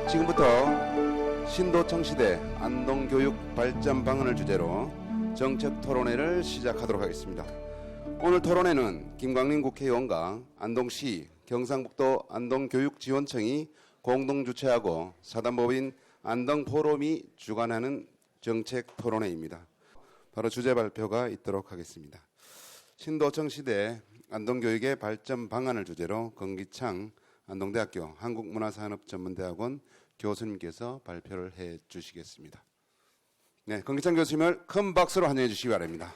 지금부터 신도청 시대 안동교육 발전 방안을 주제로 정책 토론회를 시작하도록 하겠습니다. 오늘 토론회는 김광림 국회의원과 안동시 경상북도 안동교육지원청이 공동 주최하고 사단법인 안동포럼이 주관하는 정책 토론회입니다. 바로 주제 발표가 있도록 하겠습니다. 신도청 시대 안동교육의 발전 방안을 주제로 건기창 안동대학교 한국문화산업전문대학원 교수님께서 발표를 해 주시겠습니다. 네, 건기창 교수님을 큰 박수로 환영해 주시기 바랍니다.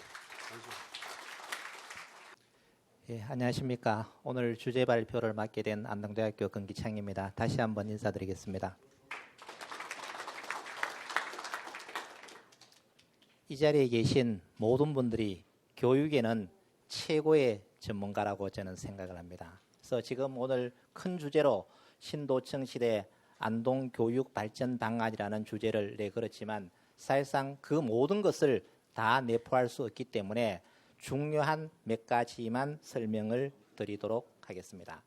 예, 안녕하십니까. 오늘 주제 발표를 맡게 된 안동대학교 건기창입니다. 다시 한번 인사드리겠습니다. 이 자리에 계신 모든 분들이 교육에는 최고의 전문가라고 저는 생각을 합니다. 그래서 지금 오늘 큰 주제로 신도청 시대 안동교육 발전 방안이라는 주제를 내걸었지만 사실상 그 모든 것을 다 내포할 수 없기 때문에 중요한 몇 가지만 설명을 드리도록 하겠습니다.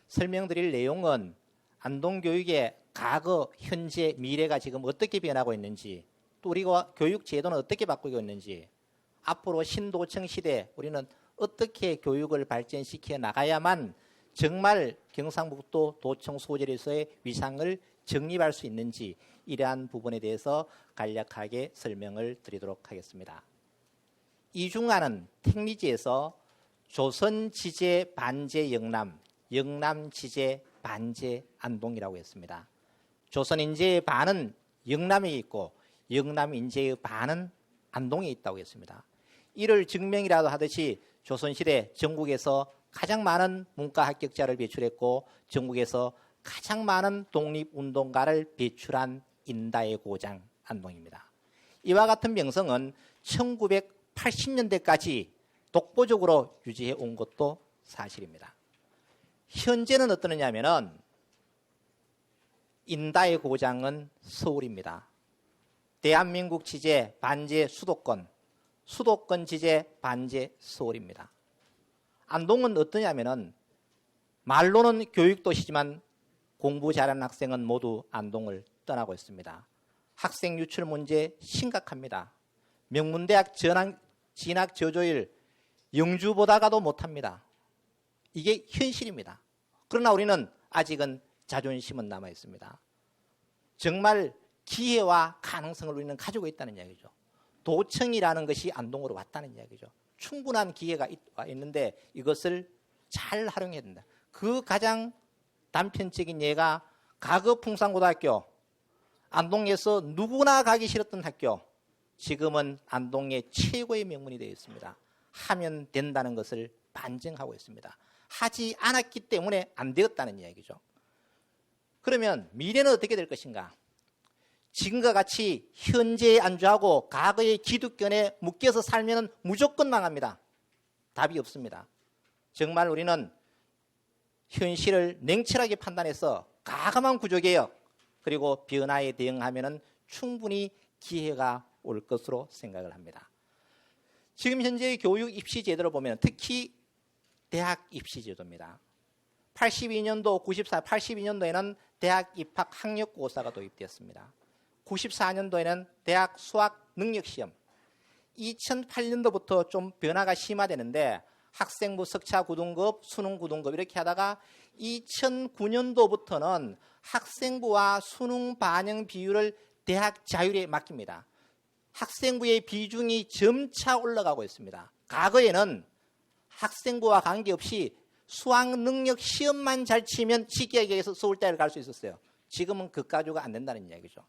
설명드릴 내용은 안동교육의 과거, 현재, 미래가 지금 어떻게 변하고 있는지, 또 우리가 교육 제도는 어떻게 바꾸고 있는지, 앞으로 신도청 시대 우리는 어떻게 교육을 발전시켜 나가야만 정말 경상북도 도청 소재로서의 위상을 정립할 수 있는지, 이러한 부분에 대해서 간략하게 설명을 드리도록 하겠습니다. 이중하는 택리지에서 조선지제 반제 영남, 영남지제 반제 안동이라고 했습니다. 조선인재의 반은 영남에 있고 영남인재의 반은 안동에 있다고 했습니다. 이를 증명이라도 하듯이 조선시대 전국에서 가장 많은 문과 합격자를 배출했고 전국에서 가장 많은 독립운동가를 배출한 인다의 고장 안동입니다. 이와 같은 명성은 1980년대까지 독보적으로 유지해 온 것도 사실입니다. 현재는 어떠느냐 하면은 인다의 고장은 서울입니다. 대한민국 지제 반제 수도권, 수도권 지제 반제 서울입니다. 안동은 어떠냐면은 말로는 교육도시지만 공부 잘하는 학생은 모두 안동을 떠나고 있습니다. 학생 유출 문제 심각합니다. 명문대학 진학 저조율 영주보다가도 못합니다. 이게 현실입니다. 그러나 우리는 아직은 자존심은 남아 있습니다. 정말 기회와 가능성을 우리는 가지고 있다는 이야기죠. 도청이라는 것이 안동으로 왔다는 이야기죠. 충분한 기회가 있는데 이것을 잘 활용해야 된다. 그 가장 단편적인 예가 가거풍산고등학교, 안동에서 누구나 가기 싫었던 학교, 지금은 안동의 최고의 명문이 되어 있습니다. 하면 된다는 것을 반증하고 있습니다. 하지 않았기 때문에 안 되었다는 이야기죠. 그러면 미래는 어떻게 될 것인가? 지금과 같이 현재에 안주하고 과거의 기득권에 묶여서 살면 무조건 망합니다. 답이 없습니다. 정말 우리는 현실을 냉철하게 판단해서 과감한 구조개혁 그리고 변화에 대응하면 충분히 기회가 올 것으로 생각을 합니다. 지금 현재의 교육 입시 제도를 보면 특히 대학 입시 제도입니다. 82년도에는 대학 입학 학력고사가 도입되었습니다. 94년도에는 대학 수학 능력시험, 2008년도부터 좀 변화가 심화되는데 학생부 석차 9등급, 수능 9등급 이렇게 하다가 2009년도부터는 학생부와 수능 반영 비율을 대학 자율에 맡깁니다. 학생부의 비중이 점차 올라가고 있습니다. 과거에는 학생부와 관계없이 수학 능력 시험만 잘 치면 직계에서 서울대를 갈 수 있었어요. 지금은 그까지가 안 된다는 이야기죠.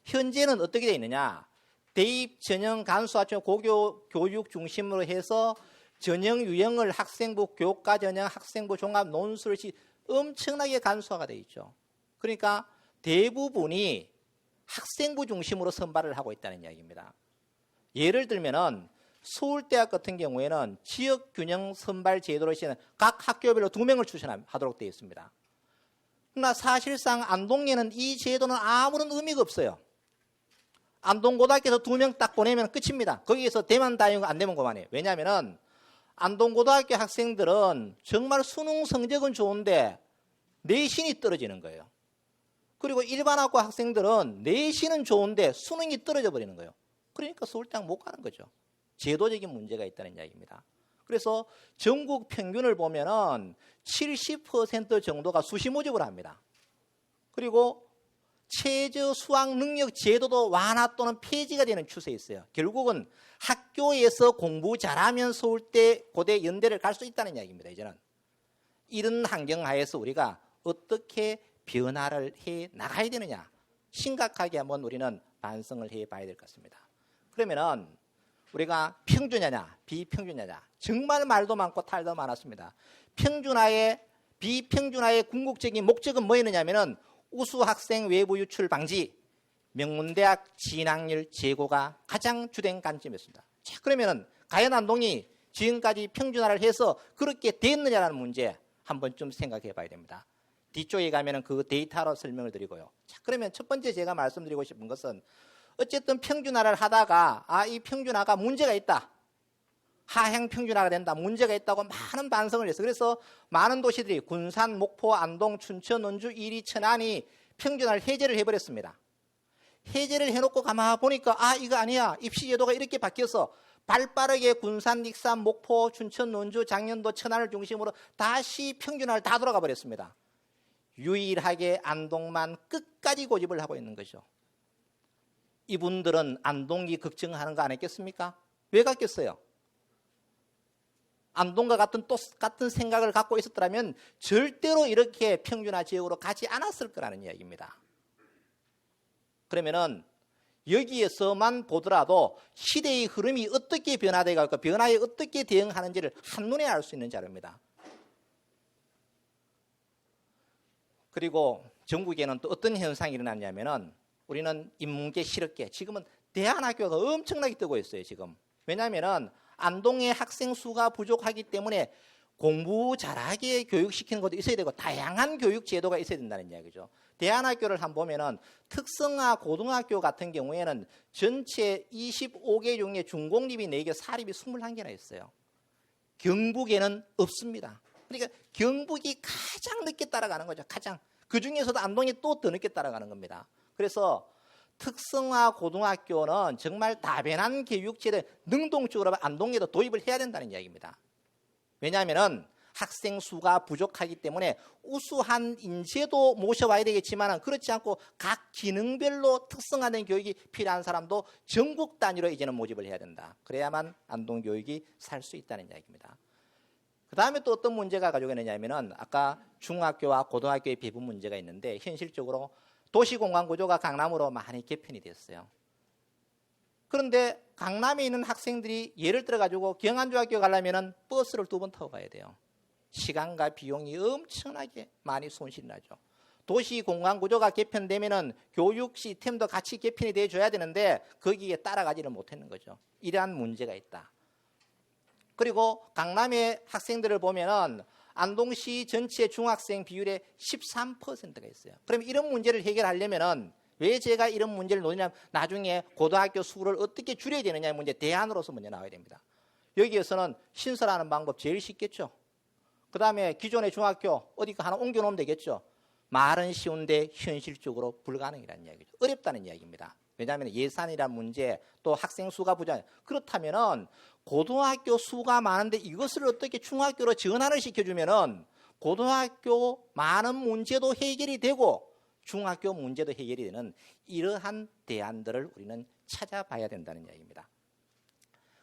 현재는 어떻게 되어 있느냐? 대입, 전형, 간수화초, 고교 교육 중심으로 해서 전형 유형을 학생부, 교과 전형, 학생부 종합 논술을 엄청나게 간소화가 되어 있죠. 그러니까 대부분이 학생부 중심으로 선발을 하고 있다는 이야기입니다. 예를 들면은 서울대학 같은 경우에는 지역균형 선발 제도로 시는 각 학교별로 2명을 추천하도록 되어 있습니다. 그러나 사실상 안동에는 이 제도는 아무런 의미가 없어요. 안동고등학교에서 2명 딱 보내면 끝입니다. 거기에서 되면 다행이고 안 되면 그만해요. 왜냐하면 안동고등학교 학생들은 정말 수능 성적은 좋은데 내신이 떨어지는 거예요. 그리고 일반학과 학생들은 내신은 좋은데 수능이 떨어져 버리는 거예요. 그러니까 서울대학 못 가는 거죠. 제도적인 문제가 있다는 이야기입니다. 그래서 전국 평균을 보면은 70% 정도가 수시 모집을 합니다. 그리고 최저 수학 능력 제도도 완화 또는 폐지가 되는 추세에 있어요. 결국은 학교에서 공부 잘하면 서울대, 고대, 연대를 갈 수 있다는 이야기입니다. 이제는 이런 환경 하에서 우리가 어떻게 변화를 해 나가야 되느냐, 심각하게 한번 우리는 반성을 해 봐야 될 것 같습니다. 그러면은 우리가 평준화냐 비평준화냐, 정말 말도 많고 탈도 많았습니다. 평준화의 비평준화의 궁극적인 목적은 뭐였느냐면은 우수 학생 외부 유출 방지, 명문대학 진학률 제고가 가장 주된 관점이었습니다. 자, 그러면은 과연 안동이 지금까지 평준화를 해서 그렇게 됐느냐라는 문제 한번 좀 생각해 봐야 됩니다. 뒤쪽에 가면은 그 데이터로 설명을 드리고요. 자, 그러면 첫 번째 제가 말씀드리고 싶은 것은 어쨌든 평준화를 하다가 이 평준화가 문제가 있다. 하향 평준화가 된다. 문제가 있다고 많은 반성을 했어요. 그래서 많은 도시들이 군산, 목포, 안동, 춘천, 원주, 이리, 천안이 평준화를 해제를 해버렸습니다. 해제를 해놓고 가만 보니까 이거 아니야. 입시 제도가 이렇게 바뀌어서 발빠르게 군산, 익산, 목포, 춘천, 원주, 장년도, 천안을 중심으로 다시 평준화를 다 돌아가 버렸습니다. 유일하게 안동만 끝까지 고집을 하고 있는 거죠. 이분들은 안동이 걱정하는 거 안 했겠습니까? 왜 갔겠어요? 안동과 같은 생각을 갖고 있었더라면 절대로 이렇게 평준화 지역으로 가지 않았을 거라는 이야기입니다. 그러면은 여기에서만 보더라도 시대의 흐름이 어떻게 변화되어 갈까, 변화에 어떻게 대응하는지를 한눈에 알 수 있는 자료입니다. 그리고 전국에는 또 어떤 현상이 일어났냐면은 우리는 인문계, 실업계, 지금은 대안학교가 엄청나게 뜨고 있어요, 지금. 왜냐하면은 안동의 학생 수가 부족하기 때문에 공부 잘하게 교육시키는 것도 있어야 되고 다양한 교육 제도가 있어야 된다는 이야기죠. 대안학교를 한번 보면은 특성화 고등학교 같은 경우에는 전체 25개 중에 중공립이 4개, 사립이 21개나 있어요. 경북에는 없습니다. 그러니까 경북이 가장 늦게 따라가는 거죠. 가장. 그중에서도 안동이 또 더 늦게 따라가는 겁니다. 그래서 특성화 고등학교는 정말 다변한 교육제를 능동적으로 안동에도 도입을 해야 된다는 이야기입니다. 왜냐하면 학생 수가 부족하기 때문에 우수한 인재도 모셔와야 되겠지만 그렇지 않고 각 기능별로 특성화된 교육이 필요한 사람도 전국 단위로 이제는 모집을 해야 된다. 그래야만 안동 교육이 살 수 있다는 이야기입니다. 그 다음에 또 어떤 문제가 가지고 있느냐면은 아까 중학교와 고등학교의 배분 문제가 있는데 현실적으로 도시공간 구조가 강남으로 많이 개편이 됐어요. 그런데 강남에 있는 학생들이 예를 들어 가지고 경안중학교 가려면은 버스를 2번 타고 가야 돼요. 시간과 비용이 엄청나게 많이 손실이 나죠. 도시공간 구조가 개편되면은 교육 시스템도 같이 개편이 돼 줘야 되는데 거기에 따라가지를 못했는 거죠. 이러한 문제가 있다. 그리고 강남의 학생들을 보면은 안동시 전체 중학생 비율의 13%가 있어요. 그럼 이런 문제를 해결하려면은 왜 제가 이런 문제를 놓냐면 나중에 고등학교 수를 어떻게 줄여야 되느냐의 문제, 대안으로서 먼저 나와야 됩니다. 여기에서는 신설하는 방법 제일 쉽겠죠. 그 다음에 기존의 중학교 어디 하나 옮겨놓으면 되겠죠. 말은 쉬운데 현실적으로 불가능이라는 이야기죠. 어렵다는 이야기입니다. 왜냐하면 예산이라는 문제, 또 학생 수가 부족. 그렇다면은 고등학교 수가 많은데 이것을 어떻게 중학교로 전환을 시켜주면은 고등학교 많은 문제도 해결이 되고 중학교 문제도 해결이 되는 이러한 대안들을 우리는 찾아봐야 된다는 이야기입니다.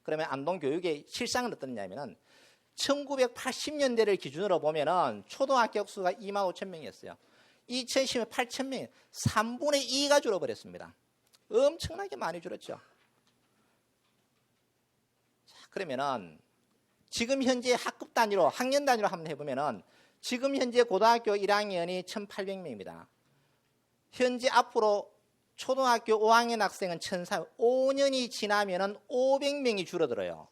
그러면 안동 교육의 실상은 어떠냐면은 1980년대를 기준으로 보면은 초등학교 수가 25,000명이었어요. 2010년 8,000명, 3분의 2가 줄어버렸습니다. 엄청나게 많이 줄었죠. 자, 그러면은 지금 현재 학급 단위로, 학년 단위로 한번 해보면은 지금 현재 고등학교 1학년이 1,800명입니다. 현재 앞으로 초등학교 5학년 학생은 5년이 지나면은 500명이 줄어들어요.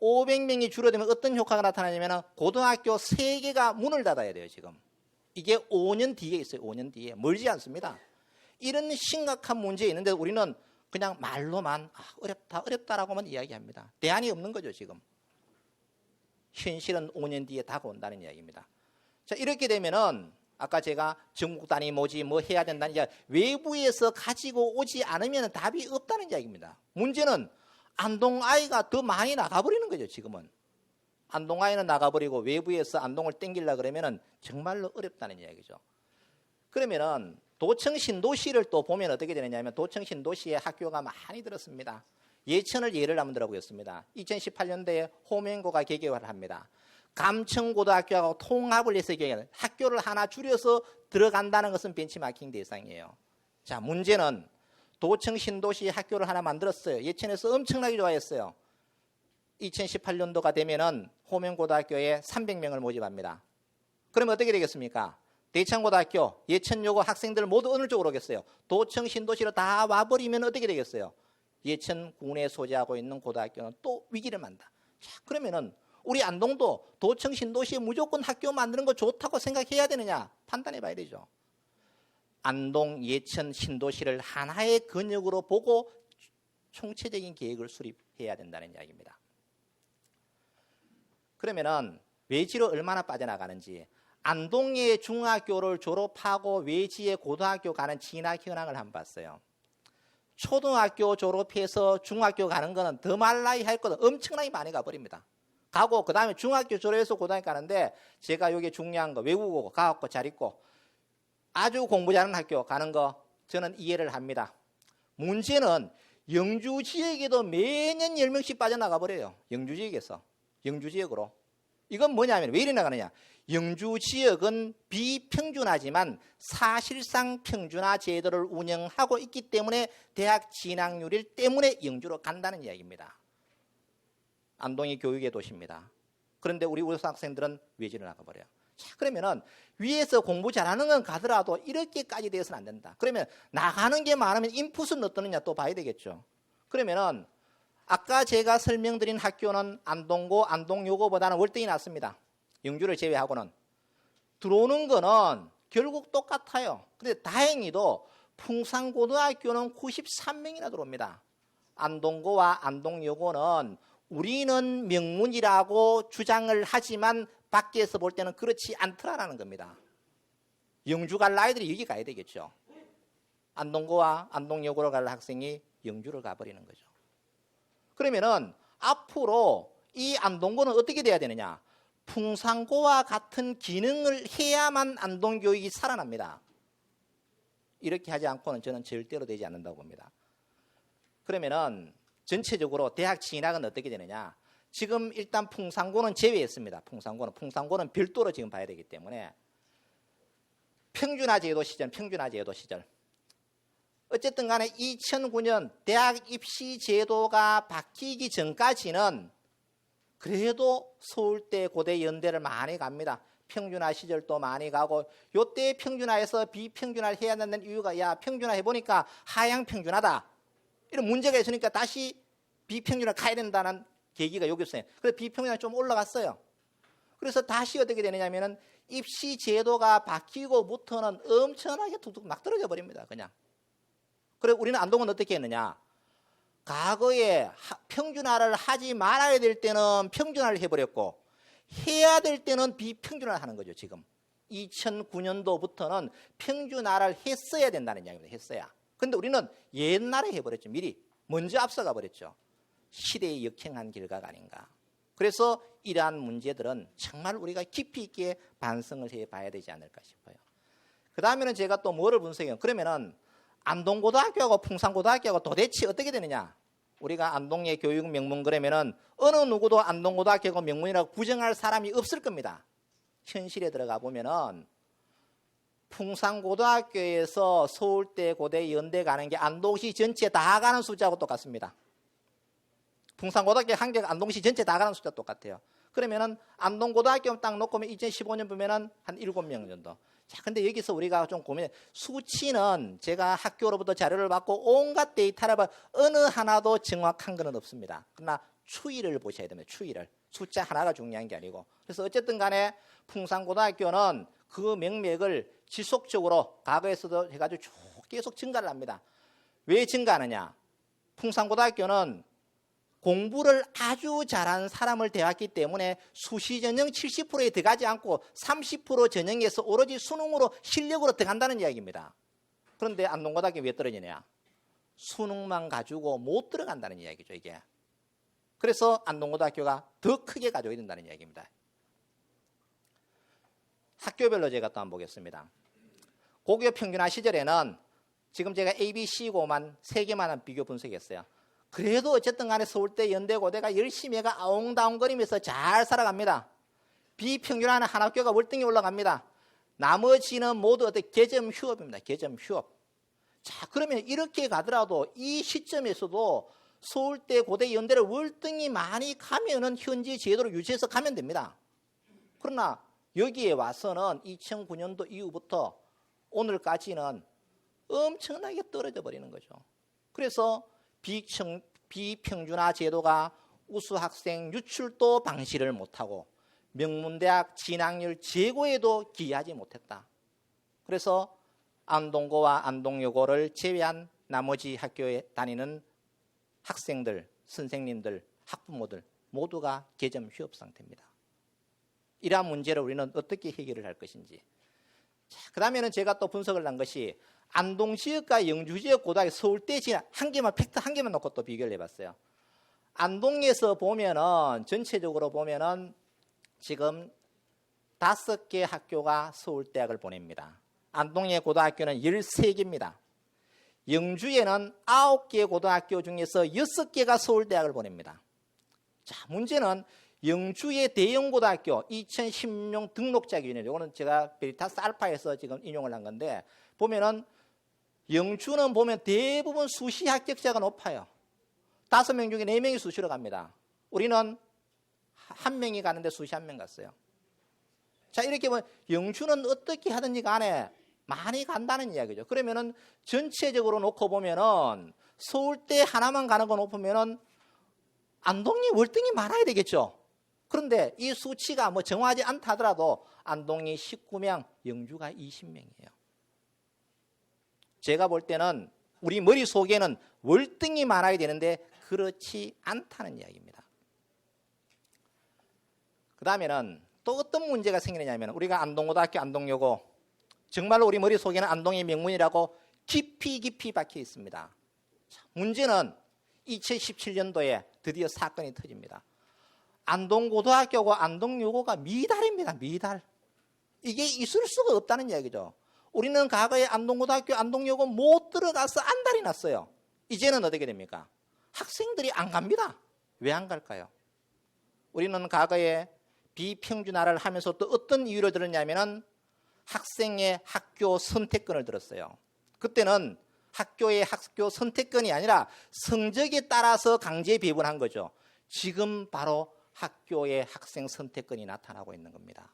500명이 줄어들면 어떤 효과가 나타나냐면 고등학교 3개가 문을 닫아야 돼요, 지금. 이게 5년 뒤에 있어요, 5년 뒤에. 멀지 않습니다. 이런 심각한 문제 있는데 우리는 그냥 말로만 어렵다라고만 이야기합니다. 대안이 없는 거죠, 지금. 현실은 5년 뒤에 다가온다는 이야기입니다. 자, 이렇게 되면은 아까 제가 전국 단위 뭐지 뭐 해야 된다는 이야기, 외부에서 가지고 오지 않으면 답이 없다는 이야기입니다. 문제는 안동 아이가 더 많이 나가버리는 거죠. 지금은 안동 아이는 나가버리고 외부에서 안동을 땡기려 그러면은 정말로 어렵다는 이야기죠. 그러면은 도청 신도시를 또 보면 어떻게 되느냐면 도청 신도시에 학교가 많이 들었습니다. 예천을 예를 한번 들어보겠습니다. 2018년도에 호명고가 개교를 합니다. 감천고등학교하고 통합을 해서 학교를 하나 줄여서 들어간다는 것은 벤치마킹 대상이에요. 자, 문제는 도청 신도시 학교를 하나 만들었어요. 예천에서 엄청나게 좋아했어요. 2018년도가 되면은 호명고등학교에 300명을 모집합니다. 그러면 어떻게 되겠습니까? 대창고등학교, 예천여고 학생들 모두 어느 쪽으로 오겠어요? 도청 신도시로 다 와버리면 어떻게 되겠어요? 예천군에 소재하고 있는 고등학교는 또 위기를 만다. 자, 그러면은 우리 안동도 도청 신도시에 무조건 학교 만드는 거 좋다고 생각해야 되느냐? 판단해 봐야 되죠. 안동, 예천, 신도시를 하나의 근육으로 보고 총체적인 계획을 수립해야 된다는 이야기입니다. 그러면은 외지로 얼마나 빠져나가는지, 안동의 중학교를 졸업하고 외지에 고등학교 가는 진학 현황을 한번 봤어요. 초등학교 졸업해서 중학교 가는 거는 더 말라이 할 거는 엄청나게 많이 가버립니다. 가고 그 다음에 중학교 졸업해서 고등학교 가는데, 제가 여기 중요한 거 외국어고 가갖고 잘 있고 아주 공부 잘하는 학교 가는 거 저는 이해를 합니다. 문제는 영주 지역에도 매년 10명씩 빠져나가 버려요. 영주 지역에서. 영주 지역으로. 이건 뭐냐면 왜 이리 나가느냐. 영주 지역은 비평준화지만 사실상 평준화 제도를 운영하고 있기 때문에 대학 진학률 때문에 영주로 간다는 이야기입니다. 안동이 교육의 도시입니다. 그런데 우리 학생들은 외지로 나가버려요. 자, 그러면은 위에서 공부 잘하는 건 가더라도 이렇게까지 되어서는 안 된다. 그러면 나가는 게 많으면 인풋은 어떠느냐 또 봐야 되겠죠. 그러면은 아까 제가 설명드린 학교는 안동고, 안동여고보다는 월등히 낫습니다. 영주를 제외하고는. 들어오는 거는 결국 똑같아요. 그런데 다행히도 풍산고등학교는 93명이나 들어옵니다. 안동고와 안동여고는 우리는 명문이라고 주장을 하지만 밖에서 볼 때는 그렇지 않더라라는 겁니다. 영주 갈 아이들이 여기 가야 되겠죠. 안동고와 안동여고로 갈 학생이 영주를 가버리는 거죠. 그러면은 앞으로 이 안동고는 어떻게 돼야 되느냐? 풍산고와 같은 기능을 해야만 안동교육이 살아납니다. 이렇게 하지 않고는 저는 절대로 되지 않는다고 봅니다. 그러면은 전체적으로 대학 진학은 어떻게 되느냐? 지금 일단 풍산고는 제외했습니다. 풍산고는 별도로 지금 봐야 되기 때문에 평준화 제도 시절. 어쨌든 간에 2009년 대학 입시 제도가 바뀌기 전까지는 그래도 서울대, 고대, 연대를 많이 갑니다. 평준화 시절도 많이 가고, 요때 평준화에서 비평준화를 해야 한다는 이유가, 야, 평준화 해보니까 하향 평준화다. 이런 문제가 있으니까 다시 비평준화 가야 된다는 계기가 여기 있어요. 그래서 비평준화 좀 올라갔어요. 그래서 다시 어떻게 되느냐면은 입시 제도가 바뀌고부터는 엄청나게 툭툭 막 떨어져 버립니다. 그냥. 그리고 우리는 안동은 어떻게 했느냐? 과거에 평준화를 하지 말아야 될 때는 평준화를 해버렸고 해야 될 때는 비평준화를 하는 거죠. 지금 2009년도부터는 평준화를 했어야 된다는 이야기입니다. 했어야. 그런데 우리는 옛날에 해버렸죠. 미리 먼저 앞서가 버렸죠. 시대의 역행한 결과가 아닌가. 그래서 이러한 문제들은 정말 우리가 깊이 있게 반성을 해봐야 되지 않을까 싶어요. 그 다음에는 제가 또 뭐를 분석해요? 그러면은 안동고등학교하고 풍산고등학교하고 도대체 어떻게 되느냐? 우리가 안동의 교육 명문 그러면은 어느 누구도 안동고등학교가 명문이라고 부정할 사람이 없을 겁니다. 현실에 들어가 보면은 풍산고등학교에서 서울대, 고대, 연대 가는 게 안동시 전체 다 가는 숫자하고 똑같습니다. 풍산고등학교 한 개가 안동시 전체 다 가는 숫자 똑같아요. 그러면은 안동고등학교 딱 놓고 2015년 보면은 한 7명 정도. 자, 근데 여기서 우리가 좀 고민해. 수치는 제가 학교로부터 자료를 받고 온갖 데이터를 봐 어느 하나도 정확한 건 없습니다. 그러나 추이를 보셔야 됩니다. 추이를. 숫자 하나가 중요한 게 아니고. 그래서 어쨌든 간에 풍산고등학교는 그 명맥을 지속적으로 과거에서도 해가지고 쭉 계속 증가를 합니다. 왜 증가하느냐? 풍산고등학교는 공부를 아주 잘하는 사람을 대왔기 때문에 수시 전형 70%에 들어가지 않고 30% 전형에서 오로지 수능으로 실력으로 들어간다는 이야기입니다. 그런데 안동고등학교 왜 떨어지냐? 수능만 가지고 못 들어간다는 이야기죠, 이게. 그래서 안동고등학교가 더 크게 가져야 된다는 이야기입니다. 학교별로 제가 또 한번 보겠습니다. 고교 평균화 시절에는 지금 제가 A, B, C고만 3개만 비교 분석했어요. 그래도 어쨌든 간에 서울대, 연대, 고대가 열심히 해가 아웅다웅거리면서 잘 살아갑니다. 비평균화는 한 학교가 월등히 올라갑니다. 나머지는 모두 어떤 개점 휴업입니다. 개점 휴업. 자, 그러면 이렇게 가더라도 이 시점에서도 서울대, 고대, 연대를 월등히 많이 가면은 현지 제도를 유지해서 가면 됩니다. 그러나 여기에 와서는 2009년도 이후부터 오늘까지는 엄청나게 떨어져 버리는 거죠. 그래서 비평준화 제도가 우수 학생 유출도 방지를 못하고 명문대학 진학률 제고에도 기여하지 못했다. 그래서 안동고와 안동여고를 제외한 나머지 학교에 다니는 학생들, 선생님들, 학부모들 모두가 개점 휴업 상태입니다. 이러한 문제를 우리는 어떻게 해결을 할 것인지. 자, 그 다음에는 제가 또 분석을 한 것이 안동지역과 영주지역 고등학교 서울대 지역 한 개만 팩트 한 개만 놓고 또 비교를 해봤어요. 안동에서 보면은 전체적으로 보면은 지금 5개 학교가 서울대학을 보냅니다. 안동의 고등학교는 13개입니다. 영주에는 9개 고등학교 중에서 6개가 서울대학을 보냅니다. 자, 문제는 영주의 대형고등학교 2016 등록자 기준이에요. 이거는 제가 베리타스 알파에서 지금 인용을 한 건데 보면은 영주는 보면 대부분 수시 합격자가 높아요. 5명 중에 4명이 수시로 갑니다. 우리는 1명이 가는데 수시 1명 갔어요. 자, 이렇게 보면 영주는 어떻게 하든지 간에 많이 간다는 이야기죠. 그러면은 전체적으로 놓고 보면은 서울대 하나만 가는 거 높으면은 안동이 월등히 많아야 되겠죠. 그런데 이 수치가 뭐 정확하지 않다 하더라도 안동이 19명, 영주가 20명이에요. 제가 볼 때는 우리 머릿속에는 월등히 많아야 되는데 그렇지 않다는 이야기입니다. 그 다음에는 또 어떤 문제가 생기느냐면 우리가 안동고등학교, 안동여고 정말로 우리 머릿속에는 안동의 명문이라고 깊이 박혀 있습니다. 문제는 2017년도에 드디어 사건이 터집니다. 안동고등학교와 안동여고가 미달입니다. 미달. 이게 있을 수가 없다는 이야기죠. 우리는 과거에 안동고등학교, 안동여고 못 들어가서 안달이 났어요. 이제는 어떻게 됩니까? 학생들이 안 갑니다. 왜 안 갈까요? 우리는 과거에 비평준화를 하면서 또 어떤 이유를 들었냐면은 학생의 학교 선택권을 들었어요. 그때는 학교의 학교 선택권이 아니라 성적에 따라서 강제 배분한 거죠. 지금 바로 학교의 학생 선택권이 나타나고 있는 겁니다.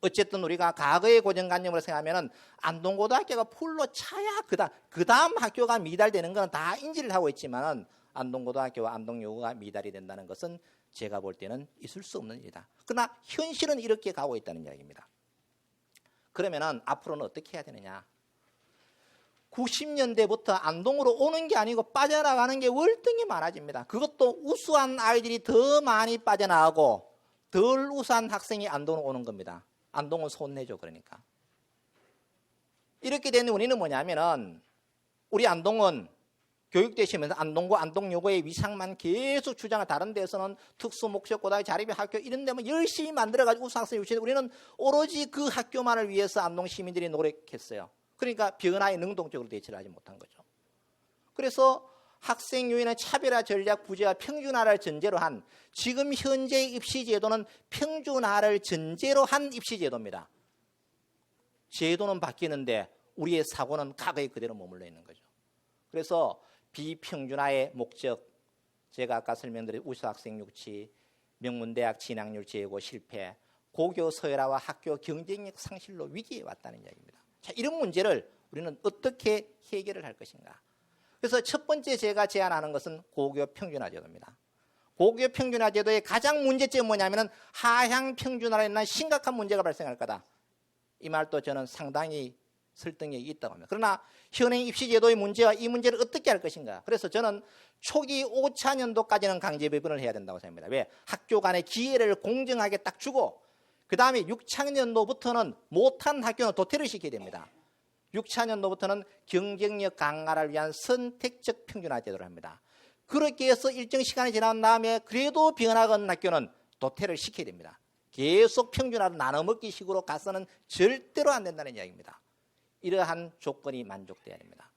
어쨌든 우리가 과거의 고정관념으로 생각하면 안동고등학교가 풀로 차야 그 다음 학교가 미달되는 건 다 인지를 하고 있지만 안동고등학교와 안동여고가 미달이 된다는 것은 제가 볼 때는 있을 수 없는 일이다. 그러나 현실은 이렇게 가고 있다는 이야기입니다. 그러면 앞으로는 어떻게 해야 되느냐? 90년대부터 안동으로 오는 게 아니고 빠져나가는 게 월등히 많아집니다. 그것도 우수한 아이들이 더 많이 빠져나가고 덜 우수한 학생이 안동으로 오는 겁니다. 안동은 손해죠. 그러니까. 이렇게 되는 우리는 뭐냐면은 우리 안동은 교육되시면서 안동고 안동여고의 위상만 계속 주장을 다른 데서는 특수목적고등학교 자립학교 이런 데만 열심히 만들어가지고 우수학생 유치해 우리는 오로지 그 학교만을 위해서 안동 시민들이 노력했어요. 그러니까 변화에 능동적으로 대처를 하지 못한 거죠. 그래서 학생 유인의 차별화 전략 부재와 평준화를 전제로 한 지금 현재의 입시제도는 평준화를 전제로 한 입시제도입니다. 제도는 바뀌는데 우리의 사고는 과거에 그대로 머물러 있는 거죠. 그래서 비평준화의 목적, 제가 아까 설명드린 우수학생 유치, 명문대학 진학률 제고 실패, 고교 서열화와 학교 경쟁력 상실로 위기에 왔다는 이야기입니다. 자, 이런 문제를 우리는 어떻게 해결을 할 것인가? 그래서 첫 번째 제가 제안하는 것은 고교 평준화 제도입니다. 고교 평준화 제도의 가장 문제점은 뭐냐면 하향 평준화로 인한 심각한 문제가 발생할 거다. 이 말도 저는 상당히 설득력이 있다고 합니다. 그러나 현행 입시제도의 문제와 이 문제를 어떻게 할 것인가. 그래서 저는 초기 5차년도까지는 강제 배분을 해야 된다고 생각합니다. 왜? 학교 간의 기회를 공정하게 딱 주고 그 다음에 6차년도부터는 못한 학교는 도태를 시켜야 됩니다. 6차년도부터는 경쟁력 강화를 위한 선택적 평준화 제도를 합니다. 그렇게 해서 일정 시간이 지난 다음에 그래도 변화가 없는 학교는 도태를 시켜야 됩니다. 계속 평준화로 나눠먹기 식으로 가서는 절대로 안 된다는 이야기입니다. 이러한 조건이 만족돼야 됩니다.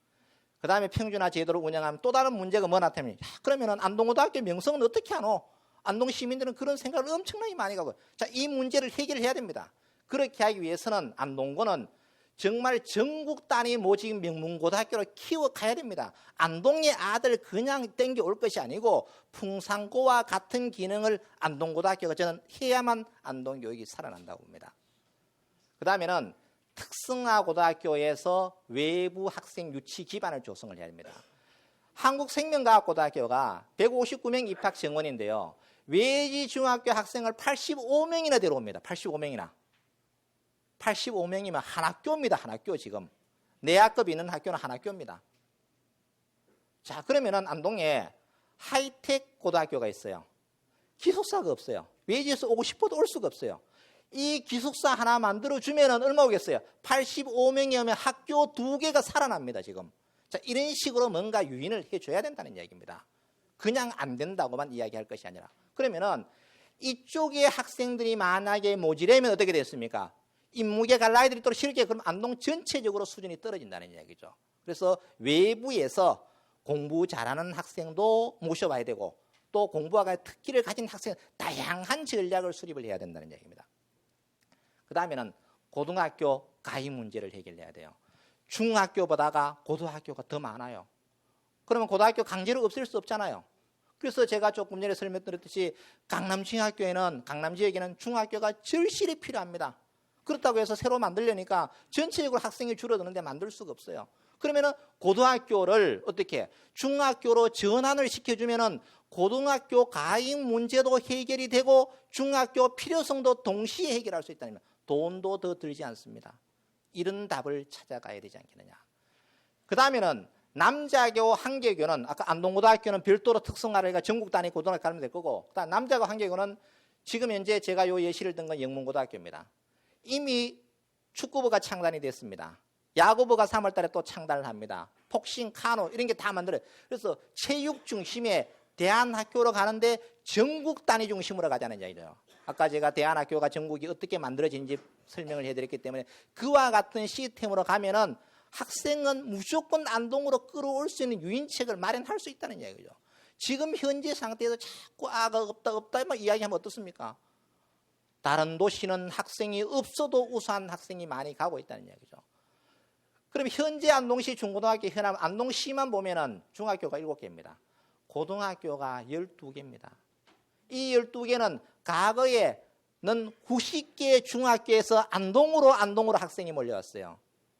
그 다음에 평준화 제도를 운영하면 또 다른 문제가 뭐 나타나면 그러면 안동고등학교 명성은 어떻게 하노? 안동 시민들은 그런 생각을 엄청나게 많이 가고 자, 이 문제를 해결해야 됩니다. 그렇게 하기 위해서는 안동고는 정말 전국 단위 모집 명문고등학교를 키워가야 됩니다. 안동의 아들 그냥 땡겨올 것이 아니고 풍산고와 같은 기능을 안동고등학교가 저는 해야만 안동교육이 살아난다고 봅니다. 그 다음에는 특성화 고등학교에서 외부 학생 유치 기반을 조성을 해야 됩니다. 한국생명과학고등학교가 159명 입학 정원인데요. 외지 중학교 학생을 85명이나 데려옵니다. 85명이면 한 학교입니다. 한 학교 지금. 내학급 있는 학교는 한 학교입니다. 자, 그러면은 안동에 하이텍 고등학교가 있어요. 기숙사가 없어요. 외지에서 오고 싶어도 올 수가 없어요. 이 기숙사 하나 만들어주면은 얼마 오겠어요? 85명이 오면 학교 2개가 살아납니다, 지금. 자, 이런 식으로 뭔가 유인을 해줘야 된다는 이야기입니다. 그냥 안 된다고만 이야기할 것이 아니라. 그러면은 이쪽에 학생들이 만약에 모자라면 어떻게 됐습니까? 인무계 갈 아이들이 또 실게 그럼 안동 전체적으로 수준이 떨어진다는 이야기죠. 그래서 외부에서 공부 잘하는 학생도 모셔봐야 되고 또 공부와 같은 특기를 가진 학생 다양한 전략을 수립을 해야 된다는 이야기입니다. 그 다음에는 고등학교 가입 문제를 해결해야 돼요. 중학교보다가 고등학교가 더 많아요. 그러면 고등학교 강제로 없앨 수 없잖아요. 그래서 제가 조금 전에 설명드렸듯이 강남 지역에는 중학교가 절실히 필요합니다. 그렇다고 해서 새로 만들려니까 전체적으로 학생이 줄어드는데 만들 수가 없어요. 그러면은 고등학교를 어떻게 중학교로 전환을 시켜주면은 고등학교 가입 문제도 해결이 되고 중학교 필요성도 동시에 해결할 수 있다면 돈도 더 들지 않습니다. 이런 답을 찾아가야 되지 않겠느냐. 그 다음에는 남자교 한계교는 아까 안동고등학교는 별도로 특성화를 전국 단위 고등학교 가면 될 거고 그다음 남자교 한계교는 지금 현재 제가 요 예시를 든 건 영문고등학교입니다. 이미 축구부가 창단이 됐습니다. 야구부가 3월 달에 또 창단을 합니다. 복싱, 카누 이런 게 다 만들어요. 그래서 체육 중심의 대안학교로 가는데 전국 단위 중심으로 가자는 이야기죠. 아까 제가 대안학교가 전국이 어떻게 만들어진지 설명을 해드렸기 때문에 그와 같은 시스템으로 가면은 학생은 무조건 안동으로 끌어올 수 있는 유인책을 마련할 수 있다는 이야기죠. 지금 현재 상태에서 자꾸 없다 막 이야기하면 어떻습니까? 다른 도시는 학생이 없어도 우수한 학생이 많이 가고 있다는 이야기죠. 그럼 현재 안동시 중고등학교 현황 안동시만 보면은 중학교가 7개입니다. 고등학교가 12개입니다. 이 12개는 과거에는 90개 중학교에서 안동으로 학생이 몰려왔어요.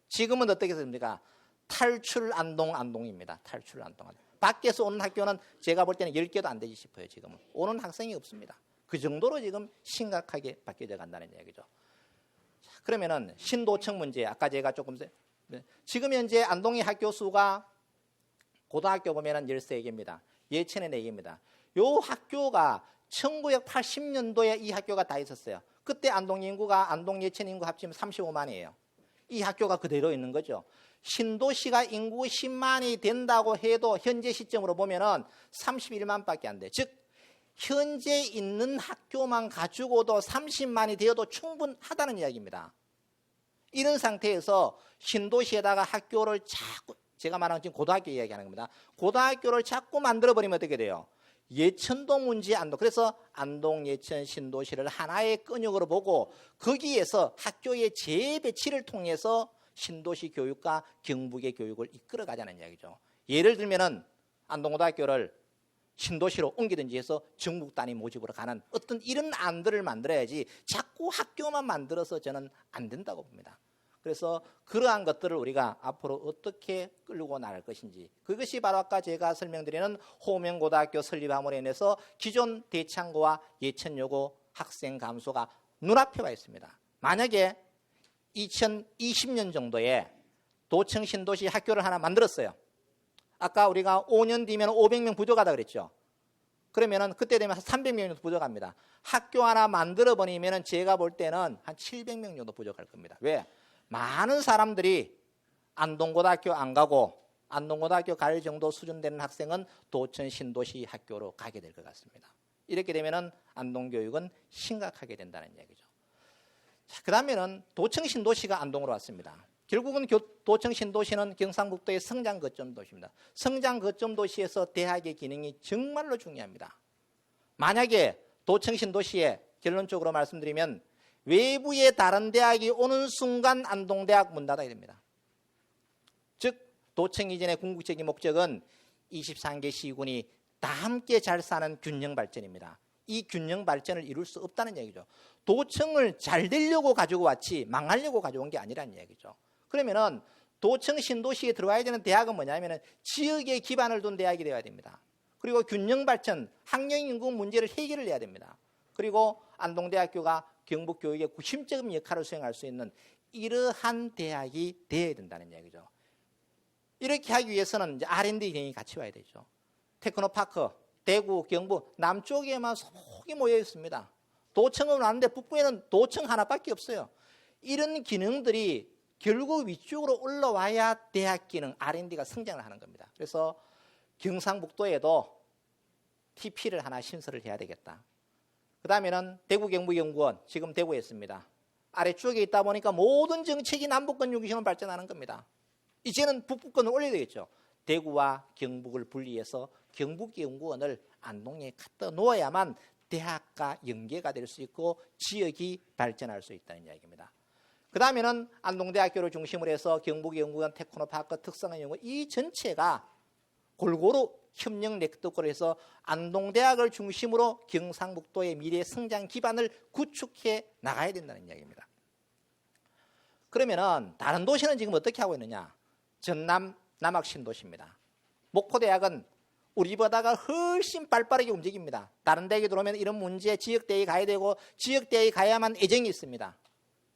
지금은 어떻게 됩니까? 탈출 안동입니다. 탈출 안동. 밖에서 오는 학교는 제가 볼 때는 10개도 안 되지 싶어요. 지금은 오는 학생이 없습니다. 그 정도로 지금 심각하게 바뀌어져 간다는 이야기죠. 자, 그러면은 신도청 문제 아까 제가 조금 지금 현재 안동의 학교 수가 고등학교 보면은 13개입니다. 예천에 4개입니다. 요 학교가 1980년도에 이 학교가 다 있었어요. 그때 안동 인구가 안동 예천 인구 합치면 35만이에요. 이 학교가 그대로 있는 거죠. 신도시가 인구 10만이 된다고 해도 현재 시점으로 보면은 31만밖에 안 돼. 즉 현재 있는 학교만 가지고도 30만이 되어도 충분하다는 이야기입니다. 이런 상태에서 신도시에다가 학교를 자꾸 제가 말하는 지금 고등학교 이야기하는 겁니다. 고등학교를 자꾸 만들어버리면 어떻게 돼요? 예천도 문제 안동. 그래서 안동, 예천, 신도시를 하나의 끈역으로 보고 거기에서 학교의 재배치를 통해서 신도시 교육과 경북의 교육을 이끌어가자는 이야기죠. 예를 들면은 안동고등학교를 신도시로 옮기든지 해서 전국 단위 모집으로 가는 어떤 이런 안들을 만들어야지 자꾸 학교만 만들어서 저는 안 된다고 봅니다. 그래서 그러한 것들을 우리가 앞으로 어떻게 끌고 나갈 것인지 그것이 바로 아까 제가 설명드리는 호명고등학교 설립함으로 인해서 기존 대창고와 예천여고 학생 감소가 눈앞에 와 있습니다. 만약에 2020년 정도에 도청 신도시 학교를 하나 만들었어요. 아까 우리가 5년 뒤면 500명 부족하다 그랬죠. 그러면은 그때 되면 한 300명 정도 부족합니다. 학교 하나 만들어 버리면은 제가 볼 때는 한 700명 정도 부족할 겁니다. 왜? 많은 사람들이 안동고등학교 안 가고 안동고등학교 갈 정도 수준 되는 학생은 도청 신도시 학교로 가게 될 것 같습니다. 이렇게 되면은 안동교육은 심각하게 된다는 얘기죠. 자, 그다음에는 도청 신도시가 안동으로 왔습니다. 결국은 도청 신도시는 경상북도의 성장 거점 도시입니다. 성장 거점 도시에서 대학의 기능이 정말로 중요합니다. 만약에 도청 신도시에 결론적으로 말씀드리면 외부의 다른 대학이 오는 순간 안동대학 문 닫아야 됩니다. 즉 도청 이전의 궁극적인 목적은 23개 시군이 다 함께 잘 사는 균형 발전입니다. 이 균형 발전을 이룰 수 없다는 얘기죠. 도청을 잘 되려고 가지고 왔지 망하려고 가져온 게 아니라는 얘기죠. 그러면은 도청 신도시에 들어와야 되는 대학은 뭐냐면은 지역에 기반을 둔 대학이 되어야 됩니다. 그리고 균형 발전, 학령 인구 문제를 해결을 해야 됩니다. 그리고 안동대학교가 경북 교육의 구심적인 역할을 수행할 수 있는 이러한 대학이 되어야 된다는 얘기죠. 이렇게 하기 위해서는 이제 R&D 기능이 같이 와야 되죠. 테크노파크, 대구, 경북 남쪽에만 속이 모여 있습니다. 도청은 왔는데 북부에는 도청 하나밖에 없어요. 이런 기능들이 결국 위쪽으로 올라와야 대학 기능 R&D가 성장을 하는 겁니다. 그래서 경상북도에도 TP를 하나 신설을 해야 되겠다. 그 다음에는 대구경북연구원, 지금 대구에 있습니다. 아래쪽에 있다 보니까 모든 정책이 남북권 유기신으로 발전하는 겁니다. 이제는 북부권을 올려야 되겠죠. 대구와 경북을 분리해서 경북연구원을 안동에 갖다 놓아야만 대학과 연계가 될 수 있고 지역이 발전할 수 있다는 이야기입니다. 그 다음에는 안동대학교를 중심으로 해서 경북연구원, 테크노파크, 특성화연구원 이 전체가 골고루 협력 네트워크를 해서 안동대학을 중심으로 경상북도의 미래 성장 기반을 구축해 나가야 된다는 이야기입니다. 그러면은 다른 도시는 지금 어떻게 하고 있느냐? 전남 남학신도시입니다. 목포대학은 우리보다가 훨씬 발빠르게 움직입니다. 다른 대학에 들어오면 이런 문제 지역대학에 가야 되고 지역대학에 가야만 애정이 있습니다.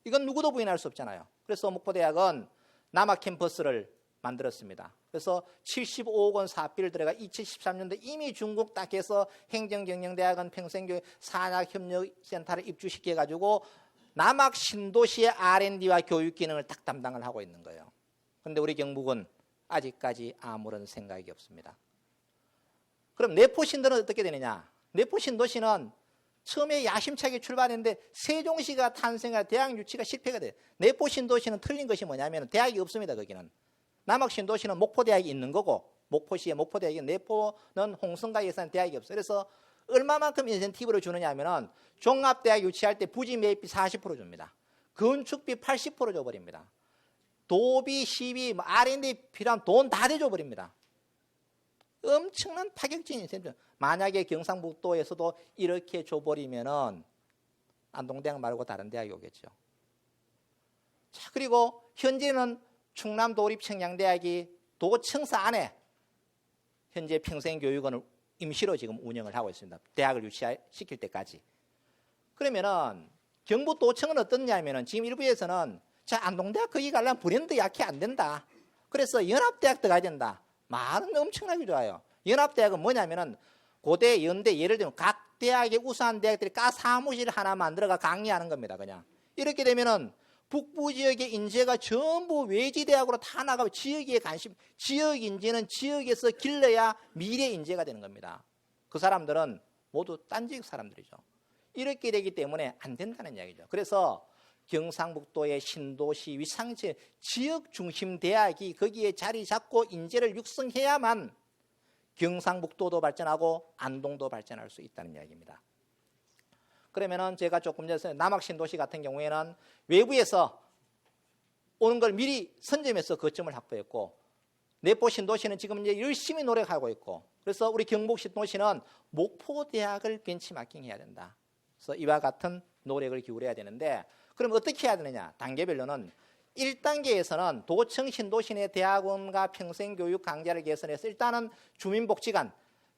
이건 누구도 부인할 수 없잖아요. 그래서 목포대학은 남학 캠퍼스를 만들었습니다. 그래서 75억 원 사업비를 들어가 2013년도에 이미 중국 딱 해서 행정경영대학은 평생교육 산학협력센터를 입주시켜가지고 남학 신도시의 R&D와 교육 기능을 딱 담당을 하고 있는 거예요. 그런데 우리 경북은 아직까지 아무런 생각이 없습니다. 그럼 내포신도는 어떻게 되느냐? 내포신도시는 처음에 야심차게 출발했는데 세종시가 탄생할 대학 유치가 실패가 돼요. 내포신도시는 틀린 것이 뭐냐면 대학이 없습니다. 거기는. 남학신도시는 목포대학이 있는 거고 목포시에 목포대학이 내포는 홍성가 예산 대학이 없어요. 그래서 얼마만큼 인센티브를 주느냐 하면은 종합대학 유치할 때 부지 매입비 40% 줍니다. 건축비 80% 줘버립니다. 도비, 시비, R&D 필요한 돈 다 대줘버립니다. 엄청난 파격적인 인센티브. 만약에 경상북도에서도 이렇게 줘버리면은 안동대학 말고 다른 대학이 오겠죠. 자, 그리고 현재는 충남도립청량대학이 도청사 안에 현재 평생교육원을 임시로 지금 운영을 하고 있습니다. 대학을 유치시킬 때까지. 그러면은 경북도청은 어떻냐면은 지금 일부에서는 자, 안동대학 거기 가려면 브랜드 약해 안 된다. 그래서 연합대학 들어가야 된다. 말은 엄청나게 좋아요. 연합대학은 뭐냐면은 고대, 연대 예를 들면 각 대학의 우수한 대학들이 까 사무실 하나 만들어가 강의하는 겁니다. 그냥 이렇게 되면은 북부 지역의 인재가 전부 외지대학으로 다 나가고 지역에 관심, 지역 인재는 지역에서 길러야 미래 인재가 되는 겁니다. 그 사람들은 모두 딴 지역 사람들이죠. 이렇게 되기 때문에 안 된다는 이야기죠. 그래서 경상북도의 신도시 위상체 지역 중심 대학이 거기에 자리 잡고 인재를 육성해야만 경상북도도 발전하고 안동도 발전할 수 있다는 이야기입니다. 그러면은 제가 조금 전에 남학신도시 같은 경우에는 외부에서 오는 걸 미리 선점해서 거점을 확보했고 내포신도시는 지금 이제 열심히 노력하고 있고 그래서 우리 경북신도시는 목포대학을 벤치마킹해야 된다. 그래서 이와 같은 노력을 기울여야 되는데 그럼 어떻게 해야 되느냐? 단계별로는 1단계에서는 도청 신도시 대학원과 평생교육 강좌를 개선해서 일단은 주민복지관,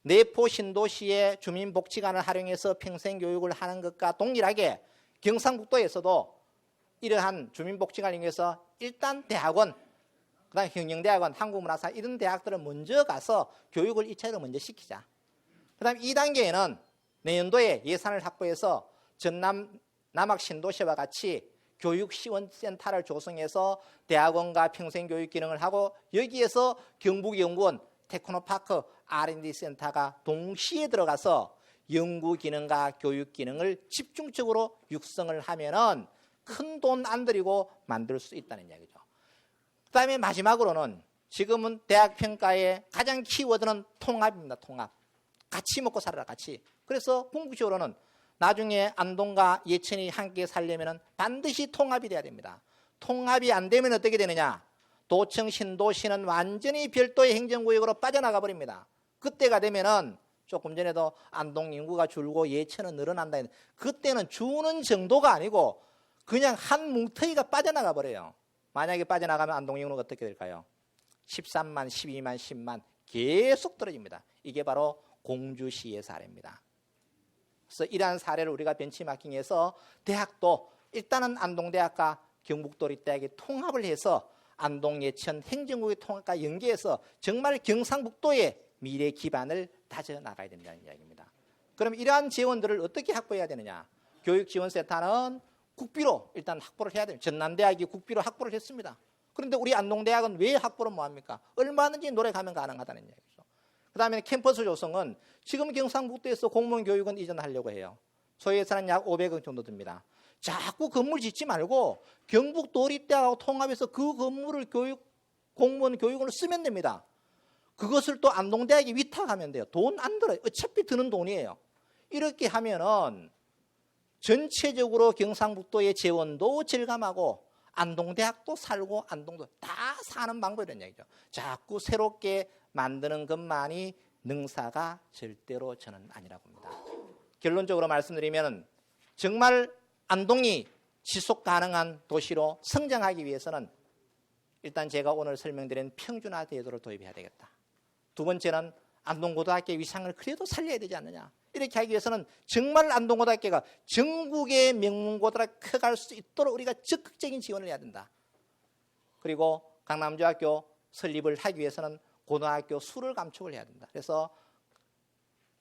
내포 신도시의 주민복지관을 활용해서 평생교육을 하는 것과 동일하게 경상북도에서도 이러한 주민복지관을 이용해서 일단 대학원, 그다음에 경영대학원, 한국문화사 이런 대학들을 먼저 가서 교육을 1차적으로 먼저 시키자. 그다음에 2단계에는 내년도에 예산을 확보해서 전남 남학 신도시와 같이 교육시원센터를 조성해서 대학원과 평생교육 기능을 하고 여기에서 경북연구원 테크노파크 R&D 센터가 동시에 들어가서 연구 기능과 교육 기능을 집중적으로 육성을 하면은 큰 돈 안 들이고 만들 수 있다는 이야기죠. 그다음에 마지막으로는 지금은 대학 평가의 가장 키워드는 통합입니다. 통합. 같이 먹고 살아라 같이. 그래서 궁극적으로는 나중에 안동과 예천이 함께 살려면은 반드시 통합이 돼야 됩니다. 통합이 안 되면 어떻게 되느냐? 도청 신도시는 완전히 별도의 행정구역으로 빠져나가 버립니다. 그때가 되면은 조금 전에도 안동 인구가 줄고 예천은 늘어난다. 그때는 주는 정도가 아니고 그냥 한 뭉텅이가 빠져나가 버려요. 만약에 빠져나가면 안동 인구는 어떻게 될까요? 13만, 12만, 10만 계속 떨어집니다. 이게 바로 공주시의 사례입니다. 그래서 이러한 사례를 우리가 벤치마킹해서 대학도 일단은 안동대학과 경북도립대학이 통합을 해서 안동 예천 행정구역 통합과 연계해서 정말 경상북도의 미래 기반을 다져 나가야 된다는 이야기입니다. 그럼 이러한 지원들을 어떻게 확보해야 되느냐? 교육지원센터는 국비로 일단 확보를 해야 돼요. 전남대학이 국비로 확보를 했습니다. 그런데 우리 안동대학은 왜 확보를 못합니까? 얼마든지 노력하면 가능하다는 이야기죠. 그 다음에 캠퍼스 조성은 지금 경상북도에서 공무원 교육은 이전하려고 해요. 소예산은 약 500억 정도 듭니다. 자꾸 건물 짓지 말고 경북도립대하고 통합해서 그 건물을 공무원 교육으로 쓰면 됩니다. 그것을 또 안동대학에 위탁하면 돼요. 돈 안 들어요. 어차피 드는 돈이에요. 이렇게 하면은 전체적으로 경상북도의 재원도 절감하고 안동대학도 살고 안동도 다 사는 방법이라는 얘기죠. 자꾸 새롭게 만드는 것만이 능사가 절대로 저는 아니라고 봅니다. 결론적으로 말씀드리면 정말 안동이 지속 가능한 도시로 성장하기 위해서는 일단 제가 오늘 설명드린 평준화 제도를 도입해야 되겠다. 두 번째는 안동고등학교의 위상을 그래도 살려야 되지 않느냐. 이렇게 하기 위해서는 정말 안동고등학교가 전국의 명문고등학교가 커갈 수 있도록 우리가 적극적인 지원을 해야 된다. 그리고 강남중학교 설립을 하기 위해서는 고등학교 수를 감축을 해야 된다. 그래서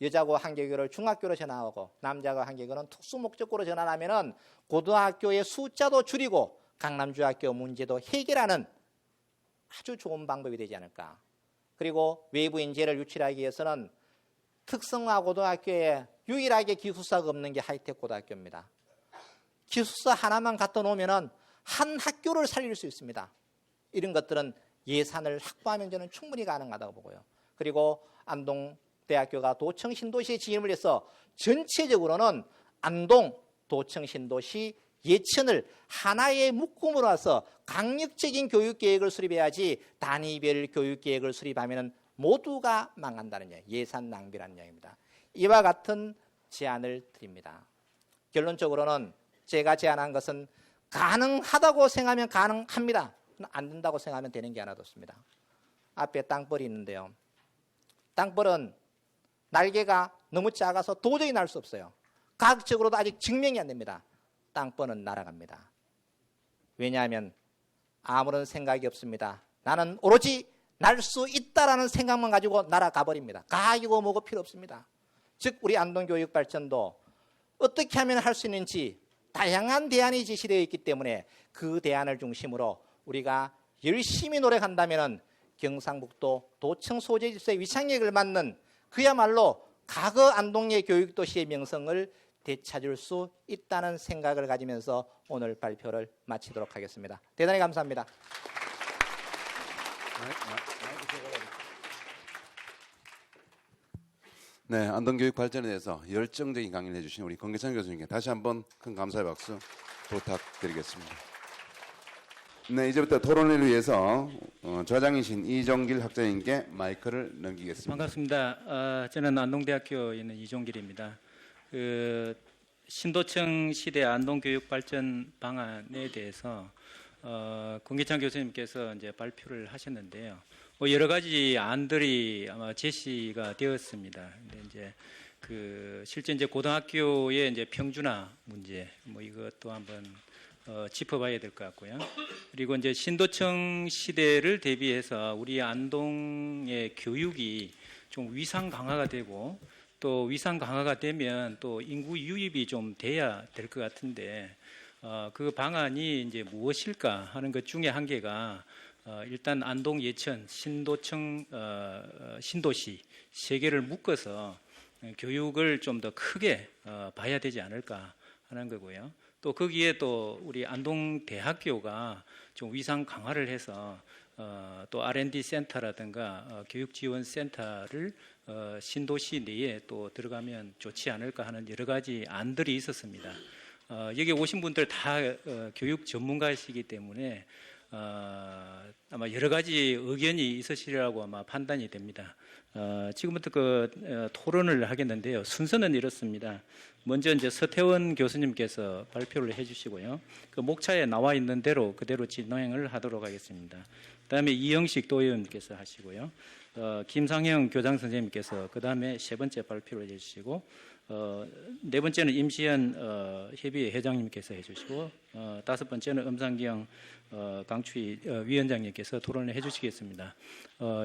여자고 한개교를 중학교로 전환하고 남자고 한개교는 특수목적고로 전환하면은 고등학교의 숫자도 줄이고 강남중학교 문제도 해결하는 아주 좋은 방법이 되지 않을까. 그리고 외부 인재를 유치하기 위해서는 특성화 고등학교에 유일하게 기숙사가 없는 게 하이텍 고등학교입니다. 기숙사 하나만 갖다 놓으면은 한 학교를 살릴 수 있습니다. 이런 것들은 예산을 확보하면 저는 충분히 가능하다고 보고요. 그리고 안동대학교가 도청 신도시에 진입을 해서 전체적으로는 안동 도청 신도시 예천을 하나의 묶음으로 해서 강력적인 교육계획을 수립해야지 단위별 교육계획을 수립하면 모두가 망한다는 이야기, 예산 낭비라는 이야기입니다. 이와 같은 제안을 드립니다. 결론적으로는 제가 제안한 것은 가능하다고 생각하면 가능합니다. 안 된다고 생각하면 되는 게 하나도 없습니다. 앞에 땅벌이 있는데요. 땅벌은 날개가 너무 작아서 도저히 날 수 없어요. 과학적으로도 아직 증명이 안 됩니다. 땅벌은 날아갑니다. 왜냐하면 아무런 생각이 없습니다. 나는 오로지 날 수 있다라는 생각만 가지고 날아가 버립니다. 가지고 뭐고 필요 없습니다. 즉 우리 안동교육 발전도 어떻게 하면 할 수 있는지 다양한 대안이 제시되어 있기 때문에 그 대안을 중심으로 우리가 열심히 노력한다면 경상북도 도청 소재 질서의 위상력을 맡는 그야말로 과거 안동의 교육도시의 명성을 되찾을 수 있다는 생각을 가지면서 오늘 발표를 마치도록 하겠습니다. 대단히 감사합니다. 네, 안동교육 발전에 대해서 열정적인 강의를 해주신 우리 권계찬 교수님께 다시 한번 큰 감사의 박수 부탁드리겠습니다. 네, 이제부터 토론회를 위해서 좌장이신 이종길 학자님께 마이크를 넘기겠습니다. 반갑습니다. 저는 안동대학교에 있는 이종길입니다. 신도청 시대 안동교육 발전 방안에 대해서 권계찬 교수님께서 이제 발표를 하셨는데요. 여러 가지 안들이 아마 제시가 되었습니다. 근데 이제 실제 이제 고등학교의 이제 평준화 문제 이것도 한번 짚어봐야 될 것 같고요. 그리고 이제 신도청 시대를 대비해서 우리 안동의 교육이 좀 위상 강화가 되고 또 위상 강화가 되면 또 인구 유입이 좀 돼야 될 것 같은데 그 방안이 이제 무엇일까 하는 것 중에 한 개가 일단 안동, 예천, 신도청, 신도시 세 개를 묶어서 교육을 좀 더 크게 봐야 되지 않을까 하는 거고요. 또 거기에 또 우리 안동대학교가 좀 위상 강화를 해서 또 R&D 센터라든가 교육지원센터를 신도시 내에 또 들어가면 좋지 않을까 하는 여러 가지 안들이 있었습니다. 여기 오신 분들 다 교육 전문가이시기 때문에 아마 여러 가지 의견이 있으시리라고 아마 판단이 됩니다. 지금부터 토론을 하겠는데요. 순서는 이렇습니다. 먼저 이제 서태원 교수님께서 발표를 해주시고요. 그 목차에 나와 있는 대로 그대로 진행을 하도록 하겠습니다. 그다음에 이영식 도의원님께서 하시고요. 김상형 교장 선생님께서 그다음에 세 번째 발표를 해주시고 네 번째는 임시현 협의회 회장님께서 해주시고 다섯 번째는 엄상경 강추위 위원장님께서 토론을 해주시겠습니다.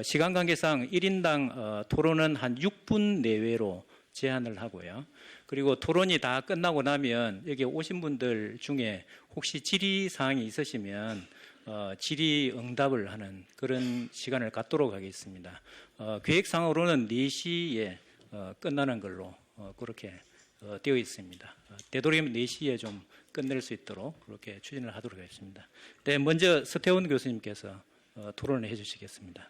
시간 관계상 1인당 토론은 한 6분 내외로 제한을 하고요. 그리고 토론이 다 끝나고 나면 여기 오신 분들 중에 혹시 질의 사항이 있으시면 질의 응답을 하는 그런 시간을 갖도록 하겠습니다. 계획상으로는 4시에 끝나는 걸로 그렇게 되어 있습니다. 되도록이면 4시에 좀 끝낼 수 있도록 그렇게 추진을 하도록 하겠습니다. 네, 먼저 서태원 교수님께서 토론을 해주시겠습니다.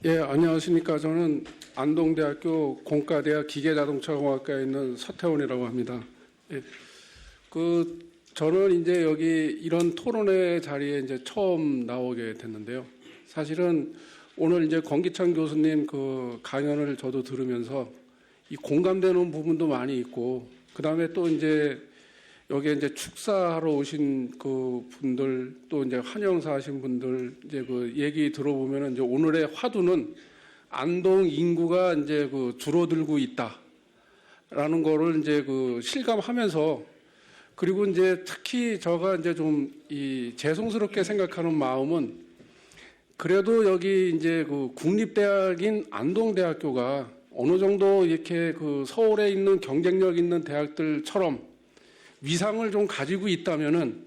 예, 안녕하십니까. 저는 안동대학교 공과대학 기계자동차공학과에 있는 서태원이라고 합니다. 예, 저는 이제 여기 이런 토론회 자리에 이제 처음 나오게 됐는데요. 사실은 오늘 이제 권기찬 교수님 그 강연을 저도 들으면서 이 공감되는 부분도 많이 있고, 그 다음에 또 이제 여기에 이제 축사하러 오신 그 분들 또 이제 환영사 하신 분들 이제 그 얘기 들어보면은 이제 오늘의 화두는 안동 인구가 이제 그 줄어들고 있다라는 거를 이제 그 실감하면서, 그리고 이제 특히 제가 이제 좀 이 죄송스럽게 생각하는 마음은 그래도 여기 이제 그 국립대학인 안동대학교가 어느 정도 이렇게 그 서울에 있는 경쟁력 있는 대학들처럼 위상을 좀 가지고 있다면은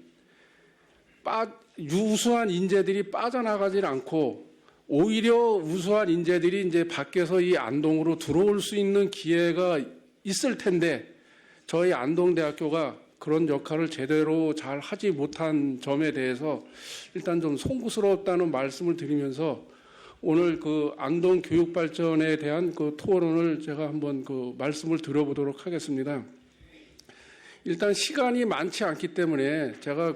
우수한 인재들이 빠져나가질 않고 오히려 우수한 인재들이 이제 밖에서 이 안동으로 들어올 수 있는 기회가 있을 텐데 저희 안동대학교가 그런 역할을 제대로 잘 하지 못한 점에 대해서 일단 좀 송구스러웠다는 말씀을 드리면서 오늘 그 안동 교육 발전에 대한 그 토론을 제가 한번 그 말씀을 드려보도록 하겠습니다. 일단 시간이 많지 않기 때문에 제가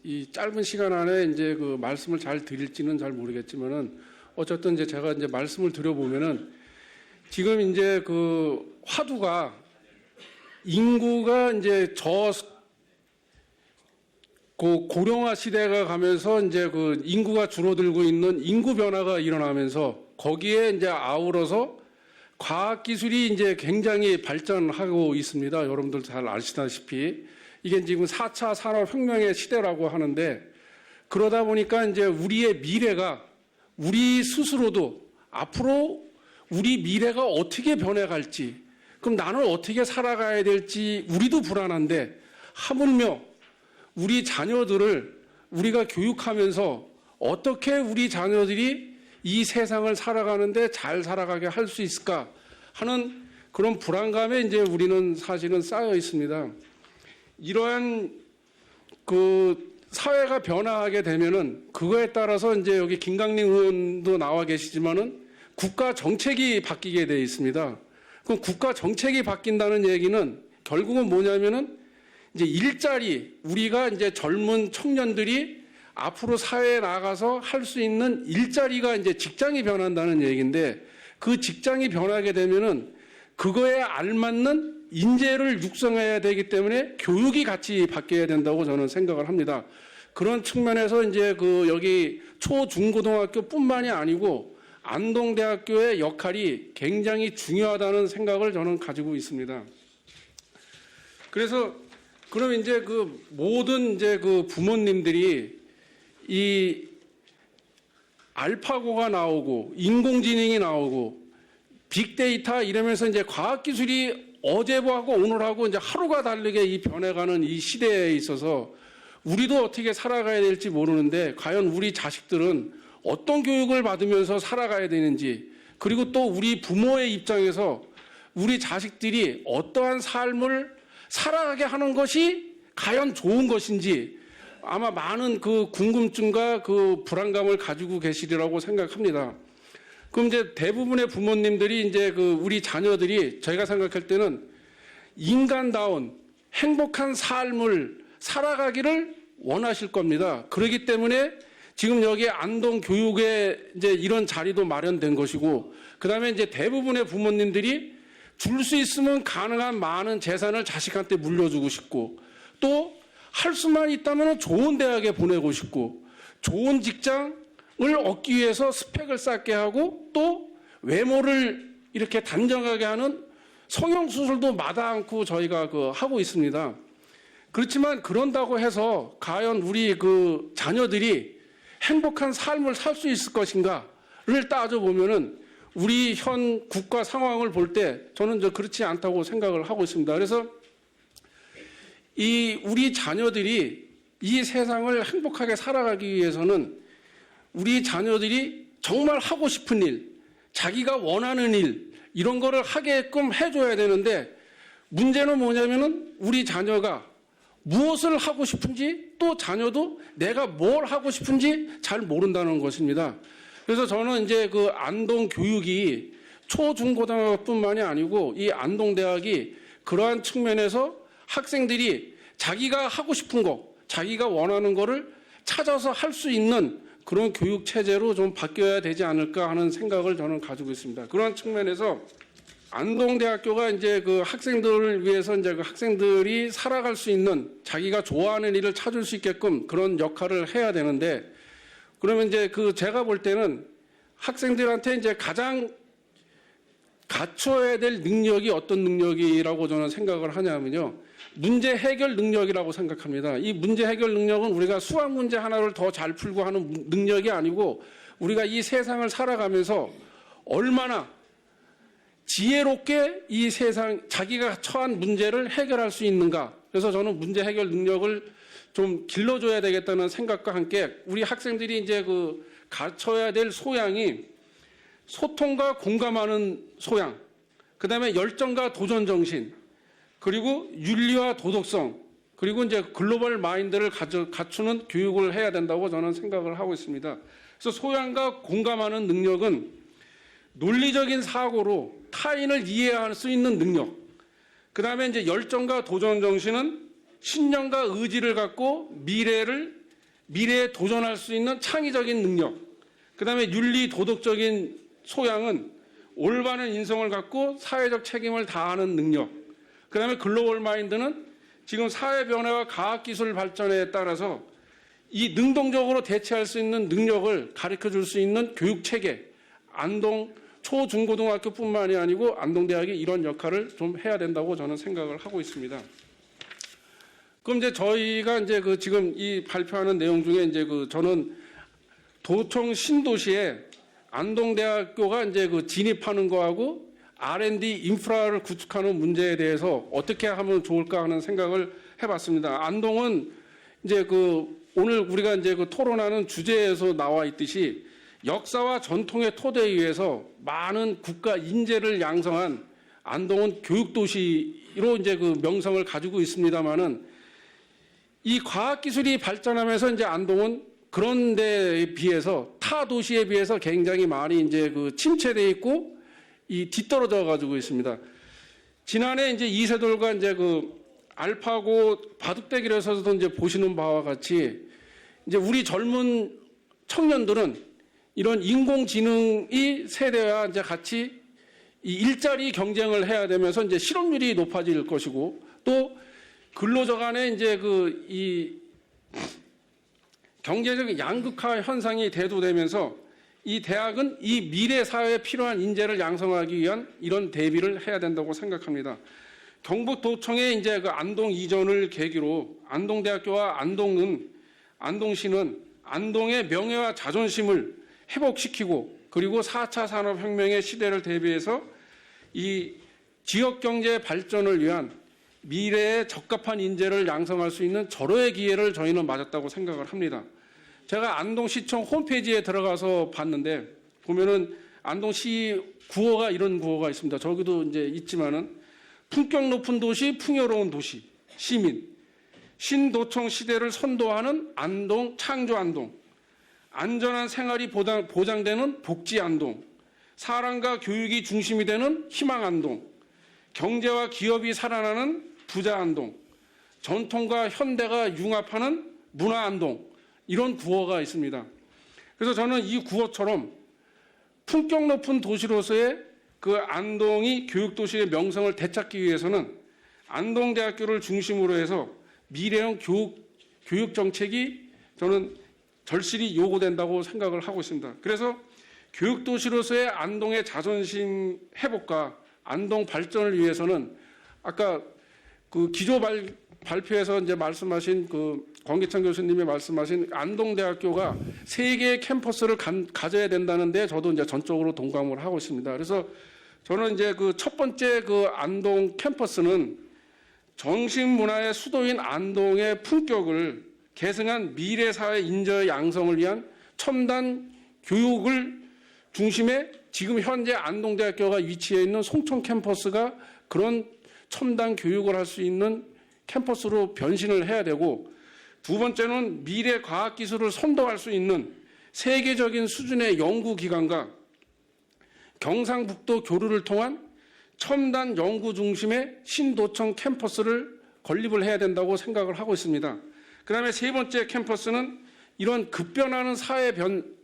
이 짧은 시간 안에 이제 그 말씀을 잘 드릴지는 잘 모르겠지만은 어쨌든 이제 제가 이제 말씀을 드려보면은 지금 이제 그 화두가 인구가 이제 고령화 시대가 가면서 이제 그 인구가 줄어들고 있는 인구 변화가 일어나면서 거기에 이제 아우러서 과학기술이 이제 굉장히 발전하고 있습니다. 여러분들 잘 아시다시피 이게 지금 4차 산업혁명의 시대라고 하는데, 그러다 보니까 이제 우리의 미래가 우리 스스로도 앞으로 우리 미래가 어떻게 변해갈지, 그럼 나는 어떻게 살아가야 될지 우리도 불안한데 하물며 우리 자녀들을 우리가 교육하면서 어떻게 우리 자녀들이 이 세상을 살아가는데 잘 살아가게 할 수 있을까 하는 그런 불안감에 이제 우리는 사실은 쌓여 있습니다. 이러한 그 사회가 변화하게 되면은 그거에 따라서 이제 여기 김강림 의원도 나와 계시지만은 국가 정책이 바뀌게 돼 있습니다. 그럼 국가 정책이 바뀐다는 얘기는 결국은 뭐냐면은 이제 일자리, 우리가 이제 젊은 청년들이 앞으로 사회에 나가서 할 수 있는 일자리가 이제 직장이 변한다는 얘기인데, 그 직장이 변하게 되면은 그거에 알맞는 인재를 육성해야 되기 때문에 교육이 같이 바뀌어야 된다고 저는 생각을 합니다. 그런 측면에서 이제 여기 초, 중고등학교뿐만이 아니고 안동대학교의 역할이 굉장히 중요하다는 생각을 저는 가지고 있습니다. 그래서 그럼 이제 그 모든 이제 그 부모님들이 이 알파고가 나오고 인공지능이 나오고 빅데이터 이러면서 이제 과학기술이 어제하고 오늘하고 이제 하루가 다르게 이 변해가는 이 시대에 있어서 우리도 어떻게 살아가야 될지 모르는데 과연 우리 자식들은 어떤 교육을 받으면서 살아가야 되는지, 그리고 또 우리 부모의 입장에서 우리 자식들이 어떠한 삶을 살아가게 하는 것이 과연 좋은 것인지 아마 많은 그 궁금증과 그 불안감을 가지고 계시리라고 생각합니다. 그럼 이제 대부분의 부모님들이 이제 그 우리 자녀들이 저희가 생각할 때는 인간다운 행복한 삶을 살아가기를 원하실 겁니다. 그렇기 때문에 지금 여기 안동 교육에 이제 이런 자리도 마련된 것이고, 그 다음에 이제 대부분의 부모님들이 줄 수 있으면 가능한 많은 재산을 자식한테 물려주고 싶고, 또 할 수만 있다면 좋은 대학에 보내고 싶고, 좋은 직장을 얻기 위해서 스펙을 쌓게 하고, 또 외모를 이렇게 단정하게 하는 성형수술도 마다 않고 저희가 하고 있습니다. 그렇지만 그런다고 해서 과연 우리 그 자녀들이 행복한 삶을 살 수 있을 것인가를 따져보면은 우리 현 국가 상황을 볼 때 저는 그렇지 않다고 생각을 하고 있습니다. 그래서 이 우리 자녀들이 이 세상을 행복하게 살아가기 위해서는 우리 자녀들이 정말 하고 싶은 일, 자기가 원하는 일, 이런 거를 하게끔 해줘야 되는데, 문제는 뭐냐면은 우리 자녀가 무엇을 하고 싶은지, 또 자녀도 내가 뭘 하고 싶은지 잘 모른다는 것입니다. 그래서 저는 이제 그 안동 교육이 초중고등학교뿐만이 아니고 이 안동대학이 그러한 측면에서 학생들이 자기가 하고 싶은 거, 자기가 원하는 거를 찾아서 할 수 있는 그런 교육 체제로 좀 바뀌어야 되지 않을까 하는 생각을 저는 가지고 있습니다. 그런 측면에서 안동대학교가 이제 그 학생들을 위해서 이제 그 학생들이 살아갈 수 있는 자기가 좋아하는 일을 찾을 수 있게끔 그런 역할을 해야 되는데, 그러면 이제 그 제가 볼 때는 학생들한테 이제 가장 갖춰야 될 능력이 어떤 능력이라고 저는 생각을 하냐면요, 문제 해결 능력이라고 생각합니다. 이 문제 해결 능력은 우리가 수학 문제 하나를 더 잘 풀고 하는 능력이 아니고, 우리가 이 세상을 살아가면서 얼마나 지혜롭게 이 세상 자기가 처한 문제를 해결할 수 있는가. 그래서 저는 문제 해결 능력을 좀 길러줘야 되겠다는 생각과 함께 우리 학생들이 이제 그 갖춰야 될 소양이 소통과 공감하는 소양, 그 다음에 열정과 도전 정신, 그리고 윤리와 도덕성, 그리고 이제 글로벌 마인드를 갖추는 교육을 해야 된다고 저는 생각을 하고 있습니다. 그래서 소양과 공감하는 능력은 논리적인 사고로 타인을 이해할 수 있는 능력, 그 다음에 이제 열정과 도전 정신은 신념과 의지를 갖고 미래에 도전할 수 있는 창의적인 능력, 그 다음에 윤리 도덕적인 소양은 올바른 인성을 갖고 사회적 책임을 다하는 능력, 그 다음에 글로벌 마인드는 지금 사회 변화와 과학기술 발전에 따라서 이 능동적으로 대처할 수 있는 능력을 가르쳐 줄 수 있는 교육체계, 안동 초중고등학교뿐만이 아니고 안동대학이 이런 역할을 좀 해야 된다고 저는 생각을 하고 있습니다. 그럼 이제 저희가 이제 그 지금 이 발표하는 내용 중에 이제 그 저는 도청 신도시에 안동대학교가 이제 그 진입하는 거하고 R&D 인프라를 구축하는 문제에 대해서 어떻게 하면 좋을까 하는 생각을 해봤습니다. 안동은 이제 그 오늘 우리가 이제 그 토론하는 주제에서 나와 있듯이 역사와 전통의 토대에 의해서 많은 국가 인재를 양성한 안동은 교육도시로 이제 그 명성을 가지고 있습니다만은 이 과학기술이 발전하면서 이제 안동은 그런 데에 비해서 타 도시에 비해서 굉장히 많이 이제 그 침체되어 있고 이 뒤떨어져 가지고 있습니다. 지난해 이제 이세돌과 이제 그 알파고 바둑대결에서도 이제 보시는 바와 같이 이제 우리 젊은 청년들은 이런 인공지능이 세대와 이제 같이 이 일자리 경쟁을 해야 되면서 이제 실업률이 높아질 것이고, 또 근로자 간에 이제 그 이 경제적 양극화 현상이 대두되면서 이 대학은 이 미래 사회에 필요한 인재를 양성하기 위한 이런 대비를 해야 된다고 생각합니다. 경북도청의 이제 그 안동 이전을 계기로 안동대학교와 안동시는 안동의 명예와 자존심을 회복시키고 그리고 4차 산업혁명의 시대를 대비해서 이 지역경제 발전을 위한 미래에 적합한 인재를 양성할 수 있는 절호의 기회를 저희는 맞았다고 생각을 합니다. 제가 안동시청 홈페이지에 들어가서 봤는데 보면은 안동시 구호가 이런 구호가 있습니다. 저기도 이제 있지만은 품격 높은 도시, 풍요로운 도시, 시민, 신도청 시대를 선도하는 안동, 창조 안동, 안전한 생활이 보장되는 복지 안동, 사랑과 교육이 중심이 되는 희망 안동, 경제와 기업이 살아나는 부자 안동, 전통과 현대가 융합하는 문화 안동, 이런 구호가 있습니다. 그래서 저는 이 구호처럼 품격 높은 도시로서의 그 안동이 교육도시의 명성을 되찾기 위해서는 안동대학교를 중심으로 해서 미래형 교육 정책이 저는 절실히 요구된다고 생각을 하고 있습니다. 그래서 교육도시로서의 안동의 자존심 회복과 안동 발전을 위해서는 아까 그 기조 발표에서 이제 말씀하신 그 권기찬 교수님이 말씀하신 안동대학교가 3개의 캠퍼스를 가져야 된다는데 저도 이제 전적으로 동감을 하고 있습니다. 그래서 저는 이제 그 첫 번째 그 안동 캠퍼스는 정신문화의 수도인 안동의 품격을 계승한 미래사회 인재 양성을 위한 첨단 교육을 중심에 지금 현재 안동대학교가 위치해 있는 송천 캠퍼스가 그런 첨단 교육을 할 수 있는 캠퍼스로 변신을 해야 되고, 두 번째는 미래 과학기술을 선도할 수 있는 세계적인 수준의 연구기관과 경상북도 교류를 통한 첨단 연구 중심의 신도청 캠퍼스를 건립을 해야 된다고 생각을 하고 있습니다. 그 다음에 세 번째 캠퍼스는 이런 급변하는 사회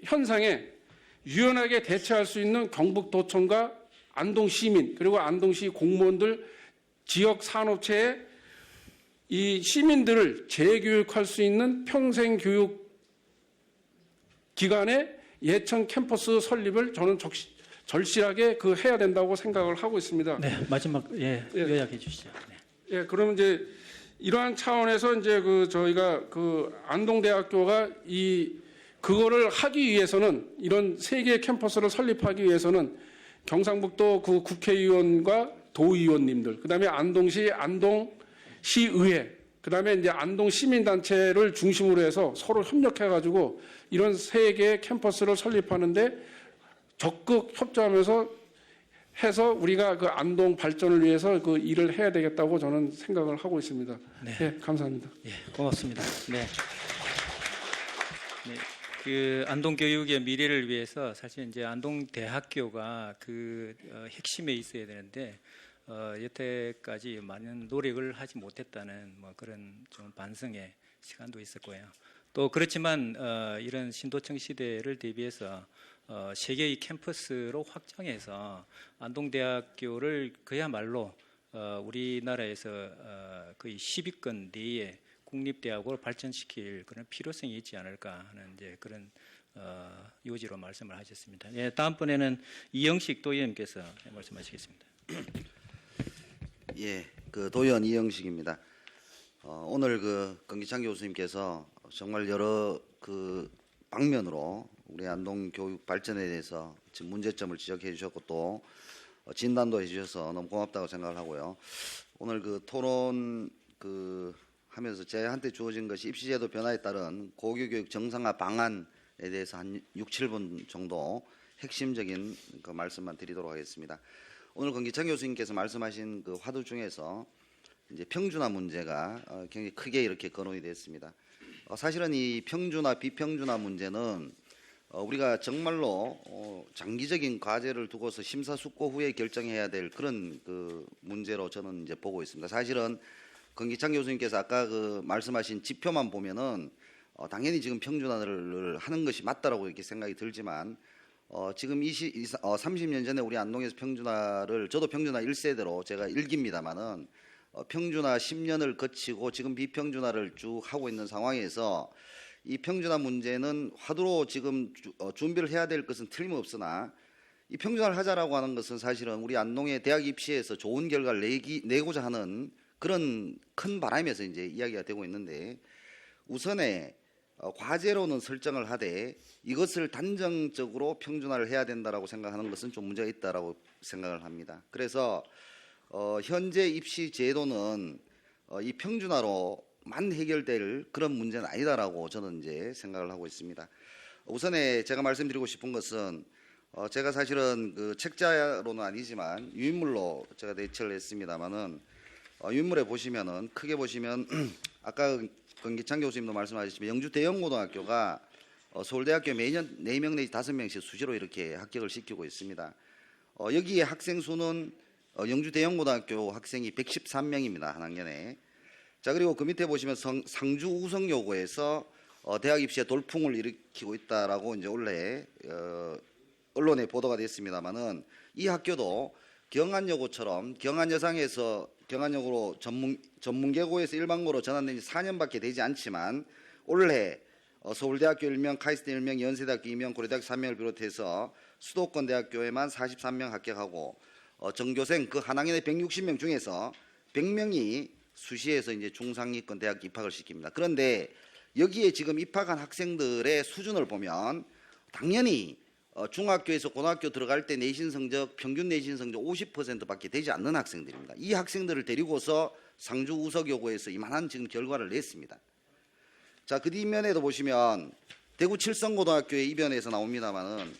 현상에 유연하게 대처할 수 있는 경북도청과 안동시민 그리고 안동시 공무원들 지역 산업체에 이 시민들을 재교육할 수 있는 평생교육 기관의 예천 캠퍼스 설립을 저는 절실하게 해야 된다고 생각을 하고 있습니다. 네, 마지막 요약해 주시죠. 네. 예, 그럼 이제 이러한 차원에서 이제 저희가 안동대학교가 그거를 하기 위해서는 이런 3개의 캠퍼스를 설립하기 위해서는 경상북도 그 국회의원과 도의원님들, 그다음에 안동시 안동시의회, 그다음에 이제 안동 시민단체를 중심으로 해서 서로 협력해가지고 이런 3개의 캠퍼스를 설립하는데 적극 협조하면서 해서 우리가 그 안동 발전을 위해서 그 일을 해야 되겠다고 저는 생각을 하고 있습니다. 네. 네, 감사합니다. 예, 고맙습니다. 네. 네. 그 안동 교육의 미래를 위해서 사실 이제 안동 대학교가 핵심에 있어야 되는데 여태까지 많은 노력을 하지 못했다는 그런 좀 반성의 시간도 있었고요. 또 그렇지만 이런 신도청 시대를 대비해서 세 개의 캠퍼스로 확장해서 안동대학교를 그야말로 우리나라에서 거의 10위권 내에 국립대학으로 발전시킬 그런 필요성이 있지 않을까 하는 이제 그런 요지로 말씀을 하셨습니다. 예, 다음번에는 이영식 도의원께서 말씀하시겠습니다. 예, 도의원 이영식입니다. 오늘 권기찬 교수님께서 정말 여러 방면으로 우리 안동 교육 발전에 대해서 지금 문제점을 지적해 주셨고 또 진단도 해 주셔서 너무 고맙다고 생각을 하고요. 오늘 토론 하면서 저한테 주어진 것이 입시제도 변화에 따른 고교교육 정상화 방안에 대해서 한 6, 7분 정도 핵심적인 말씀만 드리도록 하겠습니다. 오늘 권기찬 교수님께서 말씀하신 화두 중에서 이제 평준화 문제가 굉장히 크게 이렇게 거론이 됐습니다. 사실은 이 평준화, 비평준화 문제는 우리가 정말로 장기적인 과제를 두고서 심사숙고 후에 결정해야 될 그런 문제로 저는 이제 보고 있습니다. 사실은 권기찬 교수님께서 아까 말씀하신 지표만 보면은 당연히 지금 평준화를 하는 것이 맞다라고 이렇게 생각이 들지만 지금 30년 전에 우리 안동에서 평준화를 저도 평준화 1세대로 제가 1기입니다만은 평준화 10년을 거치고 지금 비평준화를 쭉 하고 있는 상황에서 이 평준화 문제는 화두로 지금 준비를 해야 될 것은 틀림없으나 이 평준화를 하자라고 하는 것은 사실은 우리 안동의 대학 입시에서 좋은 결과를 내고자 하는 그런 큰 바람에서 이제 이야기가 되고 있는데, 우선에 과제로는 설정을 하되 이것을 단정적으로 평준화를 해야 된다라고 생각하는 것은 좀 문제가 있다라고 생각을 합니다. 그래서 현재 입시 제도는 이 평준화로만 해결될 그런 문제는 아니다라고 저는 이제 생각을 하고 있습니다. 우선에 제가 말씀드리고 싶은 것은 제가 사실은 그 책자로는 아니지만 유인물로 제가 대처를 했습니다만은 유인물에 보시면은 크게 보시면 아까 권기창 교수님도 말씀하셨지만 영주 대형고등학교가 서울대학교 매년 4명 내지 5명씩 수시로 이렇게 합격을 시키고 있습니다. 여기에 학생 수는 영주 대형고등학교 학생이 113명입니다. 한 학년에. 자, 그리고 그 밑에 보시면 상주 우성여고에서 대학 입시에 돌풍을 일으키고 있다라고 이제 원래 언론에 보도가 됐습니다만은, 이 학교도 경안여고처럼 경안여고로 전문계고에서 일반고로 전환된 지 4년밖에 되지 않지만 올해 서울대학교 1명, 카이스트 1명, 연세대학교 2명, 고려대학교 3명을 비롯해서 수도권 대학교에만 43명 합격하고 전교생 그 한 학년에 160명 중에서 100명이 수시에서 이제 중상위권 대학 입학을 시킵니다. 그런데 여기에 지금 입학한 학생들의 수준을 보면 당연히 중학교에서 고등학교 들어갈 때 내신 성적, 평균 내신 성적 50%밖에 되지 않는 학생들입니다. 이 학생들을 데리고서 상주 우석여고에서 이만한 지금 결과를 냈습니다. 자, 그 뒷면에도 보시면 대구 칠성고등학교의 이변에서 나옵니다만은,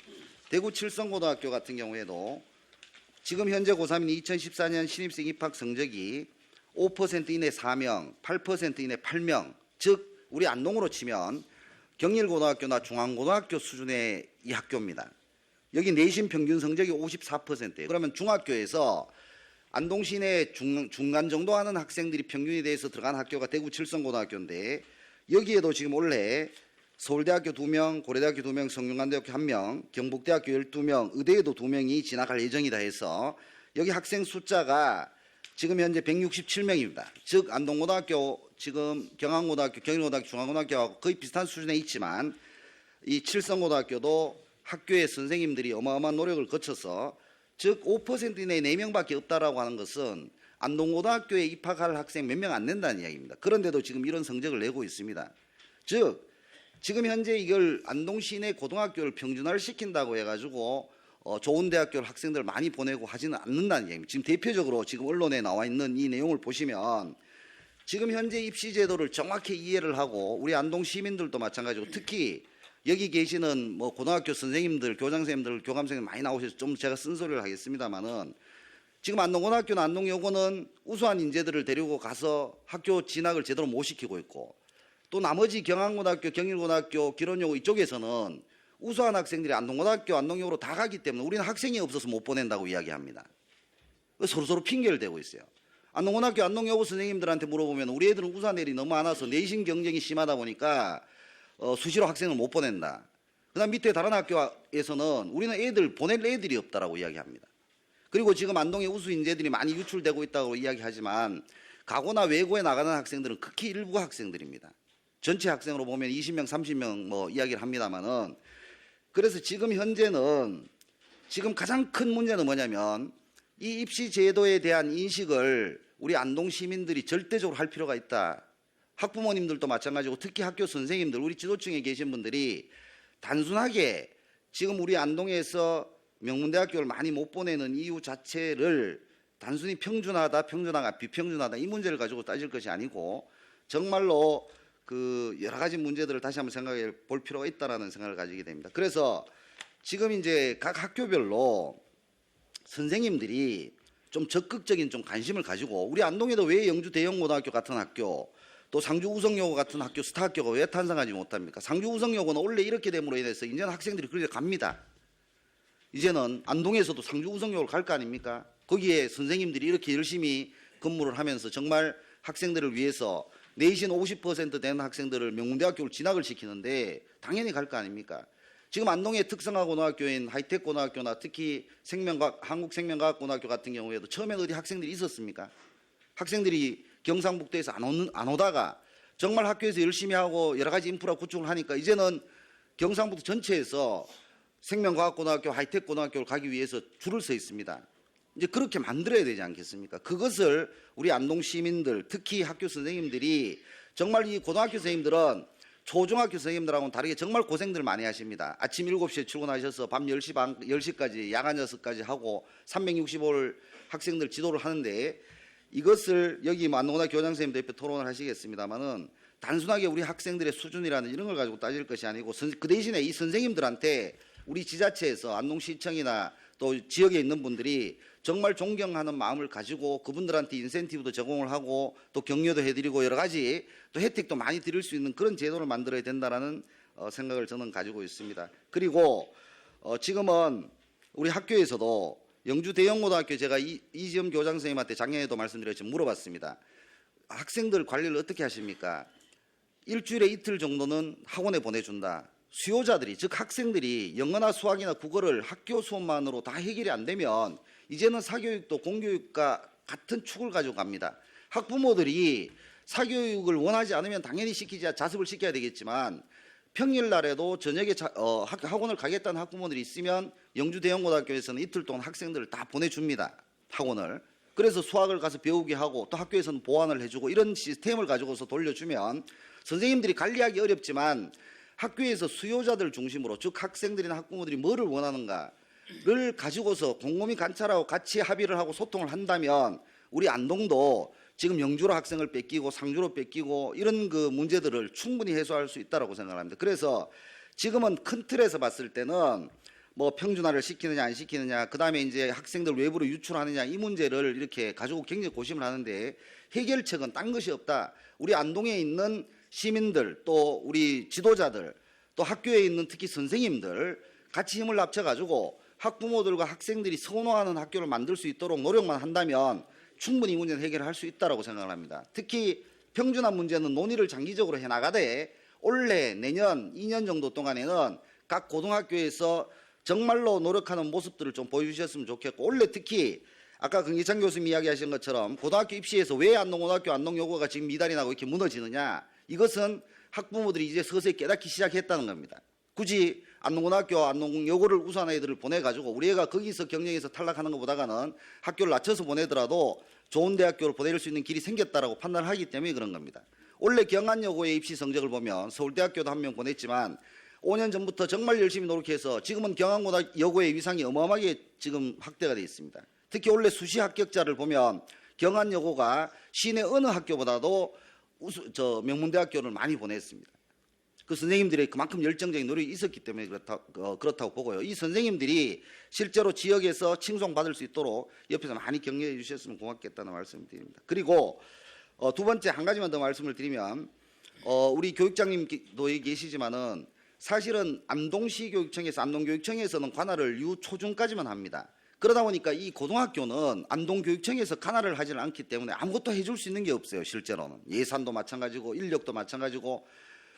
대구 칠성고등학교 같은 경우에도 지금 현재 고3인 2014년 신입생 입학 성적이 5% 이내 4명, 8% 이내 8명, 즉 우리 안동으로 치면 경일고등학교나 중앙고등학교 수준의 이 학교입니다. 여기 내신 평균 성적이 54%예요. 그러면 중학교에서 안동 시내 중간 정도 하는 학생들이 평균에 대해서 들어간 학교가 대구 칠성고등학교인데, 여기에도 지금 올해 서울대학교 2명, 고려대학교 2명, 성균관대학교 1명, 경북대학교 12명, 의대에도 2명이 진학할 예정이다 해서 여기 학생 숫자가 지금 현재 167명입니다. 즉 안동고등학교, 지금 경안고등학교, 경일고등학교, 중앙고등학교하고 거의 비슷한 수준에 있지만 이 칠성고등학교도 학교의 선생님들이 어마어마한 노력을 거쳐서, 즉 5% 이내에 4명밖에 없다라고 하는 것은 안동고등학교에 입학할 학생 몇 명 안 된다는 이야기입니다. 그런데도 지금 이런 성적을 내고 있습니다. 즉 지금 현재 이걸 안동 시내 고등학교를 평준화를 시킨다고 해가지고 좋은 대학교 학생들 많이 보내고 하지는 않는다는 얘기입니다. 지금 대표적으로 지금 언론에 나와 있는 이 내용을 보시면 지금 현재 입시 제도를 정확히 이해를 하고, 우리 안동 시민들도 마찬가지고 특히 여기 계시는 뭐 고등학교 선생님들, 교장 선생님들, 교감 선생님 많이 나오셔서 좀 제가 쓴소리를 하겠습니다만은, 지금 안동고등학교나 안동여고는 우수한 인재들을 데리고 가서 학교 진학을 제대로 못 시키고 있고, 또 나머지 경안고등학교, 경일고등학교, 기론여고 이쪽에서는 우수한 학생들이 안동고등학교, 안동여고로 다 가기 때문에 우리는 학생이 없어서 못 보낸다고 이야기합니다. 서로서로 핑계를 대고 있어요. 안동고등학교, 안동여고 선생님들한테 물어보면 우리 애들은 우수한 애들이 너무 많아서 내신 경쟁이 심하다 보니까 수시로 학생을 못 보낸다. 그다음 밑에 다른 학교에서는 우리는 애들 보낼 애들이 없다라고 이야기합니다. 그리고 지금 안동에 우수 인재들이 많이 유출되고 있다고 이야기하지만 가고나 외고에 나가는 학생들은 극히 일부 학생들입니다. 전체 학생으로 보면 20명, 30명 뭐 이야기를 합니다만은, 그래서 지금 현재는 지금 가장 큰 문제는 뭐냐면 이 입시 제도에 대한 인식을 우리 안동 시민들이 절대적으로 할 필요가 있다. 학부모님들도 마찬가지고 특히 학교 선생님들, 우리 지도층에 계신 분들이 단순하게 지금 우리 안동에서 명문대학교를 많이 못 보내는 이유 자체를 단순히 평준화다, 평준화가 비평준화다 이 문제를 가지고 따질 것이 아니고 정말로 그 여러 가지 문제들을 다시 한번 생각해 볼 필요가 있다라는 생각을 가지게 됩니다. 그래서 지금 이제 각 학교별로 선생님들이 좀 적극적인 좀 관심을 가지고, 우리 안동에도 왜 영주 대형고등학교 같은 학교, 또 상주 우성여고 같은 학교, 스타 학교가 왜 탄생하지 못합니까? 상주 우성여고는 원래 이렇게 됨으로 인해서 이제는 학생들이 그렇게 갑니다. 이제는 안동에서도 상주 우성여고를 갈 거 아닙니까? 거기에 선생님들이 이렇게 열심히 근무를 하면서 정말 학생들을 위해서 내신 50% 되는 학생들을 명문대학교를 진학을 시키는데 당연히 갈 거 아닙니까? 지금 안동의 특성화고등학교인 하이텍고등학교나 특히 한국생명과학고등학교 같은 경우에도 처음엔 어디 학생들이 있었습니까? 학생들이 경상북도에서 안 오다가 정말 학교에서 열심히 하고 여러 가지 인프라 구축을 하니까 이제는 경상북도 전체에서 생명과학고등학교, 하이텍고등학교를 가기 위해서 줄을 서 있습니다. 이제 그렇게 만들어야 되지 않겠습니까? 그것을 우리 안동 시민들, 특히 학교 선생님들이 정말 이 고등학교 선생님들은 초중학교 선생님들하고는 다르게 정말 고생들 많이 하십니다. 아침 7시에 출근하셔서 밤 10시까지 야간 6시까지 하고 365일 학생들 지도를 하는데 이것을 여기 안동고등학교 교장선생님도 옆에 토론을 하시겠습니다만은 단순하게 우리 학생들의 수준이라는 이런 걸 가지고 따질 것이 아니고 그 대신에 이 선생님들한테 우리 지자체에서 안동시청이나 또 지역에 있는 분들이 정말 존경하는 마음을 가지고 그분들한테 인센티브도 제공을 하고 또 격려도 해드리고 여러 가지 또 혜택도 많이 드릴 수 있는 그런 제도를 만들어야 된다라는 생각을 저는 가지고 있습니다. 그리고 지금은 우리 학교에서도 영주 대형고등학교 제가 이지엄 교장 선생님한테 작년에도 말씀드렸지만 물어봤습니다. 학생들 관리를 어떻게 하십니까? 일주일에 이틀 정도는 학원에 보내준다. 수요자들이 즉 학생들이 영어나 수학이나 국어를 학교 수업만으로 다 해결이 안 되면 이제는 사교육도 공교육과 같은 축을 가지고 갑니다. 학부모들이 사교육을 원하지 않으면 당연히 자습을 시켜야 되겠지만 평일날에도 저녁에 학원을 가겠다는 학부모들이 있으면 영주 대형고등학교에서는 이틀 동안 학생들을 다 보내줍니다. 학원을. 그래서 수학을 가서 배우게 하고 또 학교에서는 보완을 해주고 이런 시스템을 가지고서 돌려주면 선생님들이 관리하기 어렵지만 학교에서 수요자들 중심으로 즉 학생들이나 학부모들이 뭐를 원하는가를 가지고서 곰곰이 관찰하고 같이 합의를 하고 소통을 한다면 우리 안동도 지금 영주로 학생을 뺏기고 상주로 뺏기고 이런 그 문제들을 충분히 해소할 수 있다고 생각합니다. 그래서 지금은 큰 틀에서 봤을 때는 뭐 평준화를 시키느냐 안 시키느냐 그다음에 이제 학생들 외부로 유출하느냐 이 문제를 이렇게 가지고 굉장히 고심을 하는데 해결책은 딴 것이 없다. 우리 안동에 있는 시민들 또 우리 지도자들 또 학교에 있는 특히 선생님들 같이 힘을 합쳐가지고 학부모들과 학생들이 선호하는 학교를 만들 수 있도록 노력만 한다면 충분히 이 문제는 해결할 수 있다고 생각을 합니다. 특히 평준화 문제는 논의를 장기적으로 해나가되 올해 내년 2년 정도 동안에는 각 고등학교에서 정말로 노력하는 모습들을 좀 보여주셨으면 좋겠고 올해 특히 아까 금기찬 교수님 이야기하신 것처럼 고등학교 입시에서 왜 안동고등학교 안동여고가 지금 미달이 나고 이렇게 무너지느냐 이것은 학부모들이 이제 서서히 깨닫기 시작했다는 겁니다. 굳이 안동고등학교 안동여고를 우수한 애들을 보내가지고 우리 애가 거기서 경쟁에서 탈락하는 것보다는 학교를 낮춰서 보내더라도 좋은 대학교를 보낼 수 있는 길이 생겼다라고 판단을 하기 때문에 그런 겁니다. 원래 경안여고의 입시 성적을 보면 서울대학교도 한 명 보냈지만 5년 전부터 정말 열심히 노력해서 지금은 경안여고의 위상이 어마어마하게 지금 확대가 되어 있습니다. 특히 원래 수시 합격자를 보면 경안여고가 시내 어느 학교보다도 명문대학교를 많이 보냈습니다. 그 선생님들의 그만큼 열정적인 노력이 있었기 때문에 그렇다고 보고요. 이 선생님들이 실제로 지역에서 칭송받을 수 있도록 옆에서 많이 격려해 주셨으면 고맙겠다는 말씀을 드립니다. 그리고 두 번째 한 가지만 더 말씀을 드리면 우리 교육장님도 계시지만은 사실은 안동시 교육청에서 안동교육청에서는 관할을 유초중까지만 합니다. 그러다 보니까 이 고등학교는 안동교육청에서 관할을 하지는 않기 때문에 아무것도 해줄 수 있는 게 없어요. 실제로는 예산도 마찬가지고 인력도 마찬가지고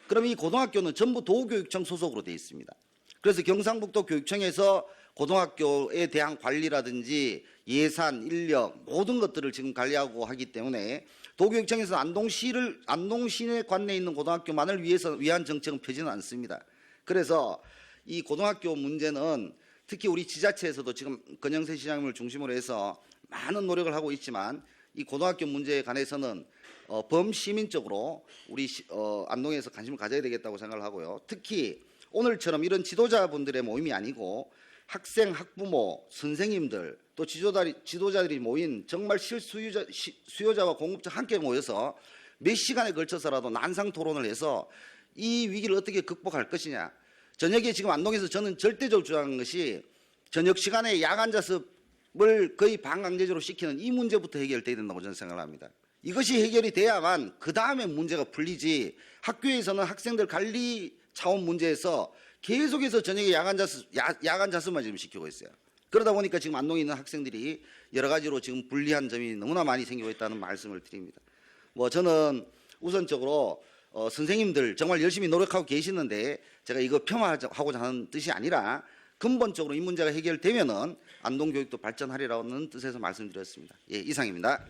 그럼 이 고등학교는 전부 도교육청 소속으로 되어 있습니다. 그래서 경상북도 교육청에서 고등학교에 대한 관리라든지 예산, 인력 모든 것들을 지금 관리하고 하기 때문에 도교육청에서 안동시내 관내에 있는 고등학교만을 위한 정책은 펴지는 않습니다. 그래서 이 고등학교 문제는 특히 우리 지자체에서도 지금 권영세 시장님을 중심으로 해서 많은 노력을 하고 있지만 이 고등학교 문제에 관해서는 범시민적으로 우리 안동에서 관심을 가져야 되겠다고 생각을 하고요. 특히 오늘처럼 이런 지도자분들의 모임이 아니고 학생, 학부모, 선생님들 또 지도자들이 모인 정말 수요자와 공급자 함께 모여서 몇 시간에 걸쳐서라도 난상 토론을 해서 이 위기를 어떻게 극복할 것이냐. 저녁에 지금 안동에서 저는 절대적으로 주장하는 것이 저녁 시간에 야간 자습을 거의 반강제적으로 시키는 이 문제부터 해결돼야 된다고 저는 생각을 합니다. 이것이 해결이 돼야만 그 다음에 문제가 풀리지 학교에서는 학생들 관리 차원 문제에서 계속해서 저녁에 야간 자습만 지금 시키고 있어요. 그러다 보니까 지금 안동에 있는 학생들이 여러 가지로 지금 불리한 점이 너무나 많이 생기고 있다는 말씀을 드립니다. 저는 우선적으로 선생님들 정말 열심히 노력하고 계시는데 제가 이거 폄하하고자 하는 뜻이 아니라 근본적으로 이 문제가 해결되면은 안동교육도 발전하리라는 뜻에서 말씀드렸습니다. 예, 이상입니다.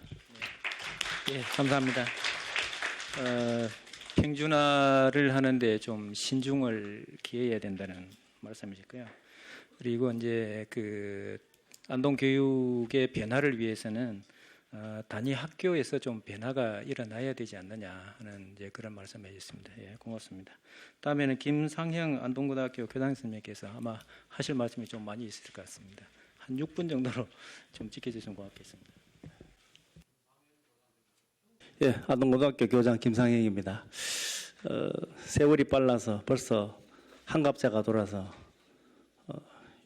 예, 감사합니다. 평준화를 하는데 좀 신중을 기해야 된다는 말씀이셨고요. 그리고 이제 그 안동 교육의 변화를 위해서는 단위 학교에서 좀 변화가 일어나야 되지 않느냐 하는 이제 그런 말씀해 주셨습니다. 예, 고맙습니다. 다음에는 김상형 안동고등학교 교장 선생님께서 아마 하실 말씀이 좀 많이 있을 것 같습니다. 한 6분 정도로 좀 지켜주시면 고맙겠습니다. 예, 안동고등학교 교장 김상형입니다. 세월이 빨라서 벌써 한갑자가 돌아서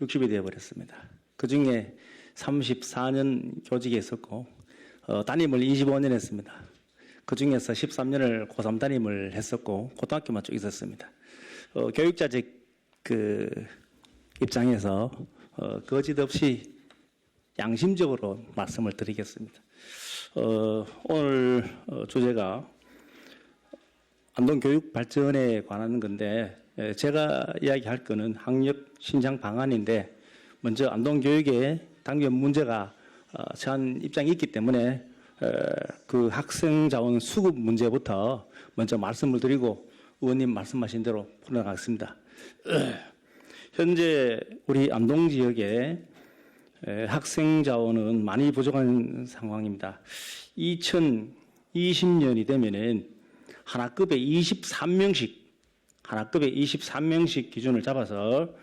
60이 되어버렸습니다. 그 중에 34년 교직에 있었고 담임을 25년 했습니다. 그 중에서 13년을 고3 담임을 했었고 고등학교만 쭉 있었습니다. 교육자직 그 입장에서 거짓없이 양심적으로 말씀을 드리겠습니다. 오늘 주제가 안동 교육 발전에 관한 건데 제가 이야기할 거는 학력 신장 방안인데 먼저 안동 교육에 당면 문제가 처한 입장이 있기 때문에 그 학생 자원 수급 문제부터 먼저 말씀을 드리고 의원님 말씀하신 대로 풀어나가겠습니다. 현재 우리 안동 지역에 학생 자원은 많이 부족한 상황입니다. 2020년이 되면은 하나급에 23명씩 기준을 잡아서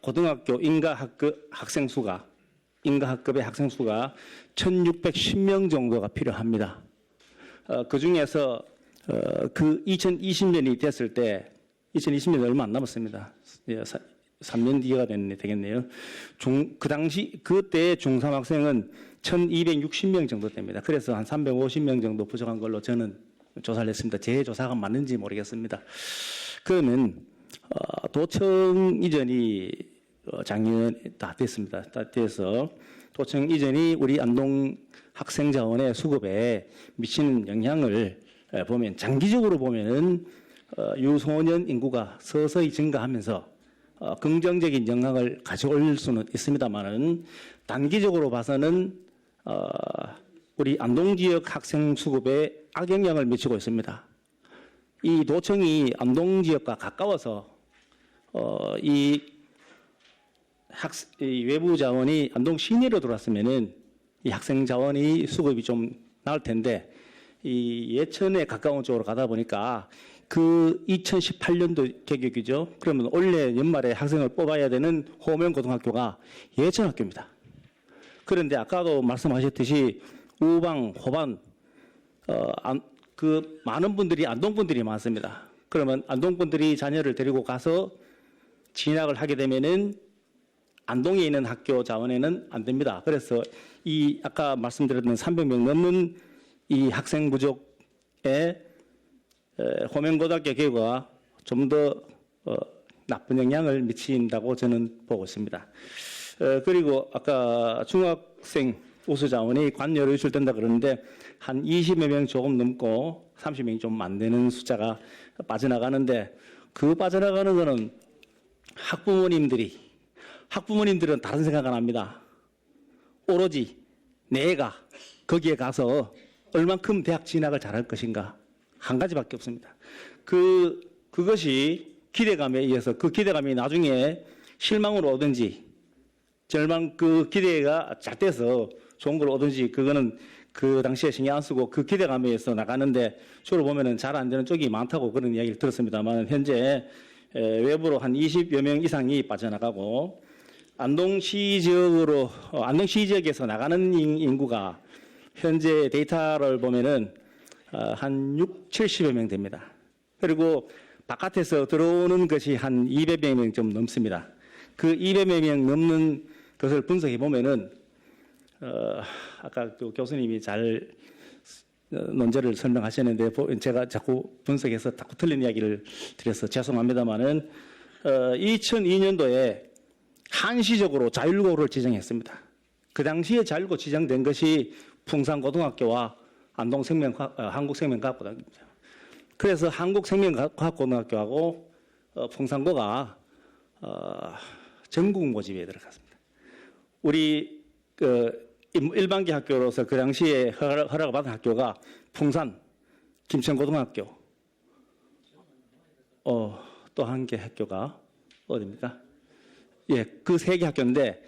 고등학교 인가학급 학생 수가 1,610명 정도가 필요합니다. 그 중에서 그 2020년이 됐을 때 2020년 얼마 안 남았습니다. 3년 뒤가 되겠네요. 그 당시 그때 중3 학생은 1,260명 정도 됩니다. 그래서 한 350명 정도 부족한 걸로 저는 조사를 했습니다. 제 조사가 맞는지 모르겠습니다. 그러면 도청 이전이 작년 다 됐습니다. 다 돼서 도청 이전이 우리 안동 학생 자원의 수급에 미치는 영향을 보면 장기적으로 보면은 유소년 인구가 서서히 증가하면서 긍정적인 영향을 가져올 수는 있습니다만은 단기적으로 봐서는 우리 안동 지역 학생 수급에 악영향을 미치고 있습니다. 이 도청이 안동 지역과 가까워서 이 외부 자원이 안동 시내로 들어왔으면은 이 학생 자원이 수급이 좀 나을 텐데 이 예천에 가까운 쪽으로 가다 보니까 그 2018년도 개교이죠. 그러면 올해 연말에 학생을 뽑아야 되는 호명고등학교가 예천학교입니다. 그런데 아까도 말씀하셨듯이 우방, 호반 그 많은 분들이 안동 분들이 많습니다. 그러면 안동 분들이 자녀를 데리고 가서 진학을 하게 되면은 안동에 있는 학교 자원에는 안 됩니다. 그래서 이 아까 말씀드렸던 300명 넘는 이 학생 부족에 호명고등학교 개교가 좀 더 나쁜 영향을 미친다고 저는 보고 있습니다. 그리고 아까 중학생 우수 자원이 관여로 유출된다 그러는데 한 20여 명 조금 넘고 30명이 좀 안 되는 숫자가 빠져나가는데 그 빠져나가는 거는 학부모님들은 다른 생각 안 합니다. 오로지 내가 거기에 가서 얼만큼 대학 진학을 잘할 것인가 한 가지밖에 없습니다. 그것이 기대감에 의해서 그 기대감이 나중에 실망으로 오든지 그 기대가 잣돼서 좋은 걸 오든지 그거는 그 당시에 신경 안 쓰고 그 기대감에 의해서 나가는데 주로 보면은 잘 안 되는 쪽이 많다고 그런 이야기를 들었습니다만 현재 외부로 한 20여 명 이상이 빠져나가고 안동시 지역에서 나가는 인구가 현재 데이터를 보면은 한 70여 명 됩니다. 그리고 바깥에서 들어오는 것이 한 200여 명 좀 넘습니다. 그 200여 명 넘는 것을 분석해 보면은 아까 그 교수님이 잘 논제를 설명하셨는데 제가 자꾸 분석해서 자꾸 틀린 이야기를 드려서 죄송합니다만은 2002년도에 한시적으로 자율고를 지정했습니다. 그 당시에 자율고 지정된 것이 풍산고등학교와 한국생명과학고등학교입니다. 그래서 한국생명과학고등학교하고 풍산고가 전국 모집에 들어갔습니다. 우리 일반계 학교로서 그 당시에 허락을 받은 학교가 풍산, 김천고등학교, 또 한 개 학교가 어디입니까? 예, 그 3개 학교인데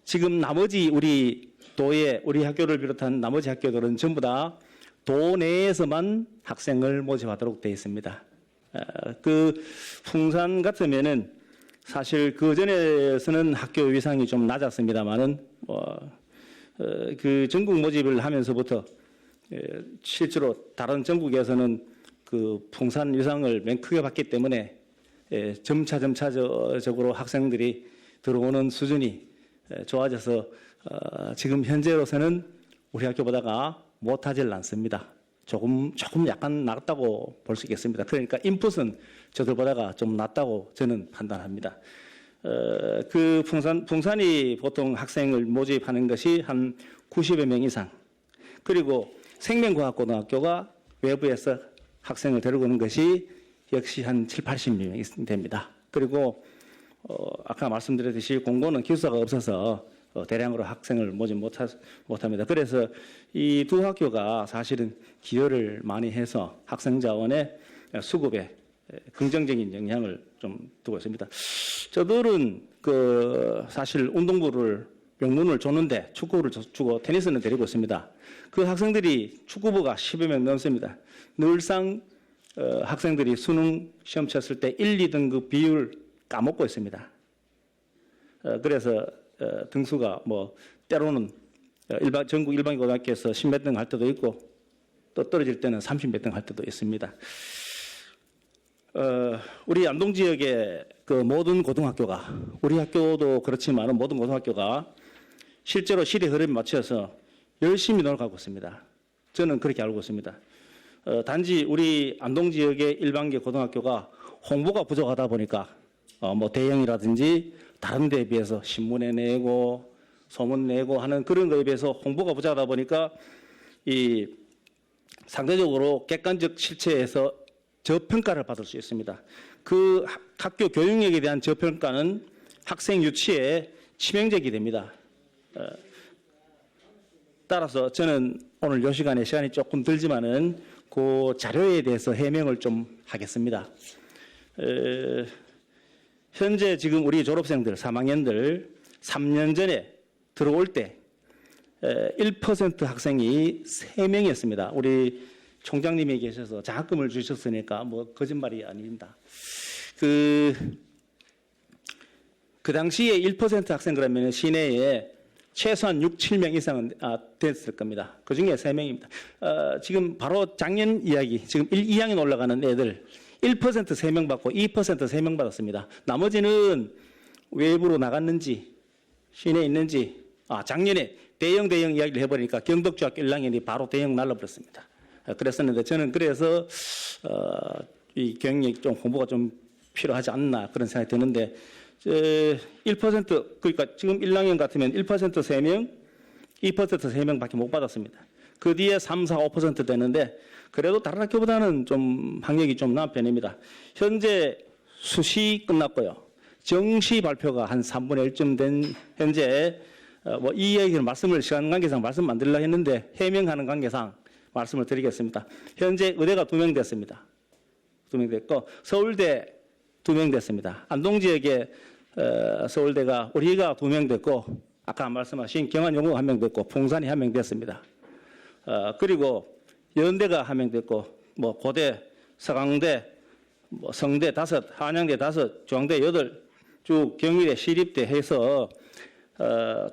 지금 나머지 우리 도의 우리 학교를 비롯한 나머지 학교들은 전부 다 도 내에서만 학생을 모집하도록 되어 있습니다. 그 풍산 같으면은 사실 그 전에서는 학교 위상이 좀 낮았습니다만은 그 전국 모집을 하면서부터 실제로 다른 전국에서는 그 풍산 위상을 맨 크게 받기 때문에 점차적으로 학생들이 들어오는 수준이 좋아져서 지금 현재로서는 우리 학교보다가 못하질 않습니다. 조금 약간 낫다고 볼 수 있겠습니다. 그러니까 인풋은 저들보다가 좀 낫다고 저는 판단합니다. 그 풍산이 보통 학생을 모집하는 것이 한 90여 명 이상. 그리고 생명과학고등학교가 외부에서 학생을 데리고 오는 것이 역시 한 7, 80명 됩니다. 그리고 아까 말씀드렸듯이 공고는 기숙사가 없어서 대량으로 학생을 모집 못합니다. 그래서 이 두 학교가 사실은 기여를 많이 해서 학생 자원의 수급에 긍정적인 영향을 좀 두고 있습니다. 저들은 그 사실 운동부를 명문을 줬는데 축구부를 주고 테니스는 데리고 있습니다. 그 학생들이 축구부가 10여 명 넘습니다. 늘상 학생들이 수능 시험 쳤을 때 1, 2등급 비율 까먹고 있습니다. 그래서 등수가 뭐 때로는 전국 일반 고등학교에서 10몇 등 할 때도 있고 또 떨어질 때는 30몇 등 할 때도 있습니다. 우리 안동 지역의 그 모든 고등학교가 우리 학교도 그렇지만 모든 고등학교가 실제로 시대 흐름에 맞춰서 열심히 노력하고 있습니다. 저는 그렇게 알고 있습니다. 단지 우리 안동 지역의 일반계 고등학교가 홍보가 부족하다 보니까 뭐 대형이라든지 다른 데에 비해서 신문에 내고 소문 내고 하는 그런 거에 비해서 홍보가 부족하다 보니까 이 상대적으로 객관적 실체에서 저평가를 받을 수 있습니다. 그 학교 교육력에 대한 저평가는 학생 유치에 치명적이 됩니다. 따라서 저는 오늘 이 시간에 시간이 조금 들지만은 그 자료에 대해서 해명을 좀 하겠습니다. 현재 지금 우리 졸업생들, 3학년들 3년 전에 들어올 때 1% 학생이 3명이었습니다. 우리 총장님이 계셔서 장학금을 주셨으니까 뭐 거짓말이 아닙니다. 그 당시에 1% 학생 그러면 시내에 최소한 6, 7명 이상은 됐을 겁니다. 그 중에 3명입니다. 지금 바로 작년 이야기, 지금 2학년 올라가는 애들 1% 3명 받고 2% 3명 받았습니다. 나머지는 외부로 나갔는지 시내에 있는지 작년에 대형 이야기를 해버리니까 경덕중학교 1학년이 바로 대형 날라버렸습니다. 그랬었는데 저는 그래서 이 경력이 좀 홍보가 좀 필요하지 않나 그런 생각이 드는데 1% 그러니까 지금 1학년 같으면 1% 3명, 2% 3명밖에 못 받았습니다. 그 뒤에 3, 4, 5% 되는데 그래도 다른 학교보다는 좀 학력이 좀 나은 편입니다. 현재 수시 끝났고요. 정시 발표가 한 3분의 1쯤 된 현재 뭐 이 얘기는 시간 관계상 말씀 안 드리려고 했는데 해명하는 관계상 말씀을 드리겠습니다. 현재 의대가 2명 됐습니다. 2명 됐고 서울대 2명 됐습니다. 안동 지역에 서울대가 우리가 2명 됐고 아까 말씀하신 경안여고가 1명 됐고 풍산이 1명 됐습니다. 그리고 연대가 1명 됐고 뭐 고대, 서강대, 뭐 성대 5, 한양대 5, 중앙대 8, 쭉 경희대, 시립대 해서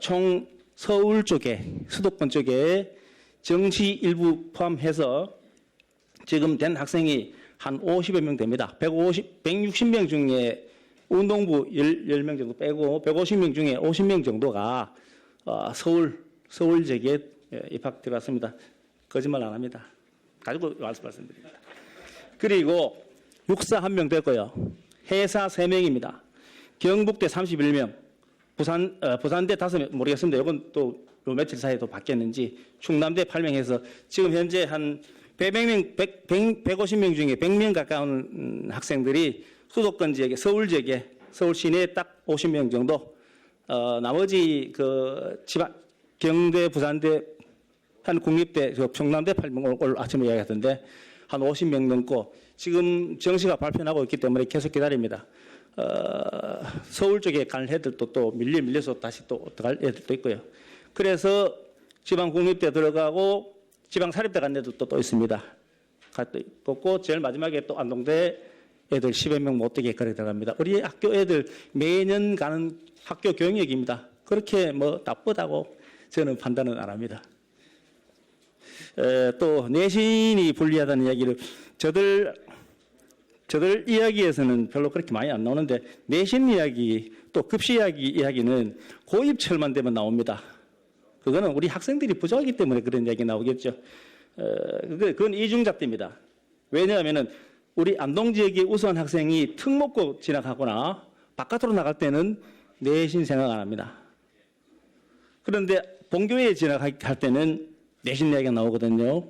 총 서울 쪽에 수도권 쪽에 정시 일부 포함해서 지금 된 학생이 한 50여 명 됩니다. 160명 중에 운동부 10명 정도 빼고 150명 중에 50명 정도가 서울 지역에 입학 들어갔습니다. 거짓말 안 합니다. 가지고 말씀드립니다. 그리고 육사 1명 됐고요. 해사 3명입니다. 경북대 31명, 부산대 5명 모르겠습니다. 이건 또 며칠 사이에 또 바뀌었는지 충남대 8명 해서 지금 현재 한 150명 중에 100명 가까운 학생들이 수도권 지역에 서울 지역에 서울 시내에 딱 50명 정도 나머지 그 지방 경대 부산대 한 국립대 충남대 8명 오늘 아침에 이야기하던데 한 50명 넘고 지금 정시가 발표나고 있기 때문에 계속 기다립니다. 서울 쪽에 갈 애들도 또 밀려서 다시 또 갈 애들도 있고요. 그래서 지방 국립대 들어가고 지방 사립대 간 애들도 또 있습니다. 있고 제일 마지막에 또 안동대 애들 10여 명 못 되게 그렇게 들어갑니다. 우리 학교 애들 매년 가는 학교 교육역입니다. 그렇게 뭐 나쁘다고 저는 판단은 안 합니다. 또 내신이 불리하다는 이야기를 저들 이야기에서는 별로 그렇게 많이 안 나오는데 내신 이야기 또 급시 이야기는 고입철만 되면 나옵니다. 그거는 우리 학생들이 부족하기 때문에 그런 이야기 나오겠죠. 그건 이중잣대입니다. 왜냐하면은 우리 안동 지역의 우수한 학생이 특목고 진학하거나 바깥으로 나갈 때는 내신 생각 안 합니다. 그런데 본교에 진학할 때는 내신 이야기가 나오거든요.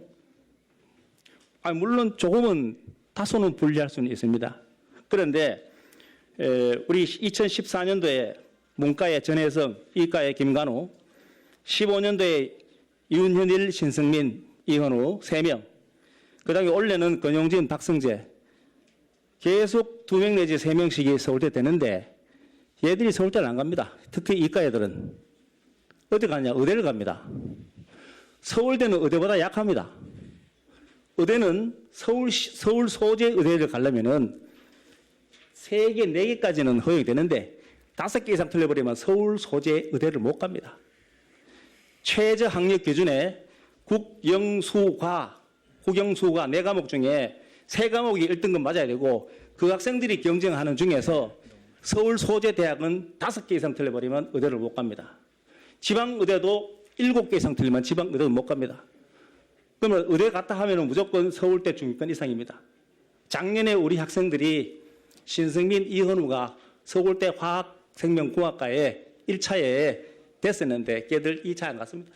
물론 조금은 다소는 불리할 수는 있습니다. 그런데 우리 2014년도에 문과의 전혜성, 이과의 김관우, 15년도에 윤현일, 신승민, 이현우 3명, 그 다음에 올해는 권용진, 박성재 계속 2명 내지 3명씩이 서울대 되는데 얘들이 서울대를 안 갑니다. 특히 이과 애들은. 어디 가냐? 의대를 갑니다. 서울대는 의대보다 약합니다. 의대는 서울 소재 의대를 가려면은 3개, 4개까지는 허용이 되는데 5개 이상 틀려버리면 서울 소재 의대를 못 갑니다. 최저 학력 기준에 국영수과 4과목 중에 3과목이 1등급 맞아야 되고 그 학생들이 경쟁하는 중에서 서울 소재 대학은 5개 이상 틀려버리면 의대를 못 갑니다. 지방 의대도 7개 이상 틀리면 지방 의대를 못 갑니다. 그러면 의대 갔다 하면 무조건 서울대 중위권 이상입니다. 작년에 우리 학생들이 신승민, 이현우가 서울대 화학생명공학과에 1차에 됐었는데 걔들 2차 안 갔습니다.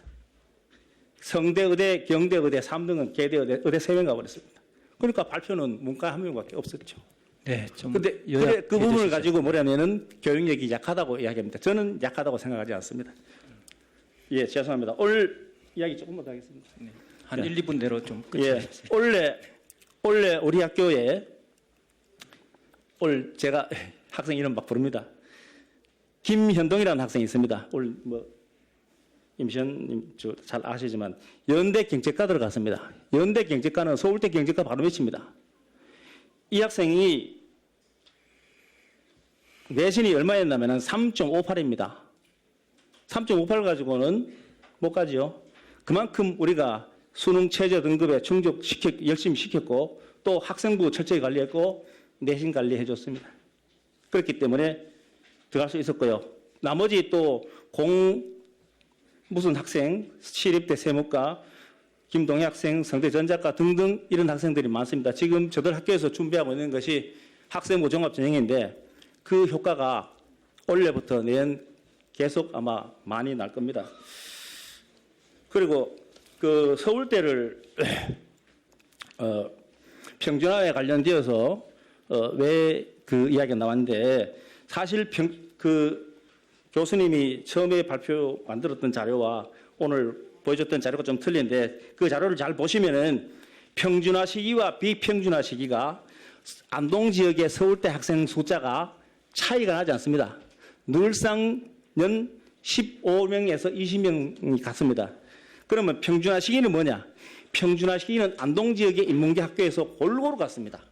성대의대, 경대의대 3등은 개대의대, 의대 3명 가버렸습니다. 그러니까 발표는 문과 1명밖에 없었죠. 네, 좀 근데 요약해 그 부분을 주시죠. 가지고 뭐냐면은 교육력이 약하다고 이야기합니다. 저는 약하다고 생각하지 않습니다. 예, 죄송합니다. 오늘 이야기 조금만 더 하겠습니다. 한 1, 2분 내로 좀 예, 끝내주세요. 원래 우리 학교에 올 제가 학생 이름 막 부릅니다. 김현동이라는 학생이 있습니다. 올 뭐 임시현님 잘 아시지만 연대 경제과 들어갔습니다. 연대 경제과는 서울대 경제과 바로 밑입니다. 이 학생이 내신이 얼마였냐면 3.58입니다. 3.58 가지고는 못 가지요. 그만큼 우리가 수능 최저 등급에 열심히 시켰고 또 학생부 철저히 관리했고 내신 관리해 줬습니다. 그렇기 때문에 들어갈 수 있었고요. 나머지 또 무슨 학생, 시립대 세무과, 김동희 학생, 성대전자과 등등 이런 학생들이 많습니다. 지금 저들 학교에서 준비하고 있는 것이 학생부 종합전형인데 그 효과가 올해부터 내년 계속 아마 많이 날 겁니다. 그리고 그 서울대를 평준화에 관련되어서 왜 그 이야기가 나왔는데 사실 그 교수님이 처음에 만들었던 자료와 오늘 보여줬던 자료가 좀 틀린데 그 자료를 잘 보시면은 평준화 시기와 비평준화 시기가 안동 지역의 서울대 학생 숫자가 차이가 나지 않습니다. 늘상 년 15명에서 20명이 같습니다. 그러면 평준화 시기는 뭐냐? 평준화 시기는 안동 지역의 인문계 학교에서 골고루 갔습니다.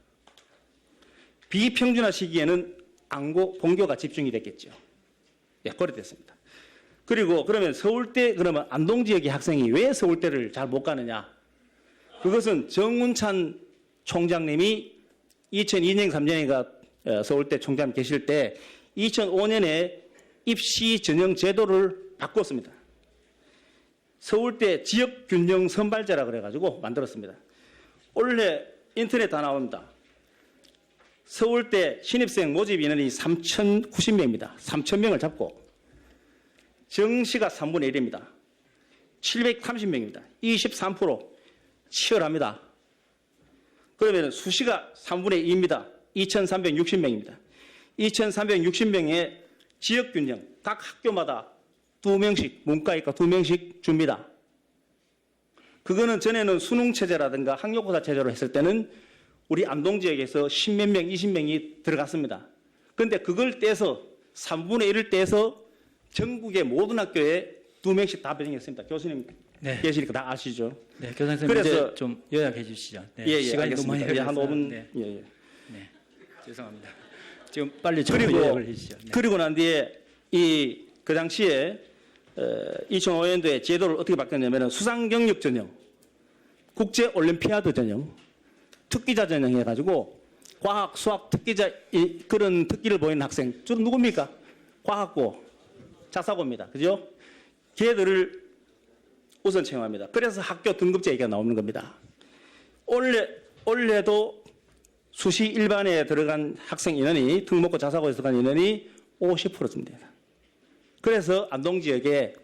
비평준화 시기에는 안고, 본교가 집중이 됐겠죠. 예, 고려됐습니다. 그리고 그러면 서울대, 그러면 안동 지역의 학생이 왜 서울대를 잘 못 가느냐? 그것은 정운찬 총장님이 2002년, 3년인가 서울대 총장 계실 때 2005년에 입시 전형 제도를 바꿨습니다. 서울대 지역균형 선발제라 그래가지고 만들었습니다. 원래 인터넷 다 나옵니다. 서울대 신입생 모집 인원이 3,090명입니다. 3,000명을 잡고 정시가 3분의 1입니다. 730명입니다. 23% 치열합니다. 그러면 수시가 3분의 2입니다. 2,360명입니다. 2,360명의 지역균형, 각 학교마다 2명씩, 문과이과 2명씩 줍니다. 그거는 전에는 수능체제라든가 학력고사 체제로 했을 때는 우리 안동 지역에서 10몇 명, 20명이 들어갔습니다. 근데 그걸 떼서 3분의 1을 떼서 전국의 모든 학교에 2명씩 다 배정했습니다. 교수님 네. 계시니까 다 아시죠? 네, 교장선생님 그래서- 이제 좀 요약해 주시죠. 네, 예, 예, 시간이 너무 많이 알겠습니다. 예, 한 걸려서. 5분. 네, 예, 예. 네. 죄송합니다. 지금 빨리 좀 그리고 요약을 해 주시죠. 네. 그리고 난 뒤에 그 당시에 2005년도에 제도를 어떻게 바뀌었냐면 수상 경력 전형, 국제 올림피아드 전형, 특기자 전형 해가지고 과학, 수학 특기자 그런 특기를 보이는 학생 주로 누굽니까? 과학고, 자사고입니다. 그죠? 걔들을 우선 채용합니다. 그래서 학교 등급제 얘기가 나오는 겁니다. 올해도 수시 일반에 들어간 학생 인원이 특목고 자사고에 들어간 인원이 50%쯤 됩니다. 그래서 안동 지역에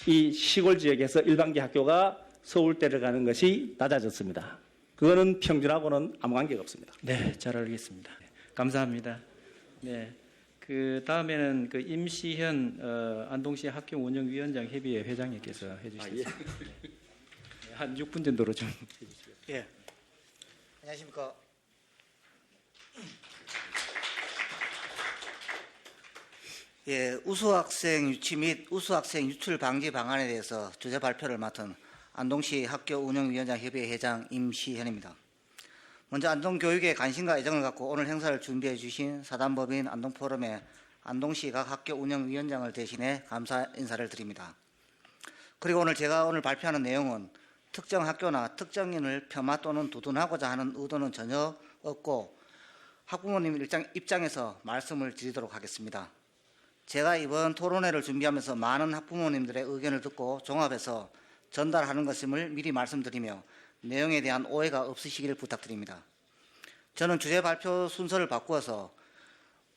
이 시골 지역에서 일반계 학교가 서울대를 가는 것이 낮아졌습니다. 그거는 평균하고는 아무 관계가 없습니다. 네, 잘 알겠습니다. 네, 감사합니다. 네, 그 다음에는 그 임시현 안동시 학교 운영위원장 협의회 회장님께서 해주시겠습니다. 네, 한 6분 정도로 좀 해주시죠. 예. 안녕하십니까. 예, 우수학생 유치 및 우수학생 유출 방지 방안에 대해서 주제 발표를 맡은 안동시 학교운영위원장 협의회 회장 임시현입니다. 먼저 안동교육에 관심과 애정을 갖고 오늘 행사를 준비해 주신 사단법인 안동포럼의 안동시 각 학교운영위원장을 대신해 감사 인사를 드립니다. 그리고 제가 오늘 발표하는 내용은 특정 학교나 특정인을 폄하 또는 두둔하고자 하는 의도는 전혀 없고 학부모님 입장에서 말씀을 드리도록 하겠습니다. 제가 이번 토론회를 준비하면서 많은 학부모님들의 의견을 듣고 종합해서 전달하는 것임을 미리 말씀드리며 내용에 대한 오해가 없으시기를 부탁드립니다. 저는 주제 발표 순서를 바꾸어서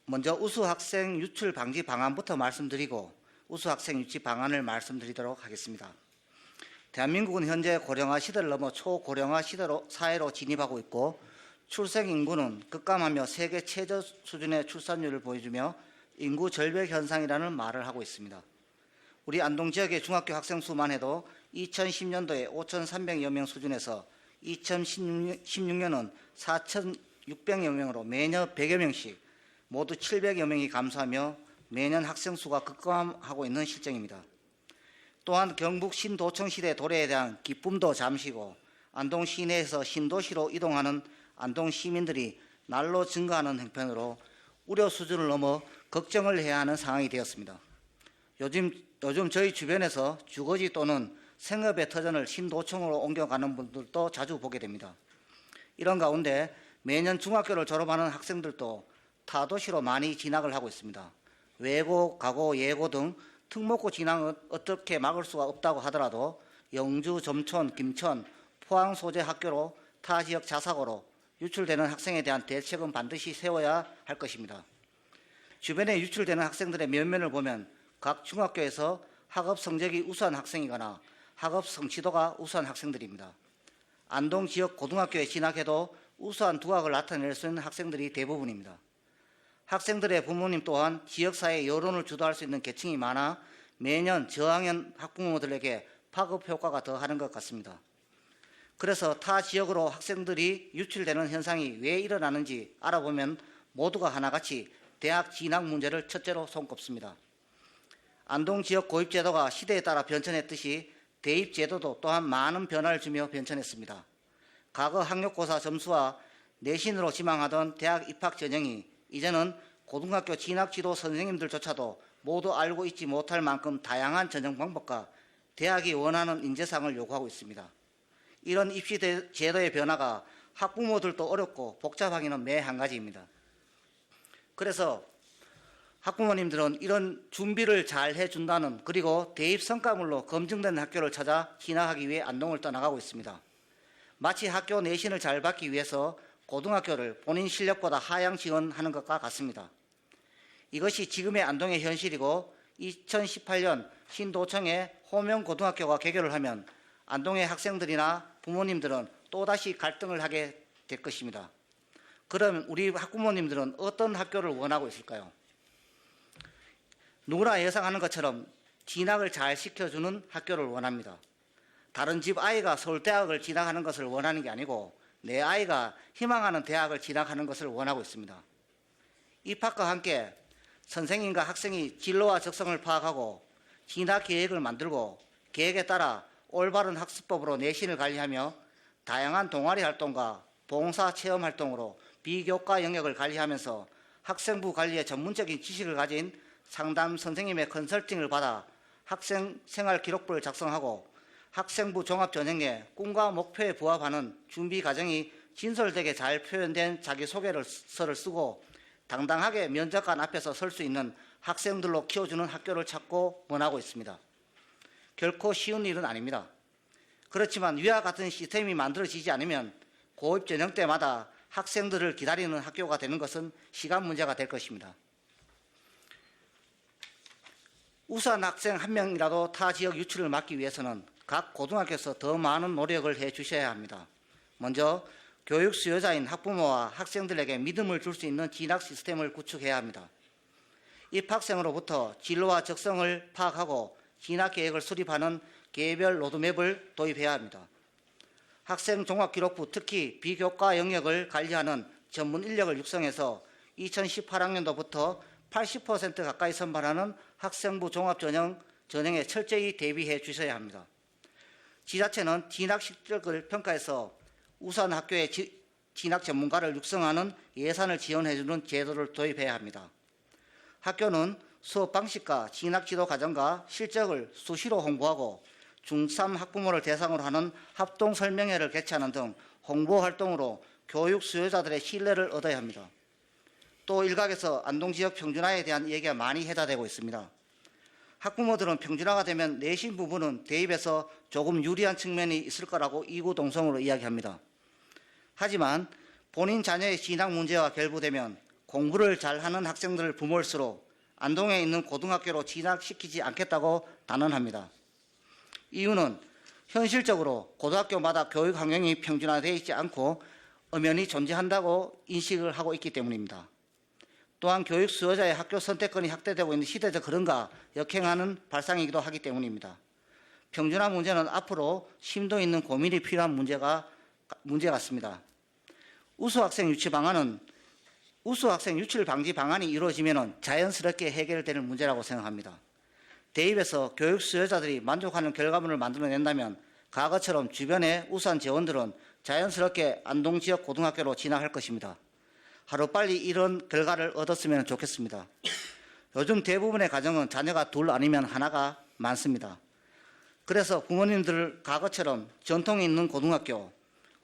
먼저 우수학생 유출 방지 방안부터 말씀드리고 우수학생 유치 방안을 말씀드리도록 하겠습니다. 대한민국은 현재 고령화 시대를 넘어 초고령화 사회로 진입하고 있고 출생 인구는 급감하며 세계 최저 수준의 출산율을 보여주며 인구 절벽 현상이라는 말을 하고 있습니다. 우리 안동 지역의 중학교 학생 수만 해도 2010년도에 5,300여 명 수준에서 2016년은 4,600여 명으로 매년 100여 명씩 모두 700여 명이 감소하며 매년 학생 수가 급감하고 있는 실정입니다. 또한 경북 신도청 시대 도래에 대한 기쁨도 잠시고 안동 시내에서 신도시로 이동하는 안동 시민들이 날로 증가하는 형편으로 우려 수준을 넘어 걱정을 해야 하는 상황이 되었습니다. 요즘 저희 주변에서 주거지 또는 생업의 터전을 신도청으로 옮겨가는 분들도 자주 보게 됩니다. 이런 가운데 매년 중학교를 졸업하는 학생들도 타도시로 많이 진학을 하고 있습니다. 외고, 가고, 예고 등 특목고 진학은 어떻게 막을 수가 없다고 하더라도 영주, 점촌, 김천, 포항 소재 학교로 타 지역 자사고로 유출되는 학생에 대한 대책은 반드시 세워야 할 것입니다. 주변에 유출되는 학생들의 면면을 보면 각 중학교에서 학업 성적이 우수한 학생이거나 학업 성취도가 우수한 학생들입니다. 안동 지역 고등학교에 진학해도 우수한 두학을 나타낼 수 있는 학생들이 대부분입니다. 학생들의 부모님 또한 지역사회 여론을 주도할 수 있는 계층이 많아 매년 저학년 학부모들에게 파급 효과가 더하는 것 같습니다. 그래서 타 지역으로 학생들이 유출되는 현상이 왜 일어나는지 알아보면 모두가 하나같이 대학 진학 문제를 첫째로 손꼽습니다. 안동 지역 고입제도가 시대에 따라 변천했듯이 대입제도도 또한 많은 변화를 주며 변천했습니다. 과거 학력고사 점수와 내신으로 지망하던 대학 입학 전형이 이제는 고등학교 진학지도 선생님들조차도 모두 알고 있지 못할 만큼 다양한 전형 방법과 대학이 원하는 인재상을 요구하고 있습니다. 이런 입시 제도의 변화가 학부모들도 어렵고 복잡하기는 매 한 가지입니다. 그래서 학부모님들은 이런 준비를 잘 해준다는 그리고 대입 성과물로 검증된 학교를 찾아 진학하기 위해 안동을 떠나가고 있습니다. 마치 학교 내신을 잘 받기 위해서 고등학교를 본인 실력보다 하향 지원하는 것과 같습니다. 이것이 지금의 안동의 현실이고 2018년 신도청에 호명고등학교가 개교를 하면 안동의 학생들이나 부모님들은 또다시 갈등을 하게 될 것입니다. 그럼 우리 학부모님들은 어떤 학교를 원하고 있을까요? 누구나 예상하는 것처럼 진학을 잘 시켜주는 학교를 원합니다. 다른 집 아이가 서울대학을 진학하는 것을 원하는 게 아니고 내 아이가 희망하는 대학을 진학하는 것을 원하고 있습니다. 입학과 함께 선생님과 학생이 진로와 적성을 파악하고 진학 계획을 만들고 계획에 따라 올바른 학습법으로 내신을 관리하며 다양한 동아리 활동과 봉사 체험 활동으로 비교과 영역을 관리하면서 학생부 관리에 전문적인 지식을 가진 상담 선생님의 컨설팅을 받아 학생 생활 기록부를 작성하고 학생부 종합 전형에 꿈과 목표에 부합하는 준비 과정이 진솔되게 잘 표현된 자기소개서를 쓰고 당당하게 면접관 앞에서 설 수 있는 학생들로 키워주는 학교를 찾고 원하고 있습니다. 결코 쉬운 일은 아닙니다. 그렇지만 위와 같은 시스템이 만들어지지 않으면 고입 전형 때마다 학생들을 기다리는 학교가 되는 것은 시간 문제가 될 것입니다. 우수한 학생 한 명이라도 타 지역 유출을 막기 위해서는 각 고등학교에서 더 많은 노력을 해 주셔야 합니다. 먼저 교육 수요자인 학부모와 학생들에게 믿음을 줄 수 있는 진학 시스템을 구축해야 합니다. 입학생으로부터 진로와 적성을 파악하고 진학 계획을 수립하는 개별 로드맵을 도입해야 합니다. 학생 종합기록부 특히 비교과 영역을 관리하는 전문 인력을 육성해서 2018학년도부터 80% 가까이 선발하는 학생부 종합전형에 철저히 대비해 주셔야 합니다. 지자체는 진학 실적을 평가해서 우수한 학교의 진학 전문가를 육성하는 예산을 지원해주는 제도를 도입해야 합니다. 학교는 수업 방식과 진학 지도 과정과 실적을 수시로 홍보하고 중3 학부모를 대상으로 하는 합동 설명회를 개최하는 등 홍보 활동으로 교육 수요자들의 신뢰를 얻어야 합니다. 또 일각에서 안동 지역 평준화에 대한 얘기가 많이 해다되고 있습니다. 학부모들은 평준화가 되면 내신 부분은 대입에서 조금 유리한 측면이 있을 거라고 이구동성으로 이야기합니다. 하지만 본인 자녀의 진학 문제와 결부되면 공부를 잘하는 학생들을 부모일수록 안동에 있는 고등학교로 진학시키지 않겠다고 단언합니다. 이유는 현실적으로 고등학교마다 교육 환경이 평준화되어 있지 않고 엄연히 존재한다고 인식을 하고 있기 때문입니다. 또한 교육 수요자의 학교 선택권이 확대되고 있는 시대적 그런가 역행하는 발상이기도 하기 때문입니다. 평준화 문제는 앞으로 심도 있는 고민이 필요한 문제 같습니다. 우수학생 유출 방지 방안이 이루어지면 자연스럽게 해결되는 문제라고 생각합니다. 대입에서 교육 수요자들이 만족하는 결과물을 만들어낸다면 과거처럼 주변의 우수한 재원들은 자연스럽게 안동 지역 고등학교로 진학할 것입니다. 하루빨리 이런 결과를 얻었으면 좋겠습니다. 요즘 대부분의 가정은 자녀가 둘 아니면 하나가 많습니다. 그래서 부모님들 과거처럼 전통이 있는 고등학교,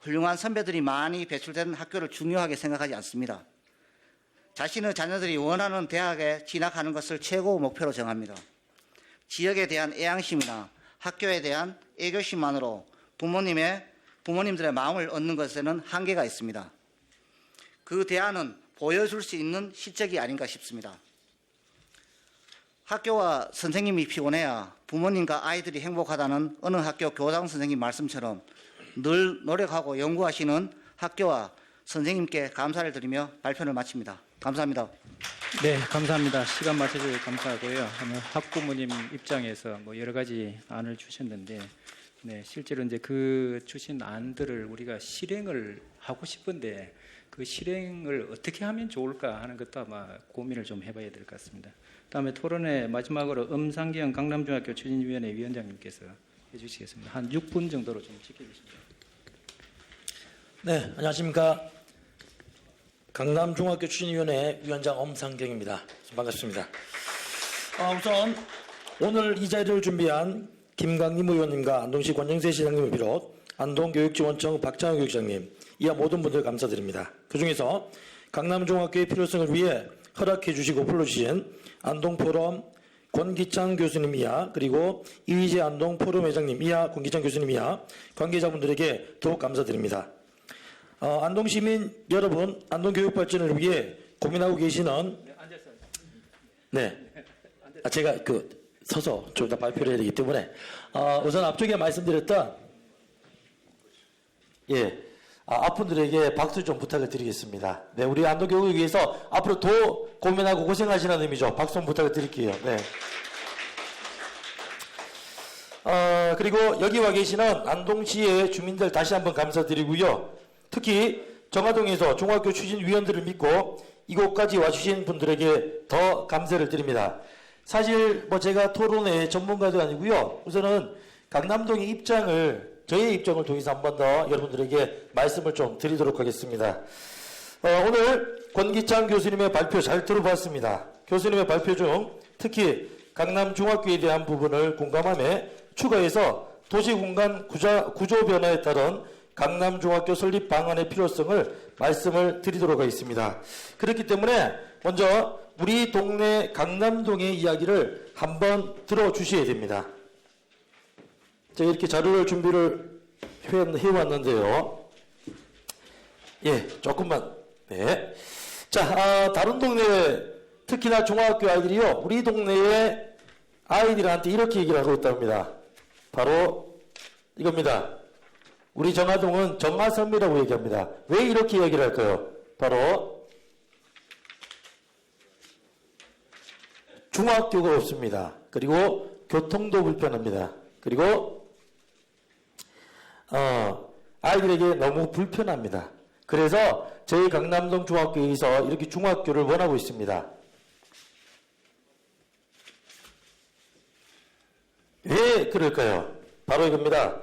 훌륭한 선배들이 많이 배출된 학교를 중요하게 생각하지 않습니다. 자신의 자녀들이 원하는 대학에 진학하는 것을 최고 목표로 정합니다. 지역에 대한 애양심이나 학교에 대한 애교심만으로 부모님들의 마음을 얻는 것에는 한계가 있습니다. 그 대안은 보여줄 수 있는 실적이 아닌가 싶습니다. 학교와 선생님이 피곤해야 부모님과 아이들이 행복하다는 어느 학교 교장 선생님 말씀처럼 늘 노력하고 연구하시는 학교와 선생님께 감사를 드리며 발표를 마칩니다. 감사합니다. 네, 감사합니다. 시간 맞춰주셔서 감사하고요. 학부모님 입장에서 여러 가지 안을 주셨는데, 네, 실제로 이제 그 주신 안들을 우리가 실행을 하고 싶은데 그 실행을 어떻게 하면 좋을까 하는 것도 아마 고민을 좀 해봐야 될 것 같습니다. 다음에 토론회 마지막으로 엄상경 강남중학교 추진위원회 위원장님께서 해주시겠습니다. 한 6분 정도로 좀 지켜주십시오. 네, 안녕하십니까. 강남중학교 추진위원회 위원장 엄상경입니다. 반갑습니다. 우선 오늘 이 자리를 준비한 김강림 의원님과 안동시 권영세 시장님을 비롯 안동교육지원청 박창호 교육장님, 이하 모든 분들 감사드립니다. 그중에서 강남중학교의 필요성을 위해 허락해 주시고 불러주신 안동포럼 권기창 교수님 이하, 그리고 이휘재 안동포럼 회장님 이하, 권기창 교수님 이하 관계자분들에게 더욱 감사드립니다. 안동시민 여러분, 안동교육 발전을 위해 고민하고 계시는 제가 서서 좀 더 발표를 해야 되기 때문에 우선 앞쪽에 말씀드렸던 앞분들에게 박수 좀 부탁을 드리겠습니다. 네, 우리 안동교육을 위해서 앞으로 더 고민하고 고생하시는 의미죠. 박수 좀 부탁을 드릴게요. 네. 그리고 여기 와 계시는 안동시의 주민들 다시 한번 감사드리고요. 특히 정화동에서 중학교 추진위원들을 믿고 이곳까지 와주신 분들에게 더 감사를 드립니다. 사실 뭐 제가 토론의 전문가도 아니고요. 우선은 강남동의 입장을 저의 입장을 통해서 한 번 더 여러분들에게 말씀을 좀 드리도록 하겠습니다. 오늘 권기창 교수님의 발표 잘 들어봤습니다. 교수님의 발표 중 특히 강남 중학교에 대한 부분을 공감하며 추가해서 도시공간 구조 변화에 따른 강남 중학교 설립 방안의 필요성을 말씀을 드리도록 하겠습니다. 그렇기 때문에 먼저 우리 동네 강남동의 이야기를 한번 들어주셔야 됩니다. 제가 이렇게 자료를 준비를 해왔는데요. 예, 조금만. 네. 자, 다른 동네, 특히나 중학교 아이들이요, 우리 동네의 아이들한테 이렇게 얘기를 하고 있답니다. 바로 이겁니다. 우리 정화동은 정화섬이라고 얘기합니다. 왜 이렇게 얘기를 할까요? 바로 중학교가 없습니다. 그리고 교통도 불편합니다. 그리고 아이들에게 너무 불편합니다. 그래서 저희 강남동 중학교에서 이렇게 중학교를 원하고 있습니다. 왜 그럴까요? 바로 이겁니다.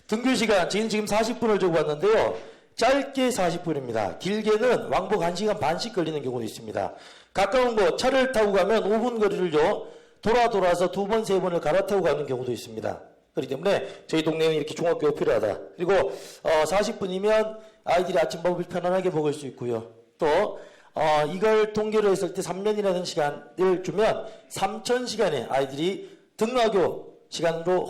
등교 시간, 저희는 지금 40분을 적어봤는데요. 짧게 40분입니다. 길게는 왕복 1시간 반씩 걸리는 경우도 있습니다. 가까운 곳, 차를 타고 가면 5분 거리를요, 돌아서 2번, 3번을 갈아타고 가는 경우도 있습니다. 그렇기 때문에 저희 동네는 이렇게 중학교가 필요하다. 그리고 40분이면 아이들이 아침밥을 편안하게 먹을 수 있고요. 또 이걸 통계로 했을 때 3년이라는 시간을 주면 3,000시간의 아이들이 등하교 시간으로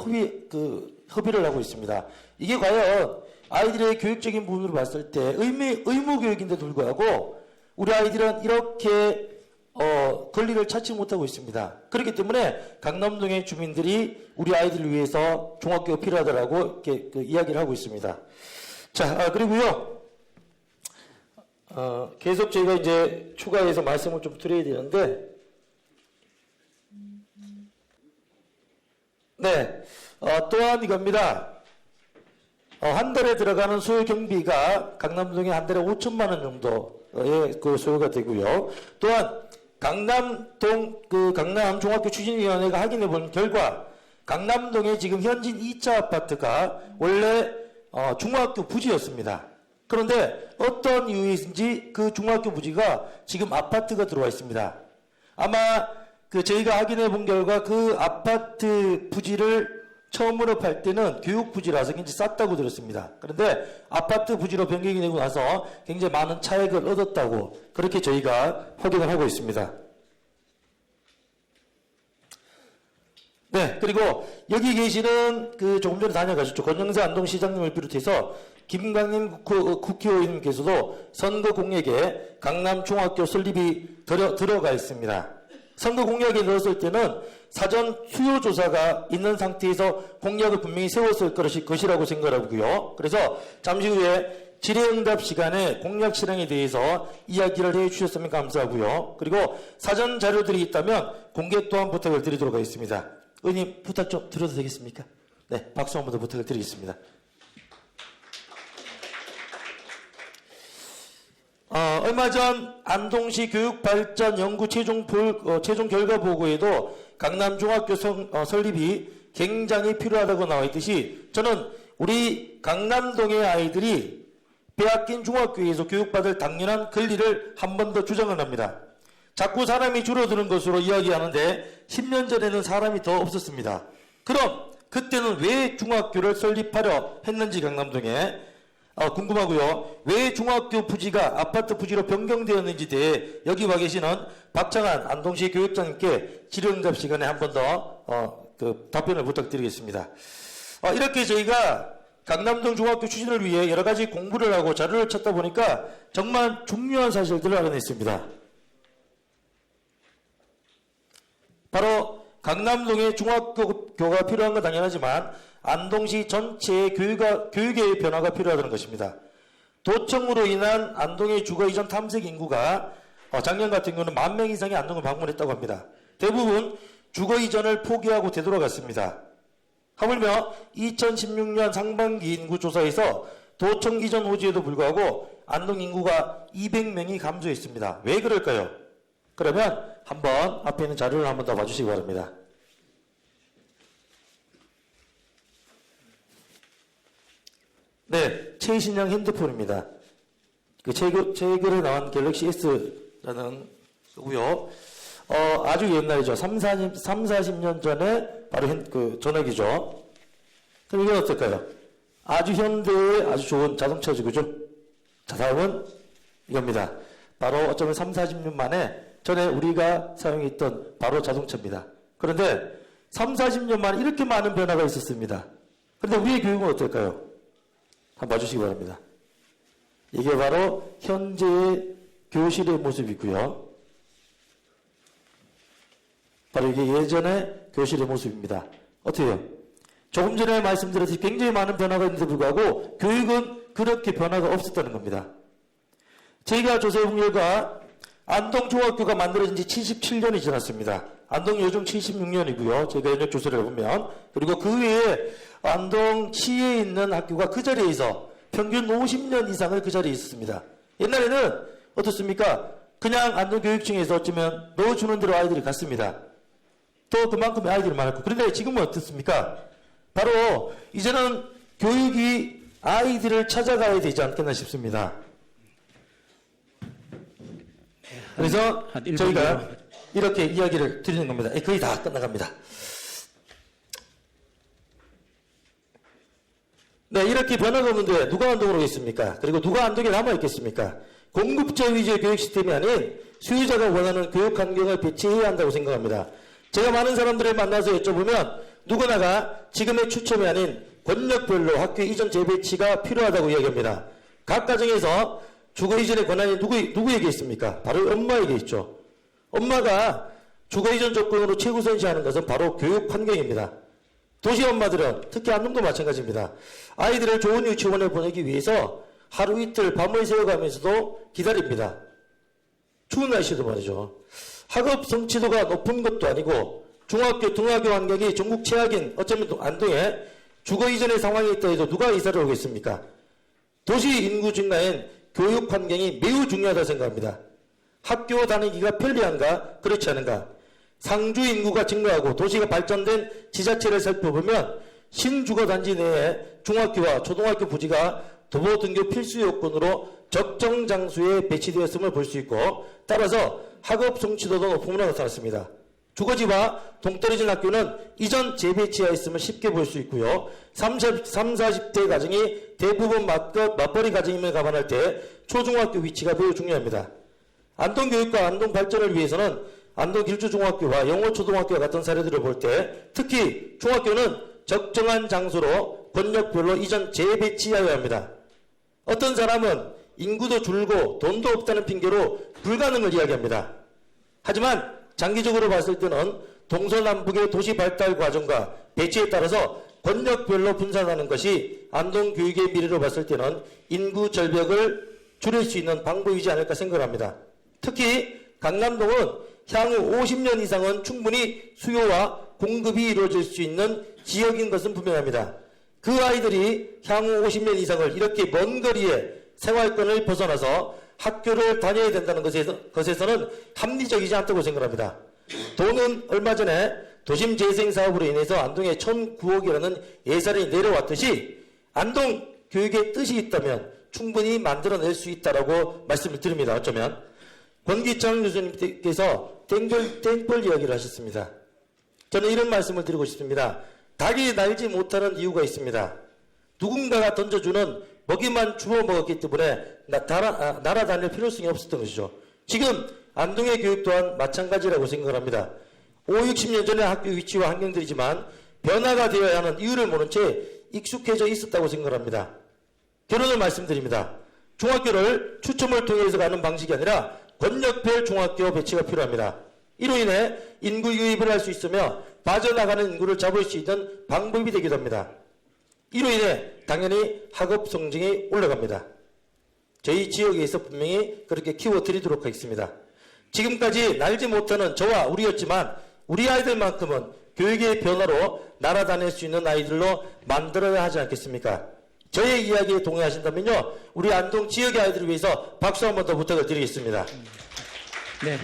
허비를 하고 있습니다. 이게 과연 아이들의 교육적인 부분으로 봤을 때 의무 교육인데 불구하고 우리 아이들은 이렇게 권리를 찾지 못하고 있습니다. 그렇기 때문에 강남동의 주민들이 우리 아이들을 위해서 중학교가 필요하다라고 이렇게 이야기를 하고 있습니다. 자, 그리고요, 계속 저희가 이제 추가해서 말씀을 좀 드려야 되는데, 네, 또한 이겁니다. 한 달에 들어가는 소요 경비가 강남동에 한 달에 5천만 원 정도의 그 소요가 되고요. 또한 강남 중학교 추진위원회가 확인해 본 결과 강남동의 지금 현진 2차 아파트가 원래 중학교 부지였습니다. 그런데 어떤 이유인지 그 중학교 부지가 지금 아파트가 들어와 있습니다. 아마 저희가 확인해 본 결과 그 아파트 부지를 처음으로 팔 때는 교육 부지라서 굉장히 쌌다고 들었습니다. 그런데 아파트 부지로 변경이 되고 나서 굉장히 많은 차익을 얻었다고 그렇게 저희가 확인을 하고 있습니다. 네, 그리고 여기 계시는 조금 전에 다녀가셨죠. 권영세 안동시장님을 비롯해서 김강림 국회의원님께서도 선거 공약에 강남 중학교 설립이 들어가 있습니다. 선거 공약에 넣었을 때는 사전 수요 조사가 있는 상태에서 공약을 분명히 세웠을 것이라고 생각하고요. 그래서 잠시 후에 질의응답 시간에 공약 실행에 대해서 이야기를 해주셨으면 감사하고요. 그리고 사전 자료들이 있다면 공개 또한 부탁을 드리도록 하겠습니다. 의원님 부탁 좀 드려도 되겠습니까? 네, 박수 한번 더 부탁을 드리겠습니다. 얼마 전 안동시 교육발전연구 최종 결과 보고에도 강남 중학교 설립이 굉장히 필요하다고 나와 있듯이 저는 우리 강남동의 아이들이 빼앗긴 중학교에서 교육받을 당연한 권리를 한 번 더 주장을 합니다. 자꾸 사람이 줄어드는 것으로 이야기하는데 10년 전에는 사람이 더 없었습니다. 그럼 그때는 왜 중학교를 설립하려 했는지 강남동에 궁금하고요. 왜 중학교 부지가 아파트 부지로 변경되었는지 대해 여기 와 계시는 박창한 안동시 교육장님께 질의응답 시간에 한 번 더 답변을 부탁드리겠습니다. 이렇게 저희가 강남동 중학교 추진을 위해 여러 가지 공부를 하고 자료를 찾다 보니까 정말 중요한 사실들을 알아냈습니다. 바로 강남동에 중학교가 필요한 건 당연하지만 안동시 전체의 교육의 변화가 필요하다는 것입니다. 도청으로 인한 안동의 주거 이전 탐색 인구가 작년 같은 경우는 10,000명 이상이 안동을 방문했다고 합니다. 대부분 주거 이전을 포기하고 되돌아갔습니다. 하물며 2016년 상반기 인구 조사에서 도청 이전 호지에도 불구하고 안동 인구가 200명이 감소했습니다. 왜 그럴까요? 그러면 한번 앞에 있는 자료를 한번 더 봐주시기 바랍니다. 네, 최신형 핸드폰입니다. 그 최근에 나온 갤럭시 S라는 거고요. 아주 옛날이죠. 40년 전에 바로 그 전화기죠. 그럼 이건 어떨까요? 아주 현대의 아주 좋은 자동차죠. 그죠? 자, 다음은 이겁니다. 바로 어쩌면 40년 만에 전에 우리가 사용했던 바로 자동차입니다. 그런데 40년 만에 이렇게 많은 변화가 있었습니다. 그런데 우리의 교육은 어떨까요? 한번 봐주시기 바랍니다. 이게 바로 현재의 교실의 모습이고요. 바로 이게 예전의 교실의 모습입니다. 어떻게 해요? 조금 전에 말씀드렸듯이 굉장히 많은 변화가 있는데 불구하고 교육은 그렇게 변화가 없었다는 겁니다. 제가 조세붕열과 안동중학교가 만들어진 지 77년이 지났습니다. 안동 요즘 76년이고요. 제가 연역 조사를 해보면. 그리고 그 외에 안동시에 있는 학교가 그 자리에서 평균 50년 이상을 그 자리에 있었습니다. 옛날에는 어떻습니까? 그냥 안동교육청에서 어쩌면 넣어주는 대로 아이들이 갔습니다. 또 그만큼 아이들이 많았고. 그런데 지금은 어떻습니까? 바로 이제는 교육이 아이들을 찾아가야 되지 않겠나 싶습니다. 그래서 저희가 이렇게 이야기를 드리는 겁니다. 거의 다 끝나갑니다. 네, 이렇게 변화가 없는데 누가 안동으로 오겠습니까? 그리고 누가 안동에 남아있겠습니까? 공급자 위주의 교육 시스템이 아닌 수요자가 원하는 교육 환경을 배치해야 한다고 생각합니다. 제가 많은 사람들을 만나서 여쭤보면 누구나가 지금의 추첨이 아닌 권력별로 학교 이전 재배치가 필요하다고 이야기합니다. 각 가정에서 주거 이전의 권한이 누구에게 있습니까? 바로 엄마에게 있죠. 엄마가 주거 이전 조건으로 최우선시하는 것은 바로 교육 환경입니다. 도시 엄마들은 특히 안동도 마찬가지입니다. 아이들을 좋은 유치원에 보내기 위해서 하루 이틀 밤을 새워가면서도 기다립니다. 추운 날씨도 말이죠. 학업 성취도가 높은 것도 아니고 중학교, 등하교 환경이 전국 최악인 어쩌면 안동에 주거 이전의 상황이 있다 해도 누가 이사를 오겠습니까? 도시 인구 증가엔 교육 환경이 매우 중요하다고 생각합니다. 학교 다니기가 편리한가? 그렇지 않은가? 상주 인구가 증가하고 도시가 발전된 지자체를 살펴보면 신주거단지 내에 중학교와 초등학교 부지가 도보 등교 필수 요건으로 적정 장소에 배치되었음을 볼 수 있고 따라서 학업 성취도도 높음으로 나타났습니다. 주거지와 동떨어진 학교는 이전 재배치하였음을 쉽게 볼 수 있고요. 30, 40대 가정이 대부분 맞벌이 가정임을 감안할 때 초중학교 위치가 매우 중요합니다. 안동 교육과 안동 발전을 위해서는 안동 길주중학교와 영호초등학교와 같은 사례들을 볼 때 특히 중학교는 적정한 장소로 권역별로 이전 재배치하여야 합니다. 어떤 사람은 인구도 줄고 돈도 없다는 핑계로 불가능을 이야기합니다. 하지만 장기적으로 봤을 때는 동서남북의 도시 발달 과정과 배치에 따라서 권역별로 분산하는 것이 안동 교육의 미래로 봤을 때는 인구 절벽을 줄일 수 있는 방법이지 않을까 생각합니다. 특히 강남동은 향후 50년 이상은 충분히 수요와 공급이 이루어질 수 있는 지역인 것은 분명합니다. 그 아이들이 향후 50년 이상을 이렇게 먼 거리에 생활권을 벗어나서 학교를 다녀야 된다는 것에서는 합리적이지 않다고 생각합니다. 도는 얼마 전에 도심 재생 사업으로 인해서 안동에 1,009억이라는 예산이 내려왔듯이 안동 교육의 뜻이 있다면 충분히 만들어낼 수 있다라고 말씀을 드립니다. 어쩌면 권기창 교수님께서 땡벌 이야기를 하셨습니다. 저는 이런 말씀을 드리고 싶습니다. 닭이 날지 못하는 이유가 있습니다. 누군가가 던져주는 먹이만 주워 먹었기 때문에 날아다닐 필요성이 없었던 것이죠. 지금 안동의 교육 또한 마찬가지라고 생각합니다. 50, 60년 전의 학교 위치와 환경들이지만 변화가 되어야 하는 이유를 모른 채 익숙해져 있었다고 생각합니다. 결론을 말씀드립니다. 중학교를 추첨을 통해서 가는 방식이 아니라 권역별 중학교 배치가 필요합니다. 이로 인해 인구 유입을 할 수 있으며 빠져나가는 인구를 잡을 수 있는 방법이 되기도 합니다. 이로 인해 당연히 학업 성적이 올라갑니다. 저희 지역에서 분명히 그렇게 키워드리도록 하겠습니다. 지금까지 날지 못하는 저와 우리였지만 우리 아이들만큼은 교육의 변화로 날아다닐 수 있는 아이들로 만들어야 하지 않겠습니까? 저의 이야기에 동의하신다면요, 우리 안동 지역의 아이들을 위해서 박수 한 번 더 부탁을 드리겠습니다. 네.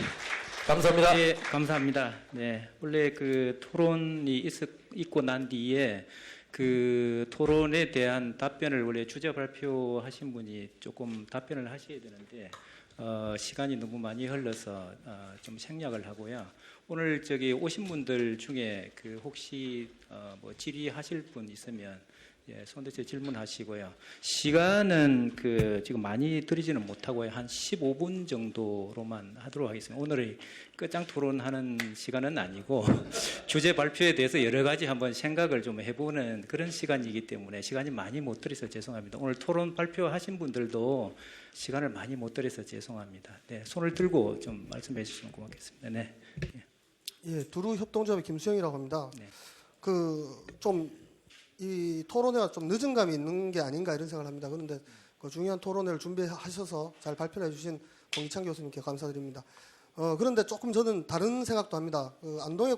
감사합니다. 네, 감사합니다. 네, 원래 그 토론이 있고 난 뒤에 그 토론에 대한 답변을 원래 주제 발표하신 분이 조금 답변을 하셔야 되는데 시간이 너무 많이 흘러서 좀 생략을 하고요. 오늘 저기 오신 분들 중에 그 혹시 뭐 질의하실 분 있으면 손대서 질문하시고요. 시간은 그 지금 많이 드리지는 못하고요. 한 15분 정도로만 하도록 하겠습니다. 오늘의 끝장 토론하는 시간은 아니고 주제 발표에 대해서 여러 가지 한번 생각을 좀 해보는 그런 시간이기 때문에 시간이 많이 못 드려서 죄송합니다. 오늘 토론 발표하신 분들도 시간을 많이 못 드려서 죄송합니다. 네, 손을 들고 좀 말씀해 주시면 고맙겠습니다. 네. 예, 두루 협동조합의 김수영이라고 합니다. 네. 이 토론회가 좀 늦은 감이 있는 게 아닌가 이런 생각을 합니다. 그런데 그 중요한 토론회를 준비하셔서 잘 발표해 주신 공기찬 교수님께 감사드립니다. 그런데 조금 저는 다른 생각도 합니다. 안동의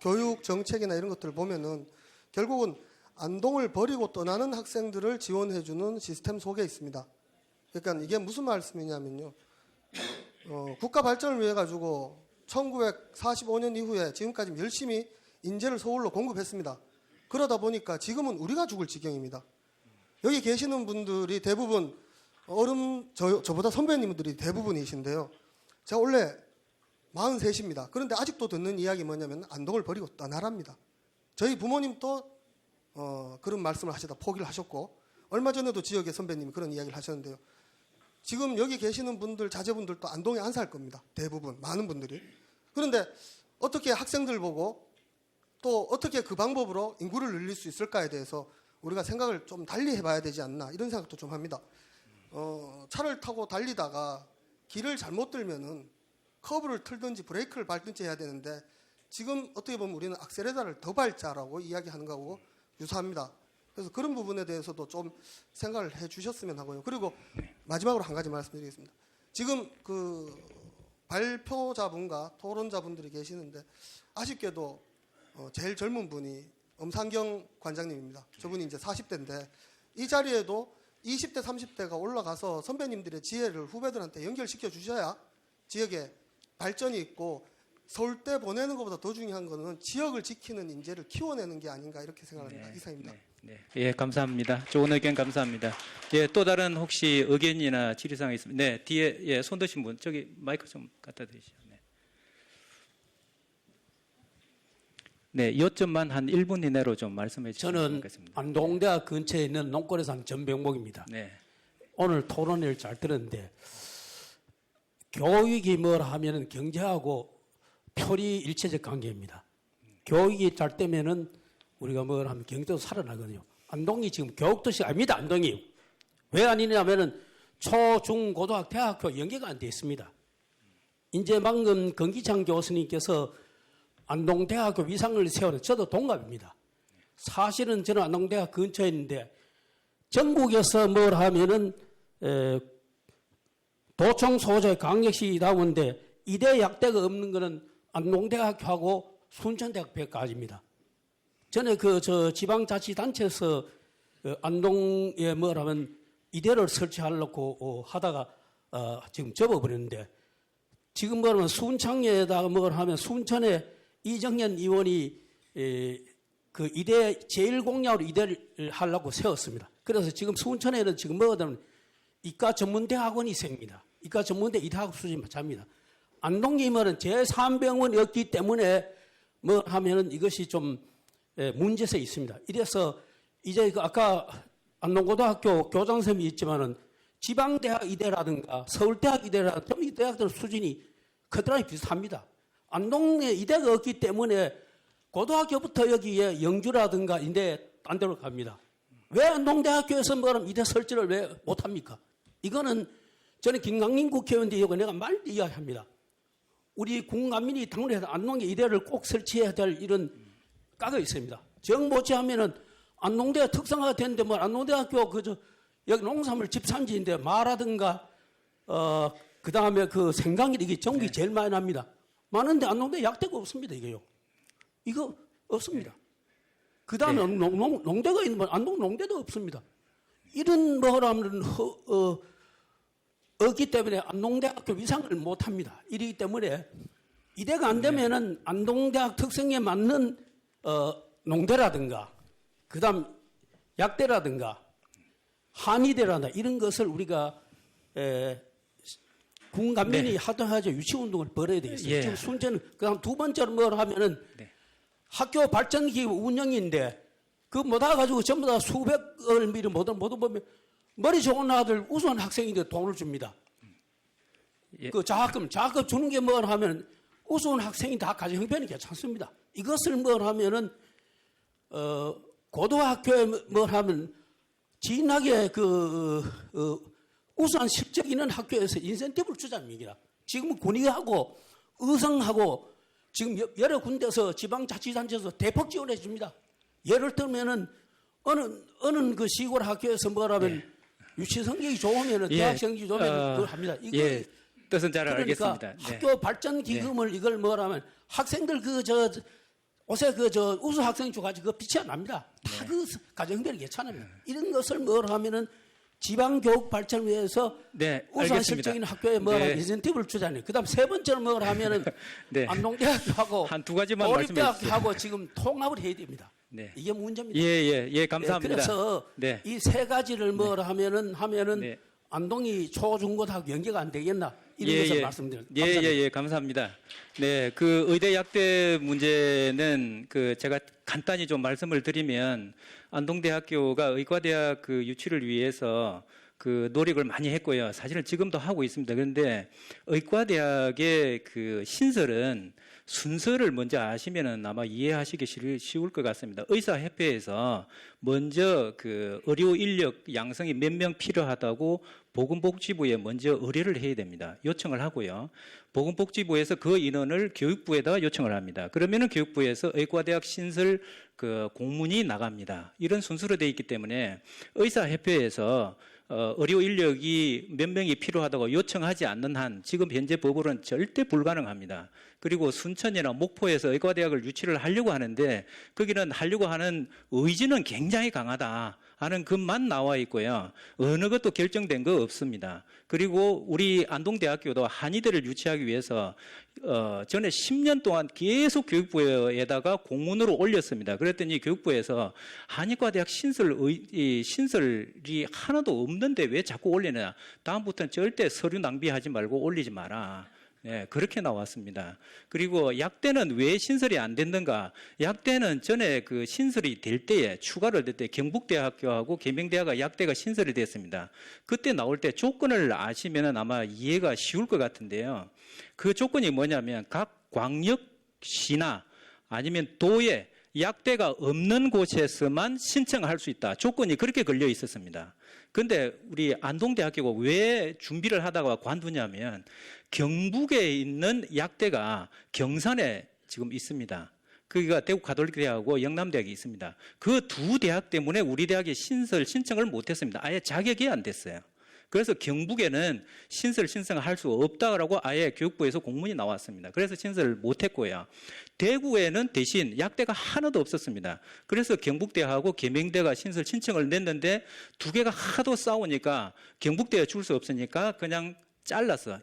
교육 정책이나 이런 것들을 보면은 결국은 안동을 버리고 떠나는 학생들을 지원해 주는 시스템 속에 있습니다. 그러니까 이게 무슨 말씀이냐면요. 국가 발전을 위해 가지고 1945년 이후에 지금까지 열심히 인재를 서울로 공급했습니다. 그러다 보니까 지금은 우리가 죽을 지경입니다. 여기 계시는 분들이 대부분 저보다 선배님들이 대부분이신데요. 제가 원래 43입니다. 그런데 아직도 듣는 이야기 뭐냐면 안동을 버리고 떠나랍니다. 저희 부모님도 그런 말씀을 하시다 포기를 하셨고 얼마 전에도 지역의 선배님이 그런 이야기를 하셨는데요. 지금 여기 계시는 분들 자제분들도 안동에 안 살 겁니다. 대부분 많은 분들이. 그런데 어떻게 학생들 보고 또 어떻게 그 방법으로 인구를 늘릴 수 있을까에 대해서 우리가 생각을 좀 달리 해봐야 되지 않나 이런 생각도 좀 합니다. 차를 타고 달리다가 길을 잘못 들면은 커브를 틀든지 브레이크를 밟든지 해야 되는데 지금 어떻게 보면 우리는 악셀레라를 더 밟자라고 이야기하는 거하고 유사합니다. 그래서 그런 부분에 대해서도 좀 생각을 해 주셨으면 하고요. 그리고 마지막으로 한 가지 말씀드리겠습니다. 지금 그 발표자분과 토론자분들이 계시는데 아쉽게도 제일 젊은 분이 엄상경 관장님입니다. 저분이 이제 40대인데 이 자리에도 20대, 30대가 올라가서 선배님들의 지혜를 후배들한테 연결시켜 주셔야 지역에 발전이 있고 서울대 보내는 것보다 더 중요한 거는 지역을 지키는 인재를 키워내는 게 아닌가 이렇게 생각합니다. 이상입니다. 네. 예, 감사합니다. 좋은 의견 감사합니다. 예, 또 다른 혹시 의견이나 질의사항 있으면 네, 뒤에 손 드신 분 저기 마이크 좀 갖다 드리시죠. 네, 요점만 한 1분 이내로 좀 말씀해 주시면 저는 좋겠습니다. 안동대학 근처에 있는 농권에 사는 전병목입니다. 네. 오늘 토론회를 잘 들었는데 교육이 뭘 하면은 경제하고 표리 일체적 관계입니다. 교육이 잘 되면은 우리가 뭘 하면 경제도 살아나거든요. 안동이 지금 교육도시가 아닙니다. 안동이. 왜 아니냐면은 초, 중, 고등학교, 대학교 연계가 안 돼 있습니다. 이제 방금 건기창 교수님께서 안동대학교 위상을 세우는 저도 동갑입니다. 사실은 저는 안동대학 근처에 있는데 전국에서 뭘 하면은 도청 소재 강력시 나오는데 이대 약대가 없는 거는 안동대학교하고 순천대학교까지입니다. 전에 저 지방자치단체에서 안동에 뭘 하면 이대를 설치하려고 하다가 지금 접어버렸는데 지금 뭐 하면 순창에다가 뭘 하면 순천에 이정현 의원이 그 이대 제1공약으로 이대를 하려고 세웠습니다. 그래서 지금 순천에는 지금 뭐든 이과 전문대학원이 생깁니다. 이과 전문대 이대학 수준이 맞습니다. 안동님은 제3병원이었기 때문에 뭐 하면은 이것이 좀 문제가 있습니다. 이래서 이제 그 아까 안동고등학교 교장선생님이 있지만은 지방대학 이대라든가 서울대학 이대라든가 좀 이 대학들 수준이 그들랑 비슷합니다. 안동에 이대가 없기 때문에 고등학교부터 여기에 영주라든가 인대 딴 데로 갑니다. 왜 안동대학교에서 뭐라면 이대 설치를 왜 못합니까? 이거는 저는 김강림 국회의원도 이거 내가 말 이야기합니다. 우리 국민이 당론해서 안동에 이대를 꼭 설치해야 될 이런 까가 있습니다. 정 못지하면은 안동대가 특성화가 됐는데 뭐 안동대학교 여기 농산물 집산지인데 마라든가 그 다음에 그 생강이 이게 전국이 제일 많이 납니다. 많은데 안동대 약대가 없습니다. 이게요. 이거 없습니다. 그다음에 농대가 있는 안동 농대도 없습니다. 이런 뭐라면 없기 때문에 안동대학교 위상을 못합니다. 이러기 때문에 이대가 안 되면은 안동대학 특성에 맞는 농대라든가 그다음 약대라든가 한의대라든가 이런 것을 우리가 군감면이 하도하죠. 유치운동을 벌여야 되겠어요. 예. 지금 순전은 그다음 두 번째로 뭘 하면은 학교 발전기구 운영인데 그 못하 가지고 전부 다 수백을 미리 모두 보면 머리 좋은 아들 우수한 학생인데 돈을 줍니다. 예. 그 장학금 주는 게 뭘 하면 우수한 학생이 다 가정 형편이 괜찮습니다. 이것을 뭘 하면은 고등학교에 뭘 하면 진하게 우수한 실적 있는 학교에서 인센티브를 주자는 얘기라. 지금 군의하고 의성하고 지금 여러 군데서 지방자치단체에서 대폭 지원해 줍니다. 예를 들면은 어느 그 시골 학교에서 뭐라면 유치 성적이 좋으면은 대학 성적이 좋으면 그걸 합니다. 이거 뜻은 잘 그러니까 알겠습니다. 네. 학교 발전 기금을 이걸 뭐라면 학생들 옷에 우수 학생 줘가지고 그거 빛이 안 납니다. 다 그 가정들이 괜찮아요. 이런 것을 뭘 하면은 지방교육발전위에서 네, 우수한 알겠습니다. 실적 있는 학교에 뭐라면 인센티브를 주잖아요. 그다음 세 번째로 뭘 하면은 네. 안동대학교하고 한 두 가지만 말씀해 주세요. 도립대학교하고 지금 통합을 해야 됩니다. 네. 이게 문제입니다. 예, 감사합니다. 그래서 네. 이 세 가지를 뭘 하면은 네. 안동이 초중고등학교 연계가 안 되겠나 이런 것을 말씀드립니다. 감사합니다. 네, 그 의대 약대 문제는 그 제가 간단히 좀 말씀을 드리면 안동대학교가 의과대학 그 유치를 위해서 그 노력을 많이 했고요. 사실은 지금도 하고 있습니다. 그런데 의과대학의 그 신설은 순서를 먼저 아시면은 아마 이해하시기 쉬울 것 같습니다. 의사협회에서 먼저 그 의료 인력 양성이 몇 명 필요하다고 보건복지부에 먼저 의뢰를 해야 됩니다. 요청을 하고요. 보건복지부에서 그 인원을 교육부에다가 요청을 합니다. 그러면은 교육부에서 의과대학 신설 그 공문이 나갑니다. 이런 순서로 되어 있기 때문에 의사협회에서 의료 인력이 몇 명이 필요하다고 요청하지 않는 한 지금 현재 법으로는 절대 불가능합니다. 그리고 순천이나 목포에서 의과대학을 유치를 하려고 하는데 거기는 하려고 하는 의지는 굉장히 강하다 하는 것만 나와 있고요. 어느 것도 결정된 거 없습니다. 그리고 우리 안동대학교도 한의대를 유치하기 위해서 전에 10년 동안 계속 교육부에다가 공문으로 올렸습니다. 그랬더니 교육부에서 한의과대학 신설이 하나도 없는데 왜 자꾸 올리느냐. 다음부터는 절대 서류 낭비하지 말고 올리지 마라. 네, 그렇게 나왔습니다. 그리고 약대는 왜 신설이 안 됐는가? 약대는 전에 그 신설이 될 때에 추가를 될 때 경북대학교하고 계명대학과 약대가 신설이 됐습니다. 그때 나올 때 조건을 아시면은 아마 이해가 쉬울 것 같은데요. 그 조건이 뭐냐면 각 광역시나 아니면 도에 약대가 없는 곳에서만 신청할 수 있다. 조건이 그렇게 걸려 있었습니다. 그런데 우리 안동대학교가 왜 준비를 하다가 관두냐면 경북에 있는 약대가 경산에 지금 있습니다. 거기가 대구 가톨릭대학하고 영남대학이 있습니다. 그 두 대학 때문에 우리 대학에 신청을 못했습니다. 아예 자격이 안 됐어요. 그래서 경북에는 신청을 할 수 없다라고 아예 교육부에서 공문이 나왔습니다. 그래서 신설을 못했고요. 대구에는 대신 약대가 하나도 없었습니다. 그래서 경북대하고 계명대가 신청을 냈는데 두 개가 하도 싸우니까 경북대가 줄 수 없으니까 그냥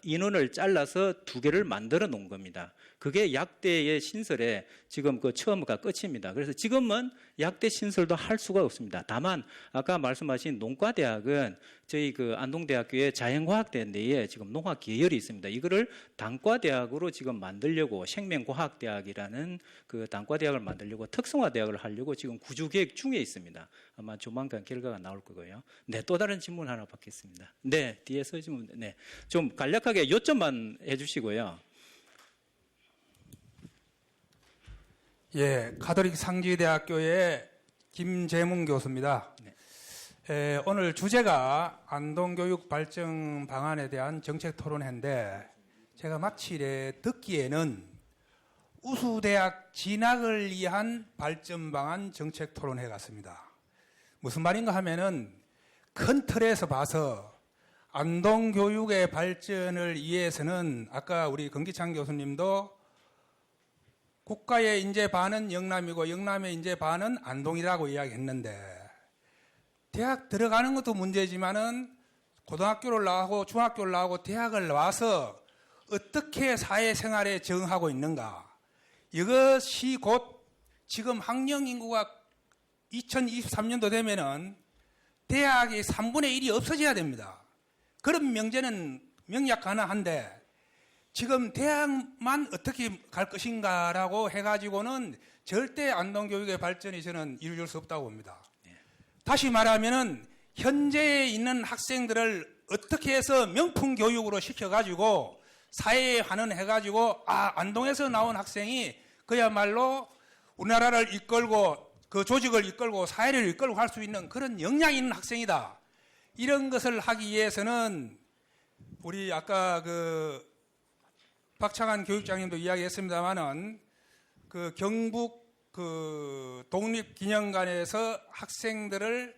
인원을 잘라서 두 개를 만들어 놓은 겁니다. 그게 약대의 신설의 지금 그 처음과 끝입니다. 그래서 지금은 약대 신설도 할 수가 없습니다. 다만 아까 말씀하신 농과대학은 저희 그 안동대학교의 자연과학대 내에 지금 농학 계열이 있습니다. 이거를 단과대학으로 지금 만들려고 생명과학대학이라는 그 단과대학을 만들려고 특성화대학을 하려고 지금 구조계획 중에 있습니다. 아마 조만간 결과가 나올 거고요. 네, 또 다른 질문 하나 받겠습니다. 네, 뒤에 서시면 네, 좀 간략하게 요점만 해주시고요. 예, 가톨릭 상지대학교의 김재문 교수입니다. 네. 오늘 주제가 안동교육 발전 방안에 대한 정책 토론회인데 제가 마치 듣기에는 우수대학 진학을 위한 발전 방안 정책 토론회 같습니다. 무슨 말인가 하면은 큰 틀에서 봐서 안동교육의 발전을 위해서는 아까 우리 건기찬 교수님도 국가의 인재 반은 영남이고 영남의 인재 반은 안동이라고 이야기했는데 대학 들어가는 것도 문제지만은 고등학교를 나오고 중학교를 나오고 대학을 나와서 어떻게 사회생활에 적응하고 있는가. 이것이 곧 지금 학령 인구가 2023년도 되면은 대학이 3분의 1이 없어져야 됩니다. 그런 명제는 명약 가능한데 지금 대학만 어떻게 갈 것인가라고 해가지고는 절대 안동교육의 발전이 저는 이루어질 수 없다고 봅니다. 다시 말하면은 현재에 있는 학생들을 어떻게 해서 명품 교육으로 시켜가지고 사회에 환원해가지고 안동에서 나온 학생이 그야말로 우리나라를 이끌고 그 조직을 이끌고 사회를 이끌고 갈 수 있는 그런 역량이 있는 학생이다. 이런 것을 하기 위해서는 우리 아까 그 박창한 교육장님도 이야기했습니다만은 그 경북 그 독립기념관에서 학생들을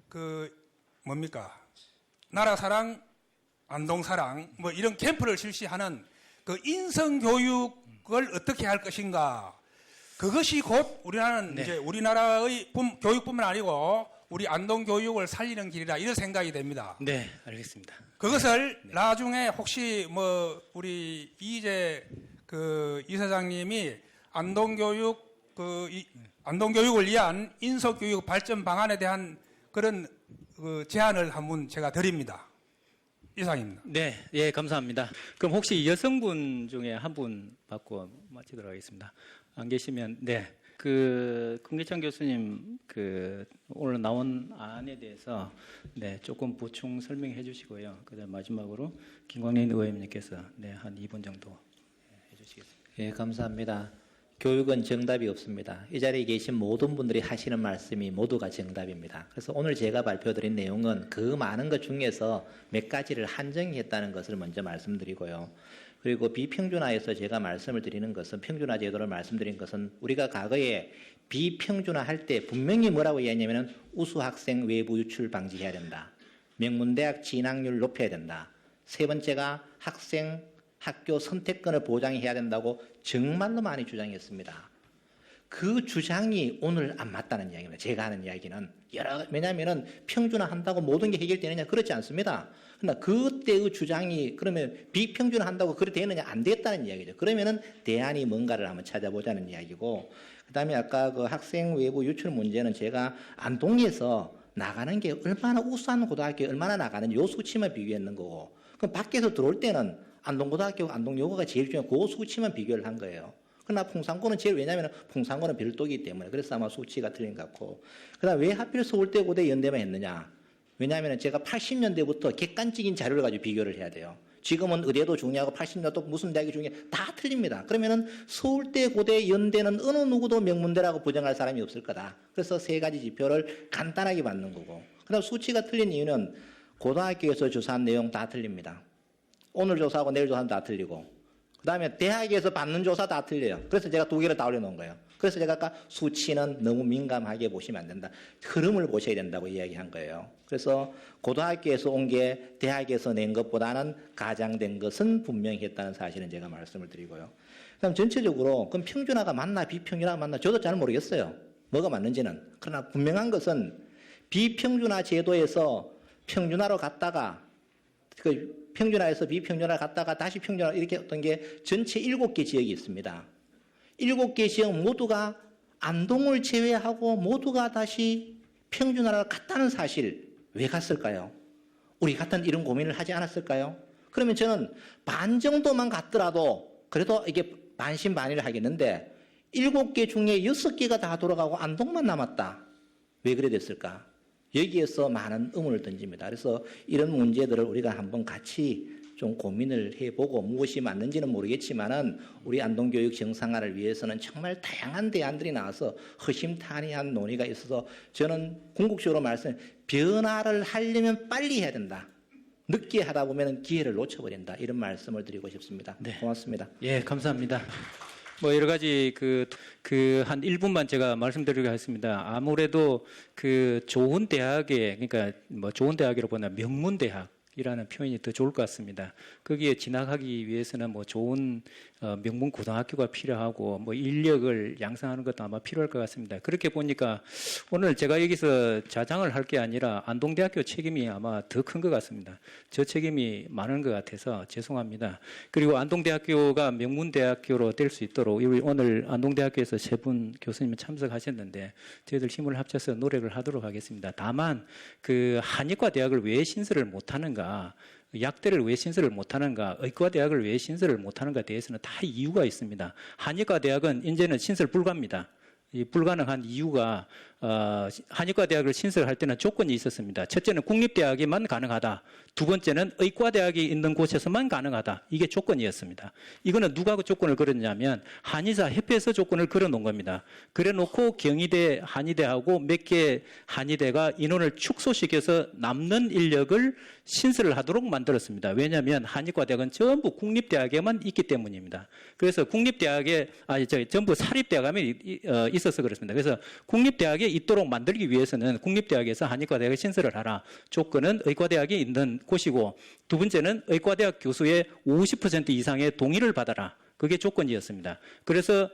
그 뭡니까 나라사랑 안동사랑 뭐 이런 캠프를 실시하는 그 인성교육을 어떻게 할 것인가. 그것이 곧 우리나라는 이제 우리나라의 교육뿐만 아니고 우리 안동 교육을 살리는 길이라 이런 생각이 됩니다. 네, 알겠습니다. 그것을 나중에 혹시 뭐 우리 이재 그 이사장님이 안동 교육을 위한 인서교육 발전 방안에 대한 그런 그 제안을 한번 제가 드립니다. 이상입니다. 네, 예, 감사합니다. 그럼 혹시 여성분 중에 한 분 받고 마치도록 하겠습니다. 안 계시면 네, 그 금기찬 교수님 그 오늘 나온 안에 대해서 네 조금 보충 설명해 주시고요. 그다음 마지막으로 김광린 의원님께서 네 한 2분 정도 해주시겠습니다. 예, 감사합니다. 교육은 정답이 없습니다. 이 자리에 계신 모든 분들이 하시는 말씀이 모두가 정답입니다. 그래서 오늘 제가 발표드린 내용은 그 많은 것 중에서 몇 가지를 한정했다는 것을 먼저 말씀드리고요. 그리고 비평준화에서 제가 말씀을 드리는 것은 평준화 제도를 말씀드린 것은 우리가 과거에 비평준화 할 때 분명히 뭐라고 이야기했냐면 우수 학생 외부 유출 방지해야 된다. 명문대학 진학률 높여야 된다. 세 번째가 학생 학교 선택권을 보장해야 된다고 정말로 많이 주장했습니다. 그 주장이 오늘 안 맞다는 이야기입니다. 제가 하는 이야기는 왜냐하면 평준화 한다고 모든 게 해결되느냐 그렇지 않습니다. 그러나 그때의 주장이 그러면 비평준화 한다고 그래 되느냐 안 되겠다는 이야기죠. 그러면은 대안이 뭔가를 한번 찾아보자는 이야기고 그다음에 아까 그 학생 외부 유출 문제는 제가 안동에서 나가는 게 얼마나 우수한 고등학교에 얼마나 나가는지 요 수치만 비교했는 거고 그럼 밖에서 들어올 때는 안동고등학교, 안동여고가 제일 중요한 그 수치만 비교를 한 거예요. 그러나 풍산고는 제일 왜냐하면 풍산고는 별도이기 때문에 그래서 아마 수치가 틀린 것 같고 그다음 왜 하필 서울대, 고대, 연대만 했느냐? 왜냐하면 제가 80년대부터 객관적인 자료를 가지고 비교를 해야 돼요. 지금은 의대도 중요하고 80년도 무슨 대학이 중요해 다 틀립니다. 그러면은 서울대, 고대, 연대는 어느 누구도 명문대라고 부정할 사람이 없을 거다. 그래서 세 가지 지표를 간단하게 받는 거고 그다음 수치가 틀린 이유는 고등학교에서 조사한 내용 다 틀립니다. 오늘 조사하고 내일 조사는 다 틀리고 그다음에 대학에서 받는 조사 다 틀려요. 그래서 제가 두 개를 다 올려놓은 거예요. 그래서 제가 아까 수치는 너무 민감하게 보시면 안 된다. 흐름을 보셔야 된다고 이야기한 거예요. 그래서 고등학교에서 온 게 대학에서 낸 것보다는 가장된 것은 분명히 했다는 사실은 제가 말씀을 드리고요. 그럼 전체적으로 그럼 평준화가 맞나 비평준화가 맞나 저도 잘 모르겠어요. 뭐가 맞는지는. 그러나 분명한 것은 비평준화 제도에서 평준화로 갔다가 그 평준화에서 비평준화 갔다가 다시 평준화 이렇게 어떤 게 전체 7개 지역이 있습니다. 7개 지역 모두가 안동을 제외하고 모두가 다시 평준화로 갔다는 사실 왜 갔을까요? 우리 같은 이런 고민을 하지 않았을까요? 그러면 저는 반 정도만 갔더라도 그래도 이게 반신반의를 하겠는데 7개 중에 6개가 다 돌아가고 안동만 남았다. 왜 그래 됐을까? 여기에서 많은 의문을 던집니다. 그래서 이런 문제들을 우리가 한번 같이 좀 고민을 해보고 무엇이 맞는지는 모르겠지만은 우리 안동교육 정상화를 위해서는 정말 다양한 대안들이 나와서 허심탄회한 논의가 있어서 저는 궁극적으로 변화를 하려면 빨리 해야 된다. 늦게 하다 보면 기회를 놓쳐버린다. 이런 말씀을 드리고 싶습니다. 네. 고맙습니다. 예, 감사합니다. 뭐 여러 가지 한 1분만 제가 말씀드리겠습니다. 하겠습니다. 아무래도 그 좋은 대학에 그러니까 뭐 좋은 대학이라고 보나 명문 대학 이라는 표현이 더 좋을 것 같습니다. 거기에 진학하기 위해서는 뭐 좋은 명문 고등학교가 필요하고 뭐 인력을 양성하는 것도 아마 필요할 것 같습니다. 그렇게 보니까 오늘 제가 여기서 자장을 할 게 아니라 안동대학교 책임이 아마 더 큰 것 같습니다. 저 책임이 많은 것 같아서 죄송합니다. 그리고 안동대학교가 명문대학교로 될 수 있도록 우리 오늘 안동대학교에서 세 분 교수님이 참석하셨는데 저희들 힘을 합쳐서 노력을 하도록 하겠습니다. 다만 그 한의과 대학을 왜 신설을 못하는가, 약대를 왜 신설을 못하는가, 의과대학을 왜 신설을 못하는가에 대해서는 다 이유가 있습니다. 한의과 대학은 이제는 신설 불가입니다. 이 불가능한 이유가 한의과 대학을 신설할 때는 조건이 있었습니다. 첫째는 국립대학에만 가능하다. 두 번째는 의과대학이 있는 곳에서만 가능하다. 이게 조건이었습니다. 이거는 누가 그 조건을 걸었냐면 한의사 협회에서 조건을 걸어놓은 겁니다. 그래놓고 경희대, 한의대하고 몇 개 한의대가 인원을 축소시켜서 남는 인력을 신설을 하도록 만들었습니다. 왜냐하면 한의과 대학은 전부 국립대학에만 있기 때문입니다. 그래서 국립대학에 전부 사립대학에 있어서 그렇습니다. 그래서 국립대학에 있도록 만들기 위해서는 국립대학에서 한의과 대학을 신설을 하라. 조건은 의과대학이 있는 곳이고, 두 번째는 의과대학 교수의 50% 이상의 동의를 받아라. 그게 조건이었습니다. 그래서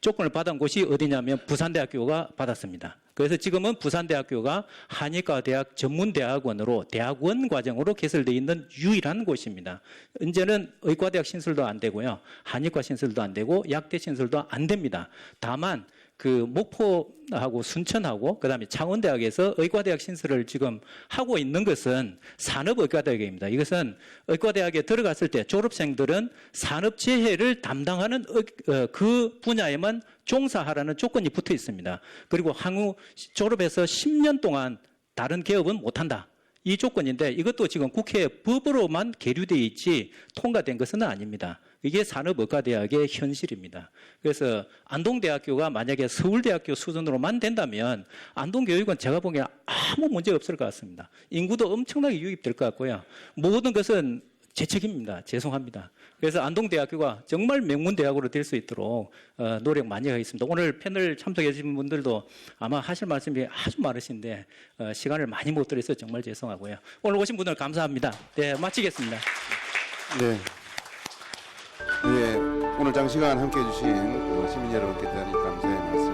조건을 받은 곳이 어디냐면 부산대학교가 받았습니다. 그래서 지금은 부산대학교가 한의과대학 전문대학원으로 대학원 과정으로 개설되어 있는 유일한 곳입니다. 이제는 의과대학 신설도 안 되고요. 한의과 신설도 안 되고 약대 신설도 안 됩니다. 다만 그 목포하고 순천하고 그다음에 창원대학에서 의과대학 신설을 지금 하고 있는 것은 산업의과대학입니다. 이것은 의과대학에 들어갔을 때 졸업생들은 산업재해를 담당하는 그 분야에만 종사하라는 조건이 붙어 있습니다. 그리고 향후 졸업해서 10년 동안 다른 개업은 못한다. 이 조건인데 이것도 지금 국회 법으로만 계류되어 있지 통과된 것은 아닙니다. 이게 산업의과대학의 현실입니다. 그래서 안동대학교가 만약에 서울대학교 수준으로만 된다면 안동교육은 제가 보기엔 아무 문제 없을 것 같습니다. 인구도 엄청나게 유입될 것 같고요. 모든 것은 제 책임입니다. 죄송합니다. 그래서 안동대학교가 정말 명문대학으로 될 수 있도록 노력 많이 하겠습니다. 오늘 패널 참석해 주신 분들도 아마 하실 말씀이 아주 많으신데 시간을 많이 못 드려서 정말 죄송하고요. 오늘 오신 분들 감사합니다. 네, 마치겠습니다. 네. 네, 오늘 장시간 함께해 주신 시민 여러분께 대한 감사의 말씀